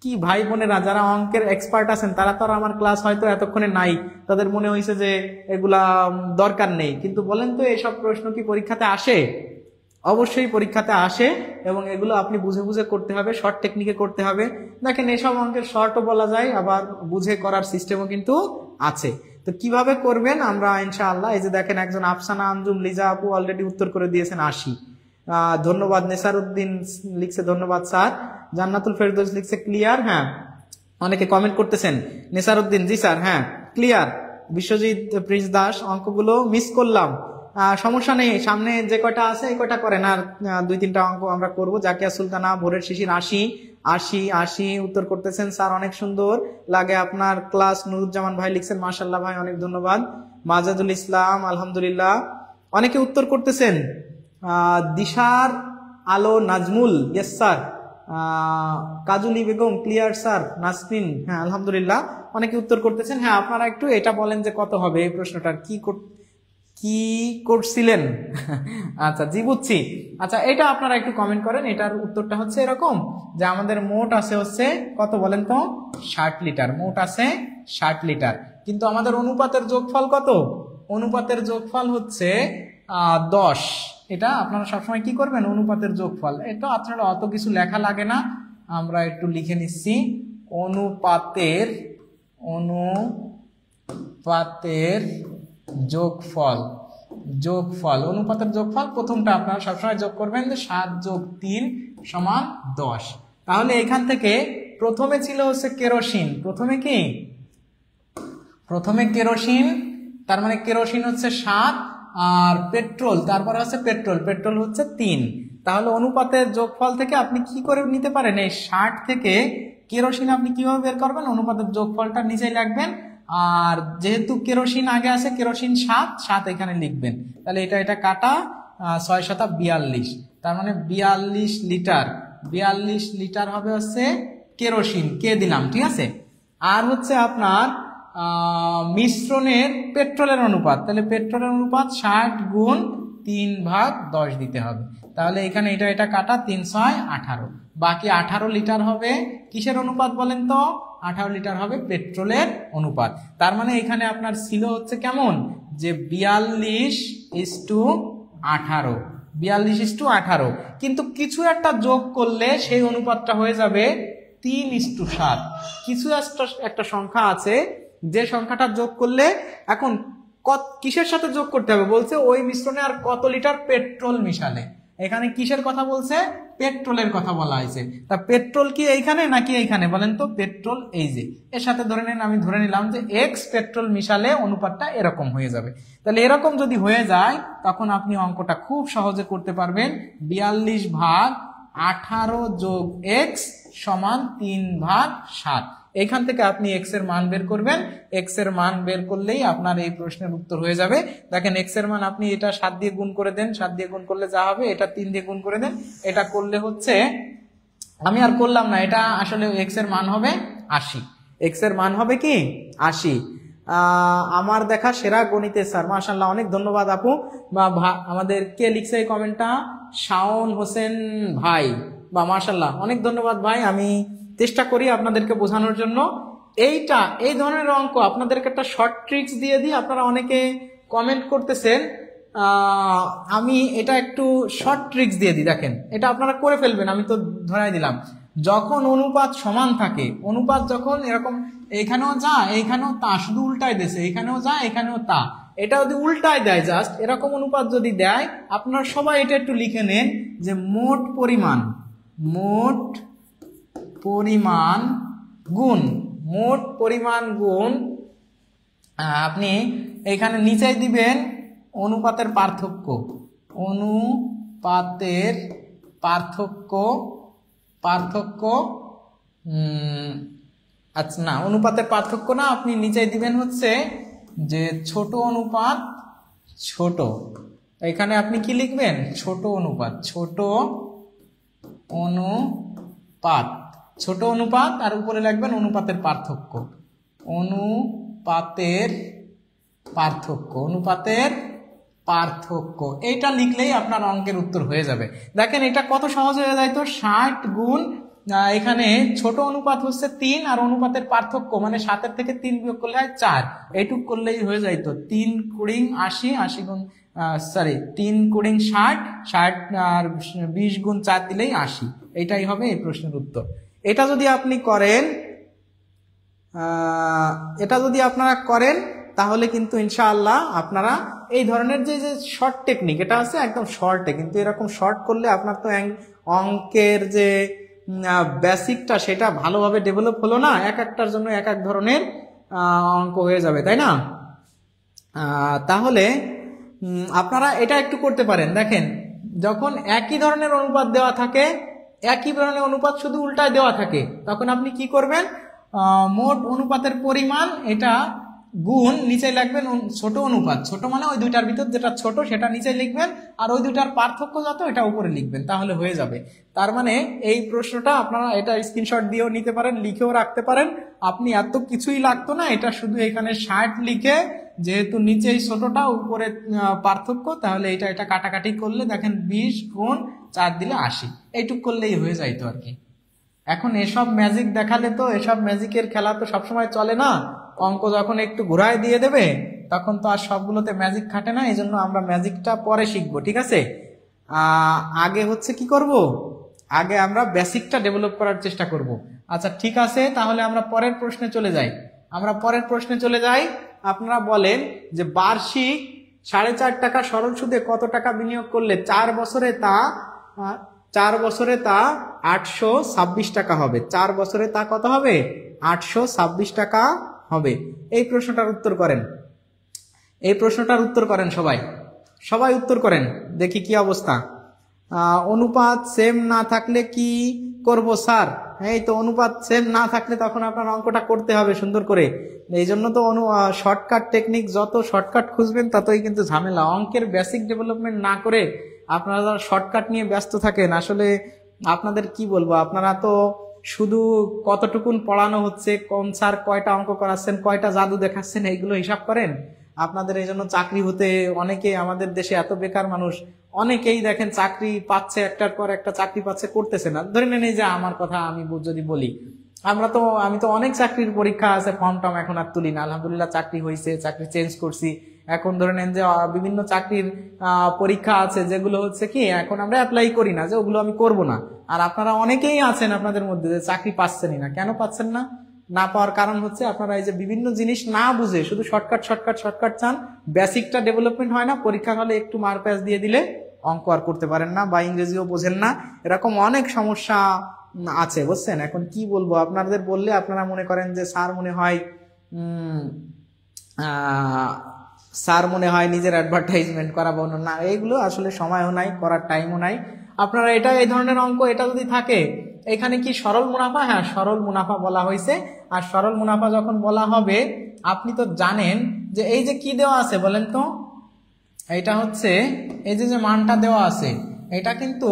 A: কি ভাই বোনেরা যারা অঙ্কের এক্সপার্ট আছেন তারা তো আমার ক্লাস হয়তো এতক্ষণে নাই, তাদের মনে হয়েছে যে এগুলা দরকার নেই, কিন্তু বলেন তো এসব প্রশ্ন কি পরীক্ষাতে আসে? অবশ্যই পরীক্ষাতে আসে এবং এগুলো আপনি বুঝে বুঝে করতে হবে, শর্ট টেকনিকে করতে হবে। দেখেন এসব অঙ্কের শর্টও বলা যায়, আবার বুঝে করার সিস্টেমও কিন্তু আছে। তো কিভাবে করবেন আমরা ইনশাআল্লাহ, এই যে দেখেন একজন আফসানা আঞ্জুম, লিজা আপু অলরেডি উত্তর করে দিয়েছেন 80, ধন্যবাদ। নেসার উদ্দিন লিখছে ধন্যবাদ স্যার। জান্নাতুল ফেরদৌস লিখছে ক্লিয়ার, হ্যাঁ অনেকে কমেন্ট করতেছেন। নেসার উদ্দিন জি স্যার, হ্যাঁ ক্লিয়ার। বিশ্বজিৎ প্রিন্স দাস অঙ্কগুলো মিস করলাম, সমস্যা নেই, সামনে যে কয়টা আছে এই কয়টা করেন, আর 2-3টা অঙ্ক আমরা করবো। জাকিয়া সুলতানা, ভোরের শিশির 80, 80 80 উত্তর করতেছেন স্যার, অনেক সুন্দর লাগে আপনার ক্লাস। নুরুজ্জামান ভাই লিখছেন মাশাআল্লাহ ভাই, অনেক ধন্যবাদ। মাজাদুল ইসলাম আলহামদুলিল্লাহ, অনেকে উত্তর করতেছেন। দিশার আলো Nazmul, yes sir. Kajuli Begum clear sir. Nasrin, হ্যাঁ আলহামদুলিল্লাহ, অনেকে উত্তর করতেছেন। হ্যাঁ আপনারা একটু এটা বলেন যে কত হবে এই প্রশ্নটার, কি করছিলেন? আচ্ছা জি বুঝছি। আচ্ছা এটা আপনারা একটু কমেন্ট করেন। এটার উত্তরটা হচ্ছে এরকম যে আমাদের মোট আছে হচ্ছে কত বলেন তো, 60 লিটার। মোট আছে 60 লিটার, কিন্তু আমাদের অনুপাতের যোগফল কত? অনুপাতের যোগফল হচ্ছে 10। এটা আপনারা সবসময় কি করবেন, অনুপাতের যোগফল। এটা আপনারা অত কিছু লেখা লাগে না, আমরা একটু লিখে নিচ্ছি। অনুপাতের যোগফল, অনুপাতের যোগফল প্রথমটা আপনারা সবসময় যোগ করবেন যে 7 যোগ 3 সমান 10। তাহলে এখান থেকে প্রথমে ছিল হচ্ছে কেরোসিন, প্রথমে কেরোসিন, তার মানে কেরোসিন হচ্ছে 7, আর পেট্রোল, তারপরে হচ্ছে পেট্রোল হচ্ছে 3। তাহলে অনুপাতের যোগফল থেকে আপনি কি করে নিতে পারেন, এই 60 থেকে কেরোসিন আপনি কিভাবে বের করবেন, অনুপাতের যোগফলটা নিচেই রাখবেন। আর যেহেতু কেরোসিন আগে আছে, কেরোসিন 7 এখানে লিখবেন। তাহলে এটা কাটা 6 7 42, তার মানে 42 লিটার হবে হচ্ছে কেরোসিন, কে দিলাম, ঠিক আছে। আর হচ্ছে আপনার মিশ্রণের পেট্রোলের অনুপাত, তাহলে পেট্রোলের অনুপাত 60 গুণ 3/10 দিতে হবে। তাহলে এখানে এটা কাটা 3 6 18, বাকি 18 লিটার হবে কিসের অনুপাত বলেন তো, 18 লিটার হবে পেট্রোলের অনুপাত। তার মানে এখানে আপনার ছিল হচ্ছে কেমন, যে 42:18, কিন্তু কিছু একটা যোগ করলে সেই অনুপাতটা হয়ে যাবে 3:7। কিছু একটা সংখ্যা আছে, যে সংখ্যাটা যোগ করলে, এখন কিসের সাথে যোগ করতে হবে বলছে, ওই মিশ্রণে আর কত লিটার পেট্রোল মিশালে। এখানে কিসের কথা বলছে, পেট্রোলের কথা বলা হয়েছে। তা পেট্রোল কি এইখানে নাকি এইখানে বলেন তো, পেট্রোল এই যে এর সাথে ধরে নেন, আমি ধরে নিলাম যে x পেট্রোল মিশালে অনুপাতটা এরকম হয়ে যাবে। তাহলে এরকম যদি হয়ে যায় তখন আপনি অঙ্কটা খুব সহজে করতে পারবেন। 42/18 যোগ x সমান 3/7। এখান থেকে আপনি x এর মান বের করবেন। x এর মান বের করলেই আপনার এই প্রশ্নের উত্তর হয়ে যাবে। দেখেন x এর মান আপনি এটা 7 দিয়ে গুণ করে দেন, 7 দিয়ে গুণ করলে যা হবে এটা 3 দিয়ে গুণ করে দেন। এটা করলে হচ্ছে, আমি আর করলাম না, এটা আসলে x এর মান হবে 80। x এর মান হবে কি 80। আমার দেখা সেরা গণিতের স্যার, মাশাআল্লাহ, অনেক ধন্যবাদ আপু। বা আমাদের কে লিখছে এই কমেন্টটা, শাওন হোসেন ভাই, বা মাশাআল্লাহ অনেক ধন্যবাদ ভাই। আমি চেষ্টা করি আপনাদেরকে বোঝানোর জন্য। এই ধরনের অঙ্ক আপনাদেরকে একটা শর্ট ট্রিক্স দিয়ে দিই, আপনারা অনেকে কমেন্ট করতেছেন, আমি এটা একটু শর্ট ট্রিক্স দিয়ে দিই। দেখেন এটা আপনারা করে ফেলবেন, আমি তো ধরাই দিলাম। যখন অনুপাত সমান থাকে, অনুপাত যখন এরকম এইখানেও যা এইখানেও তা, শুধু উল্টায় দেছে, এখানেও যা এখানেও তা, এটা যদি উল্টায় দেয়, জাস্ট এরকম অনুপাত যদি দেয়, আপনারা সবাই এটা একটু লিখে নেন যে মোট পরিমাণ গুণ আপনি এখানে নিচেই দিবেন অনুপাতের পার্থক্য, আচ্ছা না, অনুপাতের পার্থক্য না, আপনি নিচেই দিবেন হচ্ছে যে ছোট অনুপাত, এখানে আপনি কি লিখবেন, ছোট অনুপাত, আর উপরে লিখবেন অনুপাতের পার্থক্য, এইটা লিখলেই আপনার অঙ্কের উত্তর হয়ে যাবে। দেখেন এটা কত সহজ হয়ে যায় তো, 60 গুণ এখানে ছোট অনুপাত হচ্ছে 3, আর অনুপাতের পার্থক্য মানে 7 থেকে 3 বিয়োগ করলে হয় 4, এইটুক করলেই হয়ে যায় তো। 3 গুণ 80, 3 গুণ 60, আর 20 গুণ 4 দিলেই 80, এইটাই হবে এই প্রশ্নের উত্তর। এটা যদি আপনারা করেন তাহলে কিন্তু ইনশাআল্লাহ আপনারা এই ধরনের যে শর্ট টেকনিক, এটা আছে একদম শর্টে, কিন্তু এরকম শর্ট করলে আপনার তো অঙ্কের যে বেসিকটা সেটা ভালোভাবে ডেভেলপ হলো না, এক একটার জন্য এক এক ধরনের অঙ্ক হয়ে যাবে, তাই না? তাহলে আপনারা এটা একটু করতে পারেন। দেখেন যখন একই ধরনের অনুপাত দেওয়া থাকে একই ধরনের অনুপাত শুধু উল্টায় দেওয়া থাকে, তখন আপনি কি করবেন, মোট অনুপাতের পরিমাণ এটা গুণ নিচে লিখবেন ছোট অনুপাত, ছোট মানে ওই দুইটার ভিতর যেটা ছোট সেটা নিচে লিখবেন, আর ওই দুইটার পার্থক্য যত এটা উপরে লিখবেন, তাহলে হয়ে যাবে। তার মানে এই প্রশ্নটা আপনারা এটা স্ক্রিনশট দিয়েও নিতে পারেন, লিখেও রাখতে পারেন। আপনি এত কিছুই লাগতো না, এটা শুধু এখানে 60 লিখে, যেহেতু নিচেই ছোটটা উপরে পার্থক্য, তাহলে এটা কাটাকাটি করলে দেখেন 20 গুণ 4 দিলে 80, এইটুক করলেই হয়ে যাইতো আর কি। এখন এসব ম্যাজিক দেখালে তো, এসব ম্যাজিকের খেলা তো সবসময় চলে না, অঙ্ক যখন একটু ঘুরায় দিয়ে দেবে তখন তো আর সবগুলোতে ম্যাজিক খাটে না, এই জন্য আমরা ম্যাজিকটা পরে শিখবো, ঠিক আছে। আগে হচ্ছে কি করব, আগে আমরা বেসিকটা ডেভেলপ করার চেষ্টা করব। আচ্ছা ঠিক আছে, তাহলে আমরা পরের প্রশ্নে চলে যাই। আপনারা বলেন যে বার্ষিক 4.5 টাকা সরল সুদে কত টাকা বিনিয়োগ করলে 4 বছরে তা 826 টাকা হবে। 4 বছরে তা কত হবে, 826 টাকা হবে। এই প্রশ্নটার উত্তর করেন, সবাই উত্তর করেন, দেখি কি অবস্থা। অনুপাত সেম না থাকলে কি করব স্যার? এই তো অনুপাত সেম না থাকলে তখন আপনার অঙ্কটা করতে হবে সুন্দর করে। এই জন্য তো শর্টকাট টেকনিক, যত শর্টকাট খুঁজবেন ততই কিন্তু ঝামেলা। অঙ্কের বেসিক ডেভেলপমেন্ট না করে আপনারা যারা শর্টকাট নিয়ে ব্যস্ত থাকেন, আসলে আপনাদের কি বলবো, আপনারা তো শুধু কতটুকুন পড়ানো হচ্ছে, কোন স্যার কয়টা অঙ্ক করাচ্ছেন, কয়টা জাদু দেখাচ্ছেন, এইগুলো হিসাব করেন। আপনাদের এই জন্য চাকরি হতে অনেকেই, আমাদের দেশে এত বেকার মানুষ, অনেকেই দেখেন চাকরি পাচ্ছে, একটার পর একটা চাকরি পাচ্ছে, করতেছে না। ধরে নেন এই যে আমার কথা আমি যদি বলি, আমি তো অনেক চাকরির পরীক্ষা আছে, ফর্ম টর্ম এখন আর তুলি না, আলহামদুলিল্লাহ চাকরি হয়েছে, চাকরি চেঞ্জ করছি। এখন ধরে নেন যে বিভিন্ন চাকরির পরীক্ষা আছে যেগুলো হচ্ছে কি এখন আমরা অ্যাপ্লাই করি না, যে ওগুলো আমি করব না। আর আপনারা অনেকেই আছেন আপনাদের মধ্যে যে চাকরি পাচ্ছেনই না। কেন পাচ্ছেন না পাওয়ার কারণ হচ্ছে আপনারা এই যে বিভিন্ন জিনিস না বুঝে শুধু শর্টকাট চান, বেসিকটা ডেভেলপমেন্ট হয় না। পরীক্ষা হলে একটু মারপ্যাচ দিয়ে দিলে অঙ্ক আর করতে পারেন না, বা ইংরেজিও বোঝেন না, এরকম অনেক সমস্যা আছে, বুঝছেন। এখন কি বলবো, আপনাদের বললে আপনারা মনে করেন যে স্যার মনে হয় নিজের অ্যাডভার্টাইজমেন্ট করাবো না, এইগুলো আসলে সময়ও নাই, করার টাইমও নাই। আপনারা এই ধরনের অঙ্ক এটা যদি থাকে, এখানে কি সরল মুনাফা, হ্যাঁ সরল মুনাফা বলা হয়েছে। আর সরল মুনাফা যখন বলা হবে, আপনি তো জানেন যে এই যে কি দেওয়া আছে বলেন তো, এটা হচ্ছে এই যে মানটা দেওয়া আছে, এটা কিন্তু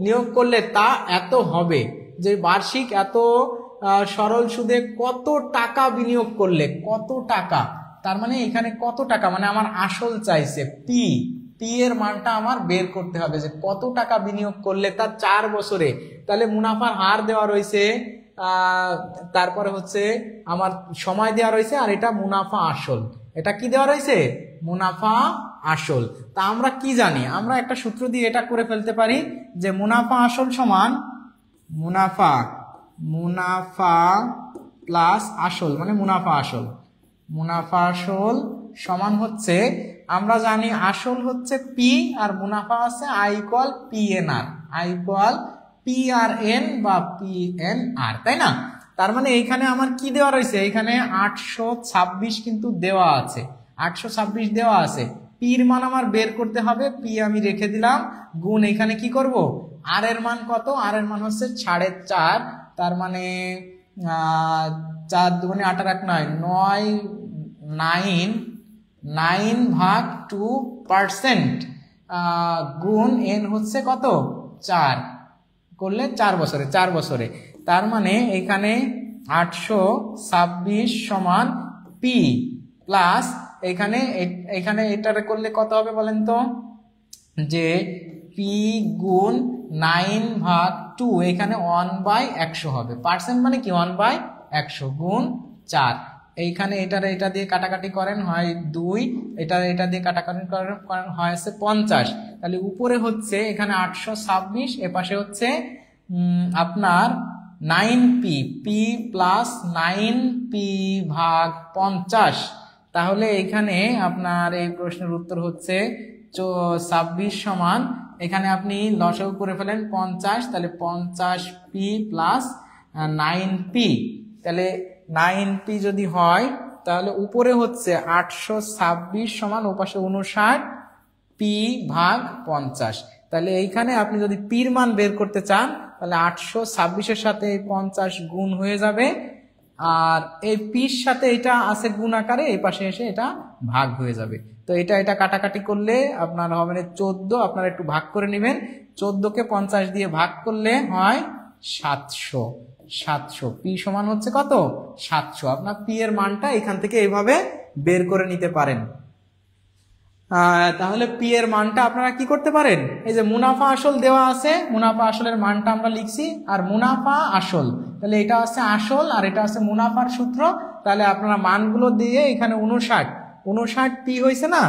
A: নিয়োগ করলে তা এত হবে, যে বার্ষিক এত সরল সুদে কত টাকা বিনিয়োগ করলে কত টাকা, তার মানে এখানে কত টাকা মানে আমার আসল চাইছে, পি এর মানটা আমার বের করতে হবে, যে কত টাকা বিনিয়োগ করলে তার 4 বছরে। তাহলে মুনাফার হার দেওয়া রয়েছে, তারপরে হচ্ছে আমার সময় দেওয়া রয়েছে, আর এটা মুনাফা আসল। এটা কি দেওয়া রয়েছে, মুনাফা আসল। তা আমরা কি জানি, আমরা একটা সূত্র দিয়ে এটা করে ফেলতে পারি, যে মুনাফা আসল সমান মুনাফা প্লাস আসল, মানে মুনাফা আসল সমান হচ্ছে, আমরা জানি আসল হচ্ছে পি আর মুনাফা আছে I equal P N R, I equal P R N বা পি এন আর, তাই না। তার মানে এইখানে আমার কি দেওয়া রয়েছে, এখানে 826 কিন্তু দেওয়া আছে, 826 দেওয়া আছে। পির মান আমার বের করতে হবে, পি আমি রেখে দিলাম, গুণ এখানে কি করব, আর এর মান কত, আর এর মান হচ্ছে 4.5, তার মানে 4 দুগুণে 8 আর 1 9, 9/2% গুণ এন হচ্ছে কত 4 করলে 4 বছরে, তার মানে এখানে 826 সমান পি প্লাস এখানে এটারে করলে কত হবে বলেন তো, যে পি গুণ 9/2, এখানে 1/100 হবে, পার্সেন্ট মানে কি 1/100 গুণ 4। এইখানে এটা দিয়ে কাটাকাটি করেন হয় 2, এটা দিয়ে কাটাকাটি করেন হয় 50। তাহলে উপরে হচ্ছে এখানে 826, এপাশে হচ্ছে আপনার 9p, পি প্লাস 9p/50। তাহলে এখানে আপনার এই প্রশ্নের উত্তর হচ্ছে 26 সমান, এখানে আপনি লসাগু করে ফেলেন 50, তাহলে 50p প্লাস 9p, তাহলে 9p যদি হয় তাহলে উপরে হচ্ছে 826 সমান ওপাশে 59p/50। তাহলে এইখানে আপনি যদি পির মান বের করতে চান তাহলে 826-এর সাথে এই 50 গুণ হয়ে যাবে, আর এই পির সাথে এটা আছে গুণ আকারে, এই পাশে এসে এটা ভাগ হয়ে যাবে। তো এটা কাটাকাটি করলে আপনার হবে 14, আপনারা একটু ভাগ করে নেবেন। 14কে 50 দিয়ে ভাগ করলে হয় 700। পি সমান হচ্ছে কত? 700। আপনার পি এর মানটা এখান থেকে এইভাবে বের করে নিতে পারেন। তাহলে পি এর মানটা আপনারা কি করতে পারেন, এই যে মুনাফা আসল দেওয়া আছে, মুনাফা আসলের মানটা আমরা লিখছি, আর মুনাফা আসল, তাহলে এটা আছে আসল আর এটা আছে মুনাফার সূত্র। তাহলে আপনারা মানগুলো দিয়ে এখানে 59 পি হয়েছে না,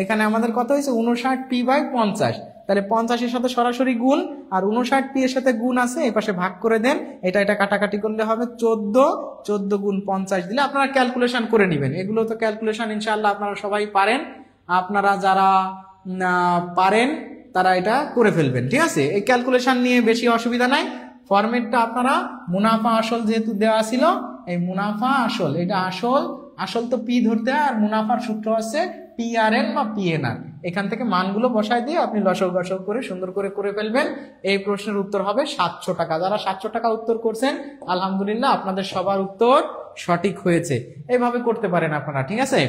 A: এখানে আমাদের কত হয়েছে 59 পি বাই 50। তাহলে 50-এর সাথে সরাসরি গুণ, আর 59 পি এর সাথে গুণ আছে, এই পাশে ভাগ করে দেন। এটা কাটাকাটি করলে হবে 14 গুণ 50 দিলে আপনারা ক্যালকুলেশন করে নেবেন। এগুলো তো ক্যালকুলেশন ইনশাআল্লাহ আপনারা সবাই পারেন, আপনারা যারা পারেন তারা এটা করে ফেলবেন, ঠিক আছে। এই ক্যালকুলেশন নিয়ে বেশি অসুবিধা নাই। ফরম্যাটটা আপনারা মুনাফা আসল যেহেতু দেওয়া ছিল, এই মুনাফা আসল, এটা আসল তো পি ধরতে হয়, আর মুনাফার সূত্র আছে PRN বা PNR। এখান থেকে মানগুলো বসায় দিয়ে আপনি লসক গসক করে সুন্দর করে ফেলবেন। এই প্রশ্নের উত্তর হবে 700 টাকা। যারা 700 টাকা উত্তর করছেন আলহামদুলিল্লাহ, আপনাদের সবার উত্তর সঠিক হয়েছে। এইভাবে করতে পারেন আপনারা, ঠিক আছে।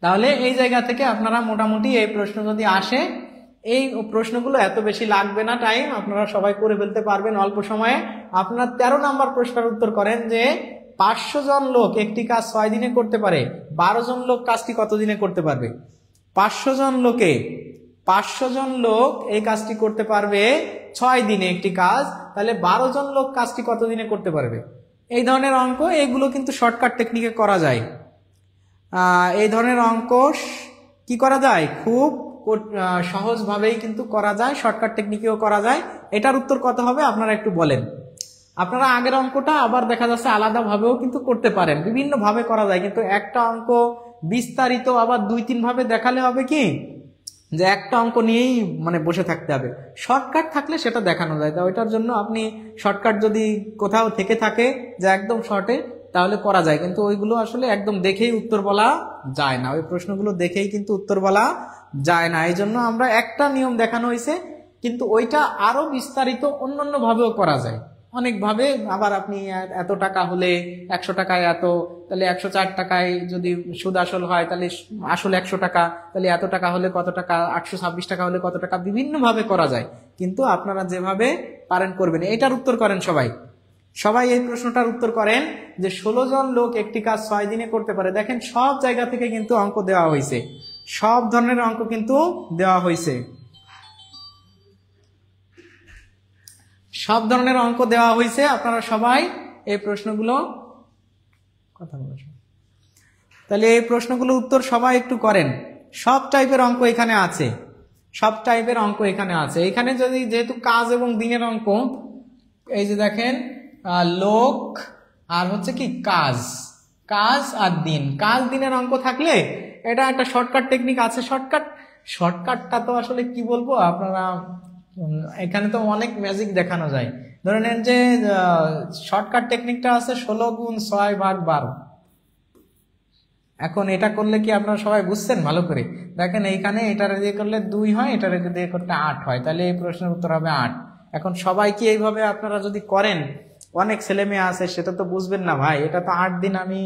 A: তাহলে এই জায়গা থেকে আপনারা মোটামুটি এই প্রশ্ন যদি আসে, এই প্রশ্নগুলো এত বেশি লাগবে না টাইম, আপনারা সবাই করে ফেলতে পারবেন অল্প সময়ে। আপনার 13 নম্বর প্রশ্নের উত্তর করেন যে 500 জন লোক একটি কাজ 6 দিনে করতে পারে, 12 জন লোক কাজটি কত দিনে করতে পারবে? 500 জন লোক এই কাজটি করতে পারবে 6 দিনে একটি কাজ, তাহলে 12 জন লোক কাজটি কত দিনে করতে পারবে? এই ধরনের অঙ্ক এগুলো কিন্তু শর্টকাট টেকনিকে করা যায়। এই ধরনের অঙ্ক কি করা যায়, খুব সহজভাবেই কিন্তু করা যায়, শর্টকাট টেকনিকেও করা যায়। এটার উত্তর কত হবে আপনারা একটু বলেন। আপনারা আগের অঙ্কটা আবার দেখা যাচ্ছে আলাদাভাবেও কিন্তু করতে পারেন, বিভিন্ন ভাবে করা যায়, কিন্তু একটা অঙ্ক বিস্তারিত আবার 2-3 ভাবে দেখালে হবে কি যে একটা অঙ্ক নিয়েই মানে বসে থাকতে হবে। শর্টকাট থাকলে সেটা দেখানো যায়, তা ওইটার জন্য আপনি শর্টকাট যদি কোথাও থেকে থাকে যে একদম শর্টে, তাহলে করা যায়, কিন্তু ওইগুলো আসলে একদম দেখেই উত্তর বলা যায় না, ওই প্রশ্নগুলো দেখেই কিন্তু উত্তর বলা যায় না। এই জন্য আমরা একটা নিয়ম দেখানো হয়েছে, কিন্তু ওইটা আরো বিস্তারিত অন্যান্য ভাবেও করা যায় অনেক ভাবে। আবার আপনি এত টাকা হলে 100 টাকায় এত, তাহলে 104 টাকায় যদি সুদ আসল হয় তাহলে আসল 100 টাকা, তাহলে এত টাকা হলে কত টাকা, 826 টাকা হলে কত টাকা, বিভিন্ন ভাবে করা যায়। কিন্তু আপনারা যেভাবে পারেন করবেন। এটার উত্তর করেন সবাই এই প্রশ্নটার উত্তর করেন যে 16 জন লোক একটি কাজ 6 দিনে করতে পারে। দেখেন সব জায়গা থেকে কিন্তু অঙ্ক দেওয়া হয়েছে, সব ধরনের অঙ্ক কিন্তু দেওয়া হয়েছে, সব ধরনের অঙ্ক দেওয়া হয়েছে। আপনারা সবাই এই প্রশ্নগুলো তাহলে এই প্রশ্নগুলো উত্তর সবাই একটু করেন। সব টাইপের অঙ্ক এখানে আছে, এখানে যদি যেহেতু কাজ এবং দিনের অঙ্ক, এই যে দেখেন লোক আর হচ্ছে কি কাজ আর দিন, কাজ দিনের অঙ্ক থাকলে এটা একটা শর্টকাট টেকনিক আছে। শর্টকাটটা তো আসলে কি বলবো, আপনারা এখানে তো অনেক ম্যাজিক দেখানো যায়। ধরে নেন যে শর্টকাট টেকনিকটা আছে 16 গুণ 6 ভাগ 12। এখন এটা করলে কি আপনারা সবাই বুঝছেন ভালো করে? দেখেন এইখানে এটার দিয়ে করলে 2 হয়, এটার দিয়ে করলে 8 হয়, তাহলে এই প্রশ্নের উত্তর হবে 8। এখন সবাই কি এইভাবে আপনারা যদি করেন, অনেক ছেলে মেয়ে আছে সেটা তো বুঝবেন না ভাই, এটা তো 8 দিন, আমি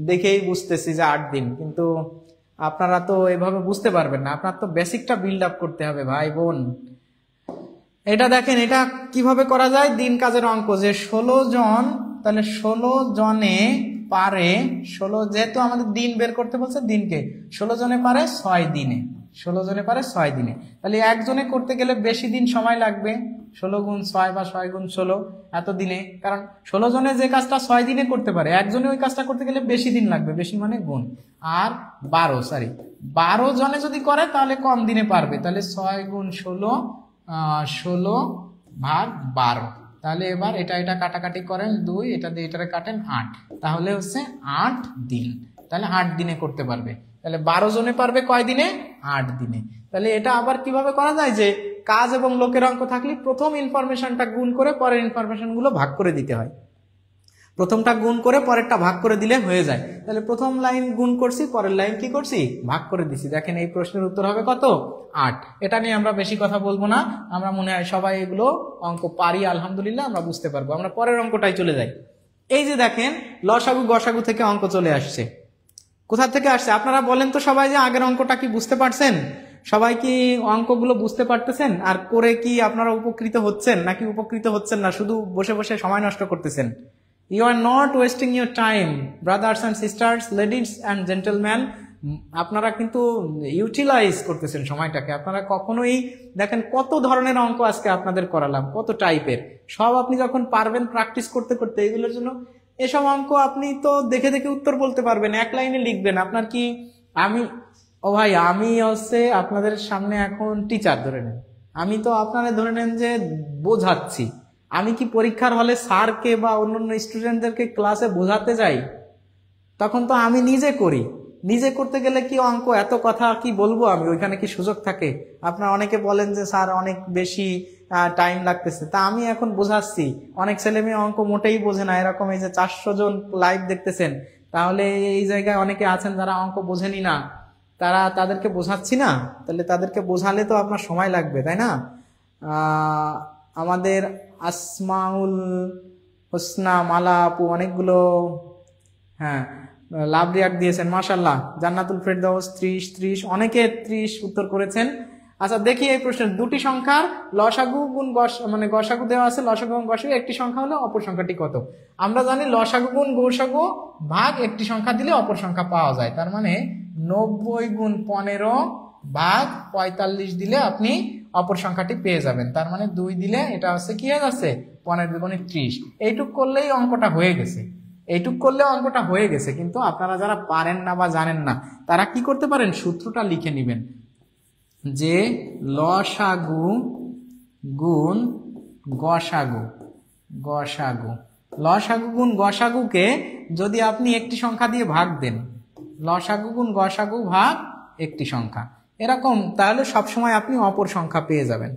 A: দেখেই বুঝতেছি যে 8 দিন, কিন্তু আপনারা তো এইভাবে বুঝতে পারবেন না, আপনার তো বেসিকটা বিল্ড আপ করতে হবে ভাই বোন। এটা দেখেন এটা কিভাবে করা যায়, দিন কাজের অঙ্ক, যে 16 জন, তাহলে 16 জনে পারে 16, যেহেতু আমাদের দিন বের করতে বলছে, দিনকে 16 জনে পারে 6 দিনে, 16 জনে পারে 6 দিনে, তাহলে একজনে করতে গেলে বেশি দিন সময় লাগবে, 16 গুণ 6 বা 6 গুণ 16 এত দিনে, কারণ 16 জনে যে কাজটা 6 দিনে করতে পারে, একজনে ওই কাজটা করতে গেলে বেশি দিন লাগবে, বেশি মানে গুণ। আর 12 জনে যদি করে তাহলে কম দিনে পারবে, তাহলে 6 গুণ 16 ভাগ 12। তাহলে এবার এটা কাটাকাটি করেন 2, এটা দিয়ে এটারে কাটেন 8, তাহলে হচ্ছে 8 দিন, তাহলে 8 দিনে করতে পারবে। তাহলে 12 জনে পারবে কয় দিনে? 8 দিনে। তাহলে এটা আবার কিভাবে করা যায়, যে কাজ এবং লোকের অঙ্ক থাকলে প্রথম ইনফরমেশনটা গুণ করে পরের ইনফরমেশন গুলো ভাগ করে দিতে হয়। প্রথমটা গুণ করে পরেরটা ভাগ করে দিলে হয়ে যায়। তাহলে প্রথম লাইন গুণ করছি, পরের লাইন কি করছি, ভাগ করে দিছি। দেখেন এই প্রশ্নের উত্তর হবে কত, 8। এটা নিয়ে আমরা বেশি কথা বলবো না, আমরা মনে হয় সবাই এগুলো অঙ্ক পারি আলহামদুলিল্লাহ, আমরা বুঝতে পারবো। আমরা পরের অঙ্কটাই চলে যাই। এই যে দেখেন লসাগু গসাগু থেকে অঙ্ক চলে আসছে। কোথা থেকে আসছে আপনারা বলেন তো সবাই, যে আগের অঙ্কটা কি বুঝতে পারছেন? সবাই কি অঙ্কগুলো বুঝতে পারতেছেন? আর করে কি আপনারা উপকৃত হচ্ছেন নাকি উপকৃত হচ্ছেন না, শুধু বসে বসে সময় নষ্ট করতেছেন? You are not wasting your time brothers and sisters, ladies and gentleman. আপনারা কিন্তু ইউটিলাইজ করতেছেন সময়টাকে। আপনারা কখনোই দেখেন কত ধরনের অঙ্ক আজকে আপনাদের করালাম, কত টাইপের, সব আপনি যখন পারবেন প্র্যাকটিস করতে করতে এগুলোর জন্য। এসব অঙ্ক আপনি তো দেখে দেখে উত্তর বলতে পারবেন, এক লাইনে লিখবেন। আপনার কি ভাই আমি হচ্ছে আপনাদের সামনে এখন টিচার ধরে নেন, আমি তো আপনারা ধরে নেন যে বোঝাচ্ছি। আমি কি পরীক্ষার হলে স্যারকে বা অন্যান্য স্টুডেন্টদেরকে ক্লাসে বোঝাতে যাই? তখন তো আমি নিজে করি। নিজে করতে গেলে কি অঙ্ক এত কথা কি বলবো আমি, ওইখানে কি সুযোগ থাকে? আপনারা অনেকে বলেন যে স্যার অনেক বেশি টাইম লাগতেছে, তা আমি এখন বোঝাচ্ছি। অনেক ছেলে মেয়ে অঙ্ক মোটেই বোঝে না, এরকম এই যে 400 জন লাইভ দেখতেছেন, তাহলে এই জায়গায় অনেকে আছেন যারা অঙ্ক বোঝেনি না, তাদেরকে বোঝাচ্ছি না। তাহলে তাদেরকে বোঝালে তো আপনার সময় লাগবে, তাই না? আমাদের আসমাউল হোসনা মালা আপু অনেকগুলো লাভ রিয়াক্ট দিয়েছেন, মাশাআল্লাহ। জান্নাতুল ফেরদৌস 30 অনেকে 30 উত্তর করেছেন। আচ্ছা দেখি এই প্রশ্নের দুটি সংখ্যার লসাগু গুণ মানে গসাগু দেওয়া আছে, লসাগু এবং গসাগু একটি সংখ্যা হলে অপর সংখ্যাটি কত? আমরা জানি লসাগু গুণ গসাগু ভাগ একটি সংখ্যা দিলে অপর সংখ্যা পাওয়া যায়। তার মানে 90 গুণ 15 ভাগ 45 দিলে আপনি অপর সংখ্যাটি পেয়ে যাবেন। তার মানে 2 দিলে এটা হচ্ছে কি হয়ে যাচ্ছে, 15 দুগুণে 30। এইটুক করলেই অঙ্কটা হয়ে গেছে, এইটুক করলে অঙ্কটা হয়ে গেছে। কিন্তু আপনারা যারা পারেন না বা জানেন না, তারা কি করতে পারেন, সূত্রটা লিখে নেবেন যে লসাগু গুণ গসাগু, লসাগু গুণ গসাগুকে যদি আপনি একটি সংখ্যা দিয়ে ভাগ দেন, লসাগু গুণ গসাগু ভাগ একটি সংখ্যা এরকম, তাহলে সবসময় আপনি অপর সংখ্যা পেয়ে যাবেন।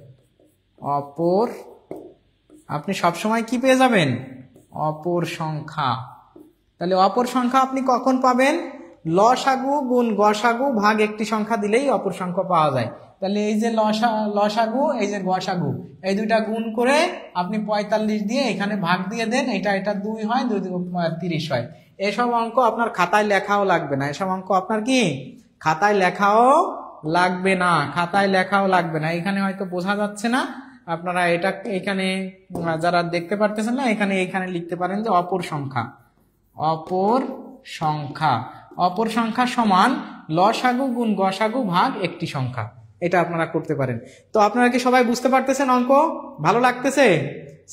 A: আপনি সবসময় কি পেয়ে যাবেন, অপর সংখ্যা। তাহলে অপর সংখ্যা আপনি কখন পাবেন, লসাগু গুণ গসাগু ভাগ একটি সংখ্যা দিলেই অপর সংখ্যা পাওয়া যায়। তাহলে এই যে লসাগু, এই যে গসাগু, এই দুইটা গুণ করে আপনি 45 দিয়ে এখানে ভাগ দিয়ে দেন, এটা 2 হয়, 2 30 হয়। এসব অঙ্ক আপনার খাতায় লেখাও লাগবে না, এসব অঙ্ক আপনার কি খাতায় লেখাও লাগবে না, এখানে হয়তো বোঝা যাচ্ছে না, আপনারা এটা এখানে যারা দেখতে পারতেছেন না, এখানে লিখতে পারেন যে অপর সংখ্যা সমান লসাগু গুণ গসাগু ভাগ একটি সংখ্যা। এটা আপনারা করতে পারেন। তো আপনারা কি সবাই বুঝতে পারতেছেন? অঙ্ক ভালো লাগতেছে?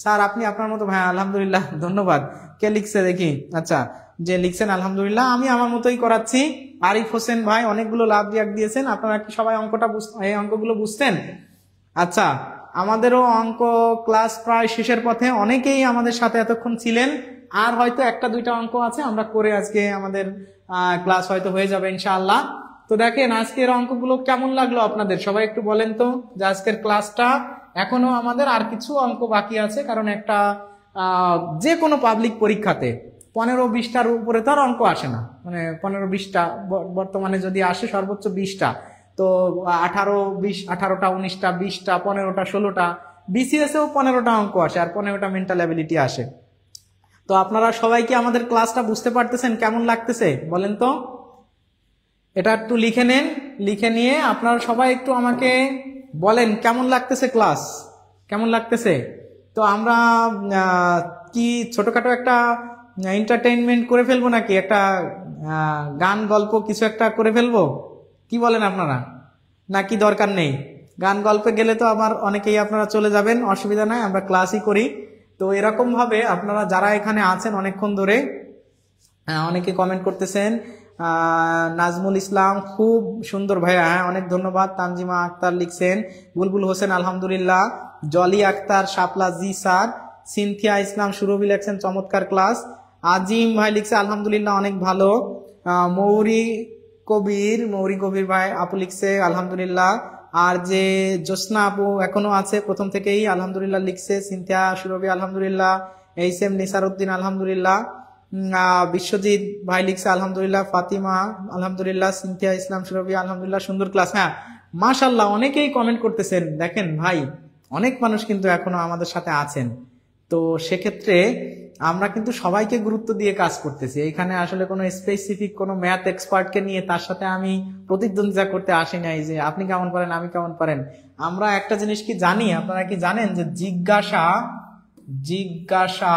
A: স্যার আপনি আপনার মতো, ভাই আলহামদুলিল্লাহ, ধন্যবাদ। কে লিখছে দেখি? আচ্ছা, যে লিখছেন আলহামদুলিল্লাহ, আমি আমার মতোই করাচ্ছি। আরিফ হোসেন ভাই অনেকগুলো লাভ রিয়াক্ট দিয়েছেন। আপনারা কি সবাই এই অঙ্কগুলো বুঝতেন? আচ্ছা, আমাদেরও অঙ্ক ক্লাস প্রায় শেষের পথে, অনেকেই আমাদের সাথে এতক্ষণ ছিলেন, আর হয়তো 1-2টা অঙ্ক আছে আমরা করে আজকে আমাদের ক্লাস হয়তো হয়ে যাবে ইনশাআল্লাহ। তো দেখেন আজকের অঙ্কগুলো কেমন লাগলো আপনাদের, সবাই একটু বলেন তো যে আজকের ক্লাসটা। এখনো আমাদের আর কিছু অঙ্ক বাকি আছে, কারণ একটা যে কোনো পাবলিক পরীক্ষাতে 15-20টার উপরে তো আর অঙ্ক আসে না, মানে 15-20টা, বর্তমানে যদি আসে সর্বোচ্চ 20টা, তো 18টা 19টা 20টা 15টা 16টা, বিসিএস এও 15টা অঙ্ক আসে আর 15টা মেন্টাল অ্যাবিলিটি আসে। তো আপনারা সবাই কি আমাদের ক্লাসটা বুঝতে পারতেছেন? কেমন লাগতেছে বলেন তো? এটা একটু লিখে নেন, লিখে নিয়ে আপনারা সবাই একটু আমাকে বলেন কেমন লাগতেছে, ক্লাস কেমন লাগতেছে। তো আমরা কি ছোটখাটো একটা এন্টারটেইনমেন্ট করে ফেলবো নাকি, একটা গান গল্প কিছু একটা করে ফেলবো? কি বলেন আপনারা? নাকি দরকার নেই? গান গল্পে গেলে তো আবার অনেকেই আপনারা চলে যাবেন, অসুবিধা নাই, আমরা ক্লাসই করি। তো এরকম ভাবে আপনারা যারা এখানে আছেন অনেকক্ষণ ধরে, অনেকে কমেন্ট করতেছেন। নাজমুল ইসলাম খুব সুন্দর ভাইয়া, হ্যাঁ অনেক ধন্যবাদ। তানজিমা আক্তার লিখছেন, বুলবুল হোসেন আলহামদুলিল্লাহ, জলি আক্তার শাপলা জি স্যার, সিনথিয়া ইসলাম সুরভি লিখছেন চমৎকার ক্লাস, আজিম ভাই লিখছে আলহামদুলিল্লাহ অনেক ভালো, মৌরি কবির ভাই আপু লিখছে আলহামদুলিল্লাহ, আর যে জোসনা আপু এখনো আছে প্রথম থেকেই আলহামদুলিল্লাহ লিখছে, সিনথিয়া সুরভি আলহামদুলিল্লাহ, এইচ এম নিসারউদ্দিন আলহামদুলিল্লাহ, বিশ্বজিৎ ভাই লিখছে আলহামদুলিল্লাহ, ফাতিমা আলহামদুলিল্লাহ, সিনথিয়া ইসলাম সুরভি আলহামদুলিল্লাহ, সুন্দর ক্লাস। হ্যাঁ মাশাআল্লাহ, অনেকেই কমেন্ট করতেছেন। দেখেন ভাই, অনেক মানুষ কিন্তু এখনো আমাদের সাথে আছেন। তো সেক্ষেত্রে আমরা কিন্তু সবাইকে গুরুত্ব দিয়ে কাজ করতেছি। এখানে আসলে কোনো স্পেসিফিক কোনো ম্যাথ এক্সপার্টকে নিয়ে তার সাথে আমি প্রতিদ্বন্দ্বিতা করতে আসি নাই যে আপনি কেমন পারেন আমি কেমন পারেন। আমরা একটা জিনিস কি জানি, আপনারা কি জানেন যে জিজ্ঞাসা জিজ্ঞাসা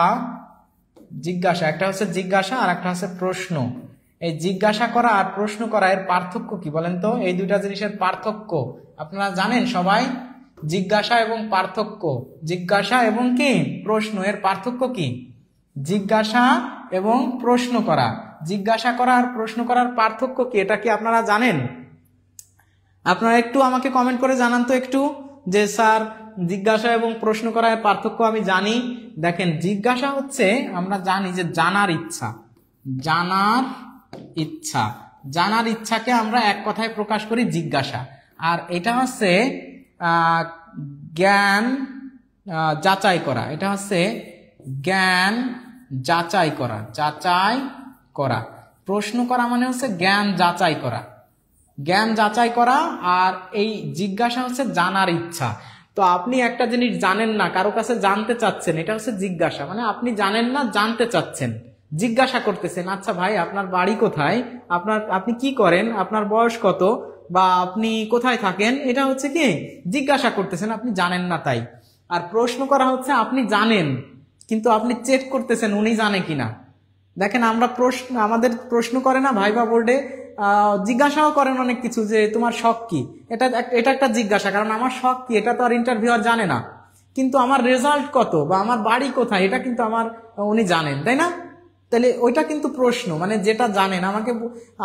A: জিজ্ঞাসা একটা হচ্ছে জিজ্ঞাসা আর একটা হচ্ছে প্রশ্ন। এই জিজ্ঞাসা করা আর প্রশ্ন করা এর পার্থক্য কি বলেন তো? এই দুইটা জিনিসের পার্থক্য আপনারা জানেন সবাই? জিজ্ঞাসা এবং পার্থক্য, জিজ্ঞাসা এবং কি প্রশ্ন, এর পার্থক্য কি? জিজ্ঞাসা এবং প্রশ্ন করা, জিজ্ঞাসা করা আর প্রশ্ন করার পার্থক্য কি, এটা কি আপনারা জানেন? আপনারা একটু আমাকে কমেন্ট করে জানান তো একটু, যে স্যার জিজ্ঞাসা এবং প্রশ্ন করার পার্থক্য আমি জানি। দেখেন, জিজ্ঞাসা হচ্ছে আমরা জানি যে জানার ইচ্ছা, জানার ইচ্ছা, জানার ইচ্ছাকে আমরা এক কথায় প্রকাশ করি জিজ্ঞাসা। আর এটা হচ্ছে জ্ঞান যাচাই করা, এটা হচ্ছে জ্ঞান যাচাই করা, যাচাই করা। প্রশ্ন করা মানে হচ্ছে জ্ঞান যাচাই করা, জ্ঞান যাচাই করা। আর এই জিজ্ঞাসা হচ্ছে জানার ইচ্ছা। তো আপনি একটা জিনিস জানেন না, কারো কাছে জানতে চাচ্ছেন, এটা হচ্ছে জিজ্ঞাসা। মানে আপনি জানেন না, জানতে চাচ্ছেন, জিজ্ঞাসা করতেছেন, আচ্ছা ভাই আপনার বাড়ি কোথায়, আপনি কি করেন, আপনার বয়স কত, বা আপনি কোথায় থাকেন, এটা হচ্ছে কি জিজ্ঞাসা করতেছেন, আপনি জানেন না তাই। আর প্রশ্ন করা হচ্ছে আপনি জানেন কিন্তু আপনি চেক করতেছেন উনি জানে কিনা। দেখেন আমরা আমাদের প্রশ্ন করে না ভাইবা বোর্ডে, জিজ্ঞাসাও করেন অনেক কিছু, যে তোমার শখ কি, এটা একটা জিজ্ঞাসা, কারণ আমার শখ কি এটা তো আর ইন্টারভিউয়ার জানে না। কিন্তু আমার রেজাল্ট কত বা আমার বাড়ি কোথায় এটা কিন্তু উনি জানেন, তাই না? তাহলে ওইটা কিন্তু প্রশ্ন, মানে যেটা জানেন।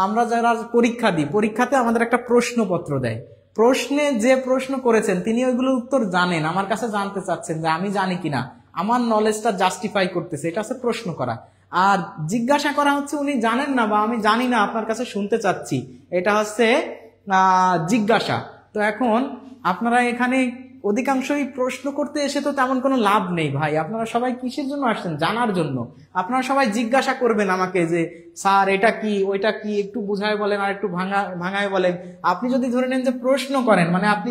A: আমরা যারা পরীক্ষা দিই, পরীক্ষাতে আমাদের একটা প্রশ্নপত্র দেয়, প্রশ্নে যে প্রশ্ন করেছেন তিনি ওইগুলোর উত্তর জানেন, আমার কাছে জানতে চাচ্ছেন যে আমি জানি কিনা, আমার নলেজটা জাস্টিফাই করতেছে, এটা হচ্ছে প্রশ্ন করা। আর জিজ্ঞাসা করা হচ্ছে উনি জানেন না বা আমি জানি না, আপনার কাছে শুনতে চাচ্ছি, এটা হচ্ছে জিজ্ঞাসা। তো এখন আপনারা এখানে অধিকাংশই প্রশ্ন করতে এসে তো তেমন কোনো লাভ নেই ভাই। আপনারা সবাই কিসের জন্য আসছেন? জানার জন্য। আপনারা সবাই জিজ্ঞাসা করবেন আমাকে যে স্যার এটা কি ওইটা কি, একটু বুঝায় বলেন আর একটু ভাঙায় বলেন। আপনি যদি ধরে নেন যে প্রশ্ন করেন, মানে আপনি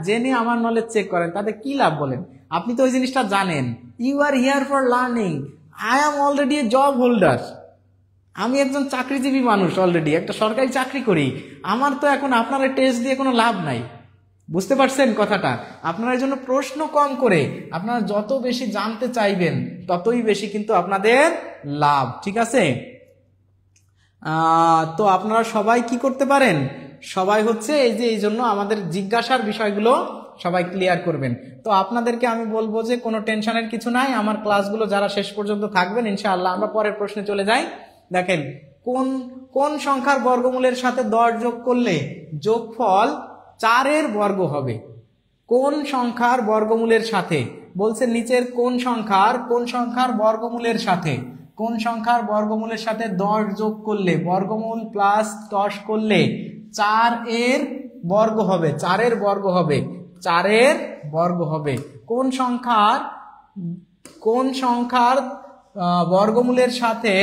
A: জেনে আমার নলেজ চেক করেন, তাতে কি লাভ বলেন? আপনি তো ওই জিনিসটা জানেন। You are here for learning. I am already a job holder. আমি একজন চাকরিজীবী মানুষ, অলরেডি একটা সরকারি চাকরি করি। আমার তো এখন আপনারা টেস্ট দিয়ে কোনো লাভ নাই। বুঝতে পারছেন কথাটা? আপনারা এই জন্য প্রশ্ন কম করে আপনারা যত বেশি জানতে চাইবেন ততই বেশি কিন্তু আপনাদের লাভ, ঠিক আছে? তো আপনারা সবাই কি করতে পারেন? সবাই হচ্ছে এই জন্য আমাদের জিজ্ঞাসার বিষয়গুলো সবাই ক্লিয়ার করবেন। তো আপনাদেরকে আমি বলবো যে কোনো টেনশনের কিছু নাই, আমার ক্লাসগুলো যারা শেষ পর্যন্ত থাকবেন ইনশাআল্লাহ। আমরা পরের প্রশ্নে চলে যাই। দেখেন, কোন সংখ্যার বর্গমূলের সাথে 10 যোগ করলে যোগফল 4-এর বর্গ হবে? কোন সংখ্যার বর্গমূলের সাথে বলছে, নিচের কোন সংখ্যার বর্গমূলের সাথে, কোন সংখ্যার বর্গমূলের সাথে 10 যোগ করলে, বর্গমূল প্লাস 10 করলে 4-এর বর্গ হবে, 4-এর বর্গ হবে, 4-এর বর্গ হবে। কোন সংখ্যার বর্গমূলের সাথে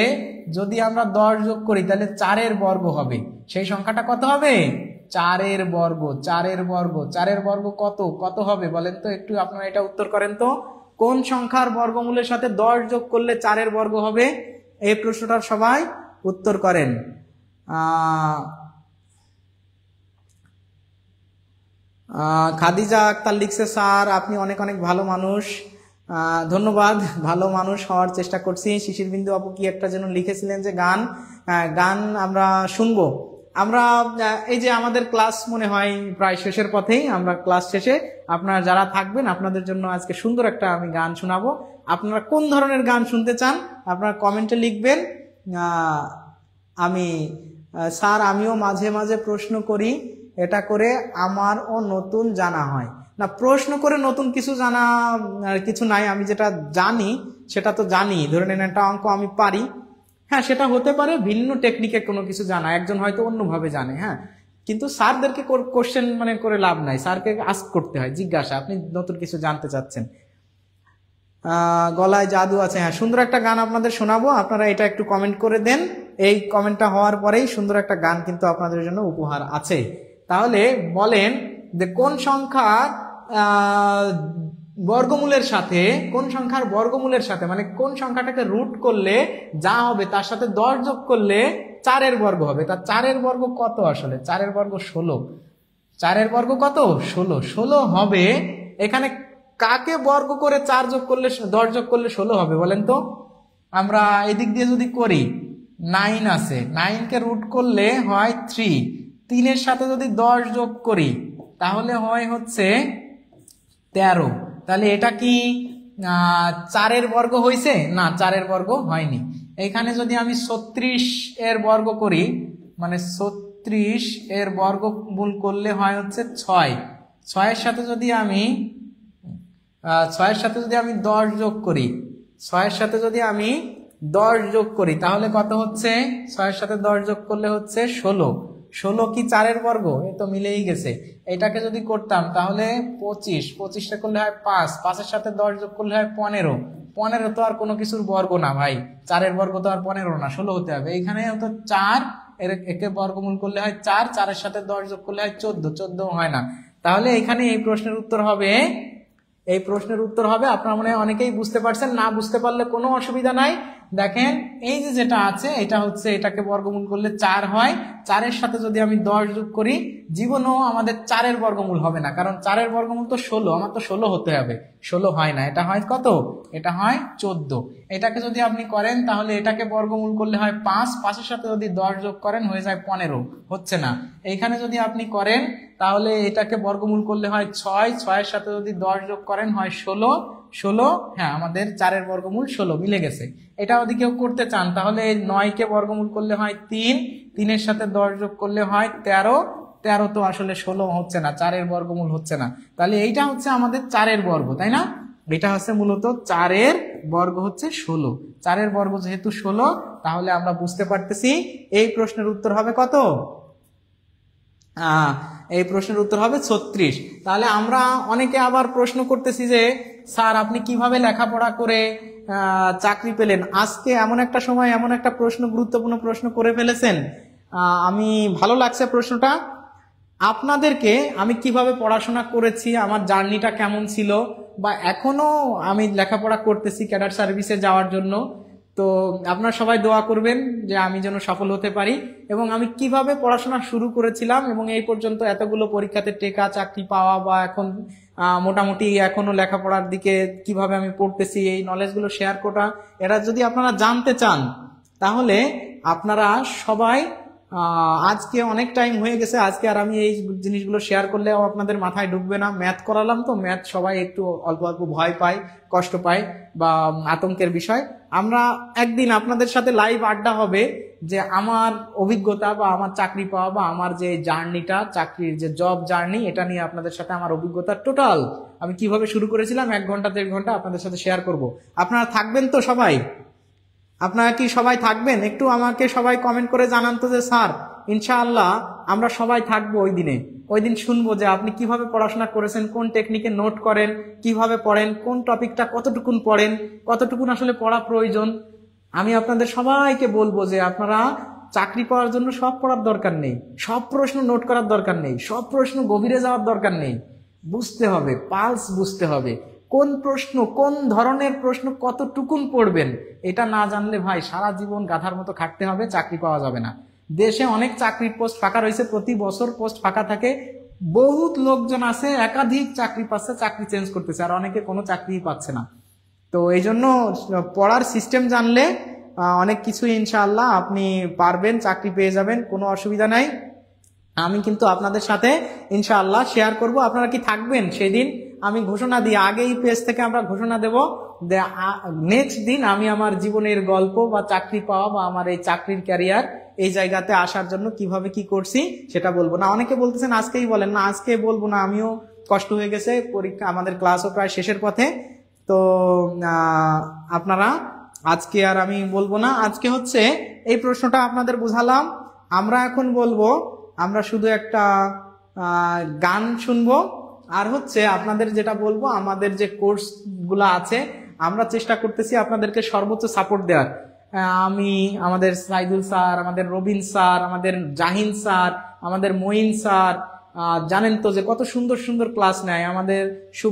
A: যদি আমরা 10 যোগ করি তাহলে 4-এর বর্গ হবে? সেই সংখ্যাটা কত হবে? 4-এর বর্গ। 4-এর বর্গ, 4-এর বর্গ কত হবে বলেন তো একটু? আপনারা এটা উত্তর করেন তো। কোন সংখ্যার বর্গমূলের সাথে 10 যোগ করলে 4-এর বর্গ হবে? এই প্রশ্নটার সবাই উত্তর করেন। খাদিজা আক্তার লিখছে, স্যার আপনি অনেক অনেক ভালো মানুষ। ধন্যবাদ, ভালো মানুষ হওয়ার চেষ্টা করছি। শিশির বিন্দু আপু কি একটা যেন লিখেছিলেন যে গান আমরা শুনবো। আমরা এই যে আমাদের ক্লাস মনে হয় প্রায় শেষের পথেই, আমরা ক্লাস শেষে আপনারা যারা থাকবেন আপনাদের জন্য আজকে সুন্দর একটা আমি গান শোনাবো। আপনারা কোন ধরনের গান শুনতে চান আপনারা কমেন্টে লিখবেন। স্যার আমিও মাঝে মাঝে প্রশ্ন করি, এটা করে আমারও নতুন জানা হয়। না, প্রশ্ন করে নতুন কিছু জানা কিছু নাই। আমি যেটা জানি সেটা তো জানি। ধরে নেন একটা অঙ্ক আমি পারি, হ্যাঁ সেটা হতে পারে ভিন্ন টেকনিকে কোনো কিছু জানা, একজন হয়তো অন্যভাবে জানে, হ্যাঁ। কিন্তু স্যারদেরকে কোশ্চেন করে লাভ নাই, স্যারকে আস্ক করতে হয়, জিজ্ঞাসা, আপনি নতুন কিছু জানতে চাচ্ছেন। গলায় জাদু আছে, হ্যাঁ সুন্দর একটা গান আপনাদের শোনাবো, আপনারা এটা একটু কমেন্ট করে দেন। এই কমেন্টটা হওয়ার পরেই সুন্দর একটা গান কিন্তু আপনাদের জন্য উপহার আছে। তাহলে বলেন যে কোন সংখ্যার বর্গমূলের সাথে, কোন সংখ্যার বর্গমূলের সাথে মানে কোন সংখ্যাটাকে রুট করলে যা হবে তার সাথে 10 যোগ করলে 4 বর্গ হবে। তা 4 বর্গ কত? আসলে 4 বর্গ 16। 4 বর্গ কত? 16। 16 হবে। এখানে কাকে বর্গ করে 4 যোগ করলে 10 যোগ করলে 16 হবে বলেন তো? আমরা এদিক দিয়ে যদি করি 9 আছে, 9 কে রুট করলে হয় 3, 3 এর সাথে যদি 10 যোগ করি তাহলে হয় হচ্ছে 13। তাহলে এটা কি 4 বর্গ হয়েছে? না, 4 বর্গ হয়নি। এখানে যদি আমি 36 এর বর্গ করি, মানে 36 এর বর্গমূল করলে হয় হচ্ছে 6। 6 এর সাথে যদি আমি 10 যোগ করি, 6 এর সাথে যদি আমি 10 যোগ করি তাহলে কত হচ্ছে? 6 এর সাথে 10 যোগ করলে হচ্ছে 16। 16 কি 4 বর্গ? এ তো মিলেই গেছে। এটাকে যদি করতাম তাহলে 25, 25টা করলে হয় 5, 5 এর সাথে 10 যোগ করলে হয় 15। 15 তো আর কোনো কিছুর বর্গ না ভাই, 4 বর্গ তো আর 15 না, 16 হতে হবে। এইখানে তো 4, একে বর্গমূল করলে হয় 4, 4 এর সাথে 10 যোগ করলে হয় 14, 14 হয় না। তাহলে এখানে এই প্রশ্নের উত্তর হবে, আপনারা মনে হয় অনেকেই বুঝতে পারছেন, না বুঝতে পারলে কোনো অসুবিধা নাই। দেখেন এই যে যেটা আছে এটা হচ্ছে, এটাকে বর্গমূল করলে 4 হয়। 4 এর সাথে যদি আমি 10 যোগ করি, জীবনও আমাদের 4 বর্গমূল হবে না, কারণ 4 বর্গমূল তো 16, আমার তো 16 হতে হবে, 16 হয় না। এটা হয় কত? এটা হয় 14। এটাকে যদি আপনি করেন তাহলে এটাকে বর্গমূল করলে হয় 5, 5 এর সাথে যদি 10 যোগ করেন হয়ে যায় 15, হচ্ছে না। এইখানে যদি আপনি করেন তাহলে এটাকে বর্গমূল করলে হয় 6, 6 এর সাথে যদি 10 যোগ করেন হয় 16, 16, হ্যাঁ আমাদের 4 বর্গমূল 16 মিলে গেছে। এটা যদি কেউ করতে চান তাহলে 9 কে বর্গমূল করলে হয় 3, 3 এর সাথে 10 যোগ করলে হয় 13, 13 তো আসলে 16 হচ্ছে না, 4 বর্গমূল হচ্ছে না। তাহলে এইটা হচ্ছে আমাদের 4 বর্গ, তাই না? এটা হচ্ছে মূলত 4 বর্গ হচ্ছে 16। 4 বর্গ যেহেতু 16, তাহলে আমরা বুঝতে পারতেছি এই প্রশ্নের উত্তর হবে কত? এই প্রশ্নের উত্তর হবে 36। তাহলে আমরা অনেকে আবার প্রশ্ন করতেছি যে স্যার আপনি কিভাবে লেখাপড়া করে চাকরি পেলেন? আজকে এমন একটা সময় এমন একটা প্রশ্ন, গুরুত্বপূর্ণ প্রশ্ন করে ফেলেছেন। আমি ভালো লাগছে প্রশ্নটা। আপনাদেরকে আমি কিভাবে পড়াশোনা করেছি, আমার জার্নিটা কেমন ছিল, বা এখনো আমি লেখাপড়া করতেছি ক্যাডার সার্ভিসে যাওয়ার জন্য, তো আপনারা সবাই দোয়া করবেন যে আমি যেন সফল হতে পারি, এবং আমি কিভাবে পড়াশোনা শুরু করেছিলাম এবং এই পর্যন্ত এতগুলো পরীক্ষাতে টেকা চাকরি পাওয়া, বা এখন মোটামুটি এখনো লেখাপড়ার দিকে কিভাবে আমি পড়তেছি, এই নলেজগুলো শেয়ার করা, এটা যদি আপনারা জানতে চান তাহলে আপনারা সবাই, আজকে অনেক টাইম হয়ে গেছে, আজকে আর আমি এই জিনিসগুলো শেয়ার করলেও আপনাদের মাথায় ঢুকবে না। ম্যাথ করালাম তো, ম্যাথ সবাই একটু অল্প অল্প ভয় পায়, কষ্ট পায় বা আতঙ্কের বিষয়। আমরা একদিন আপনাদের সাথে লাইভ আড্ডা হবে যে আমার অভিজ্ঞতা বা আমার চাকরি পাওয়া বা আমার যে জার্নিটা, চাকরির যে জব জার্নি, এটা নিয়ে আপনাদের সাথে আমার অভিজ্ঞতা টোটাল আমি কিভাবে শুরু করেছিলাম 1 ঘন্টা 1.5 ঘন্টা আপনাদের সাথে শেয়ার করব। আপনারা থাকবেন তো সবাই? আপনারা কি সবাই থাকবেন? একটু আমাকে সবাই কমেন্ট করে জানান তো যে স্যার ইনশাআল্লাহ আমরা সবাই থাকবো ওই দিনে। ওই দিন শুনবো যে আপনি কিভাবে পড়াশোনা করেছেন, কোন টেকনিকে নোট করেন, কিভাবে পড়েন, কোন টপিকটা কতটুকুন পড়েন, কতটুকুন আসলে পড়া প্রয়োজন। আমি আপনাদের সবাইকে বলবো যে আপনারা চাকরি পাওয়ার জন্য সব পড়ার দরকার নেই, সব প্রশ্ন নোট করার দরকার নেই, সব প্রশ্ন গভীরে যাওয়ার দরকার নেই। বুঝতে হবে, পালস বুঝতে হবে, কোন প্রশ্ন, কোন ধরনের প্রশ্ন কতটুকুন পড়বেন, এটা না জানলে ভাই সারা জীবন গাধার মতো খাটতে হবে, চাকরি পাওয়া যাবে না। দেশে অনেক চাকরির পোস্ট ফাঁকা রয়েছে, প্রতি বছর পোস্ট ফাঁকা থাকে, বহুত লোকজন আছে একাধিক চাকরি পাচ্ছে, চাকরি চেঞ্জ করতেছে, আর অনেকে কোনো চাকরি পাচ্ছে না। তো এই জন্য পড়ার সিস্টেম জানলে অনেক কিছু ইনশাআল্লাহ আপনি পারবেন, চাকরি পেয়ে যাবেন, কোনো অসুবিধা নাই। আমি কিন্তু আপনাদের সাথে ইনশাআল্লাহ শেয়ার করব। আপনারা কি থাকবেন সেদিন? আমি ঘোষণা দিই, আগেই পেজ থেকে আমরা ঘোষণা দেব, নেক্সট দিন আমি আমার জীবনের গল্প বা চাকরি পাওয়া বা আমার এই চাকরির ক্যারিয়ার, এই জায়গাতে আসার জন্য কিভাবে কি করছি সেটা বলবো। না অনেকে বলতেছেন আজকেই বলেন, না আজকে বলবো না, আমিও কষ্ট হয়ে গেছে, পরীক্ষা, আমাদের ক্লাসও প্রায় শেষের পথে। তো আপনারা আজকে আর আমি বলবো না, আজকে হচ্ছে এই প্রশ্নটা আপনাদের বুঝালাম। আমরা এখন বলবো, আমরা শুধু একটা গান শুনবো, আর হচ্ছে আপনাদের যেটা বলবো, আমাদের যে কোর্সগুলো আছে আমরা চেষ্টা করতেছি আপনাদেরকে সর্বোচ্চ সাপোর্ট দেওয়ার। আমি, আমাদের সাইদুল স্যার, আমাদের রবিন স্যার, আমাদের জাহিন স্যার, আমাদের মঈন স্যার, জানেন তো যে কত সুন্দর সুন্দর ক্লাস নেয় আমাদের।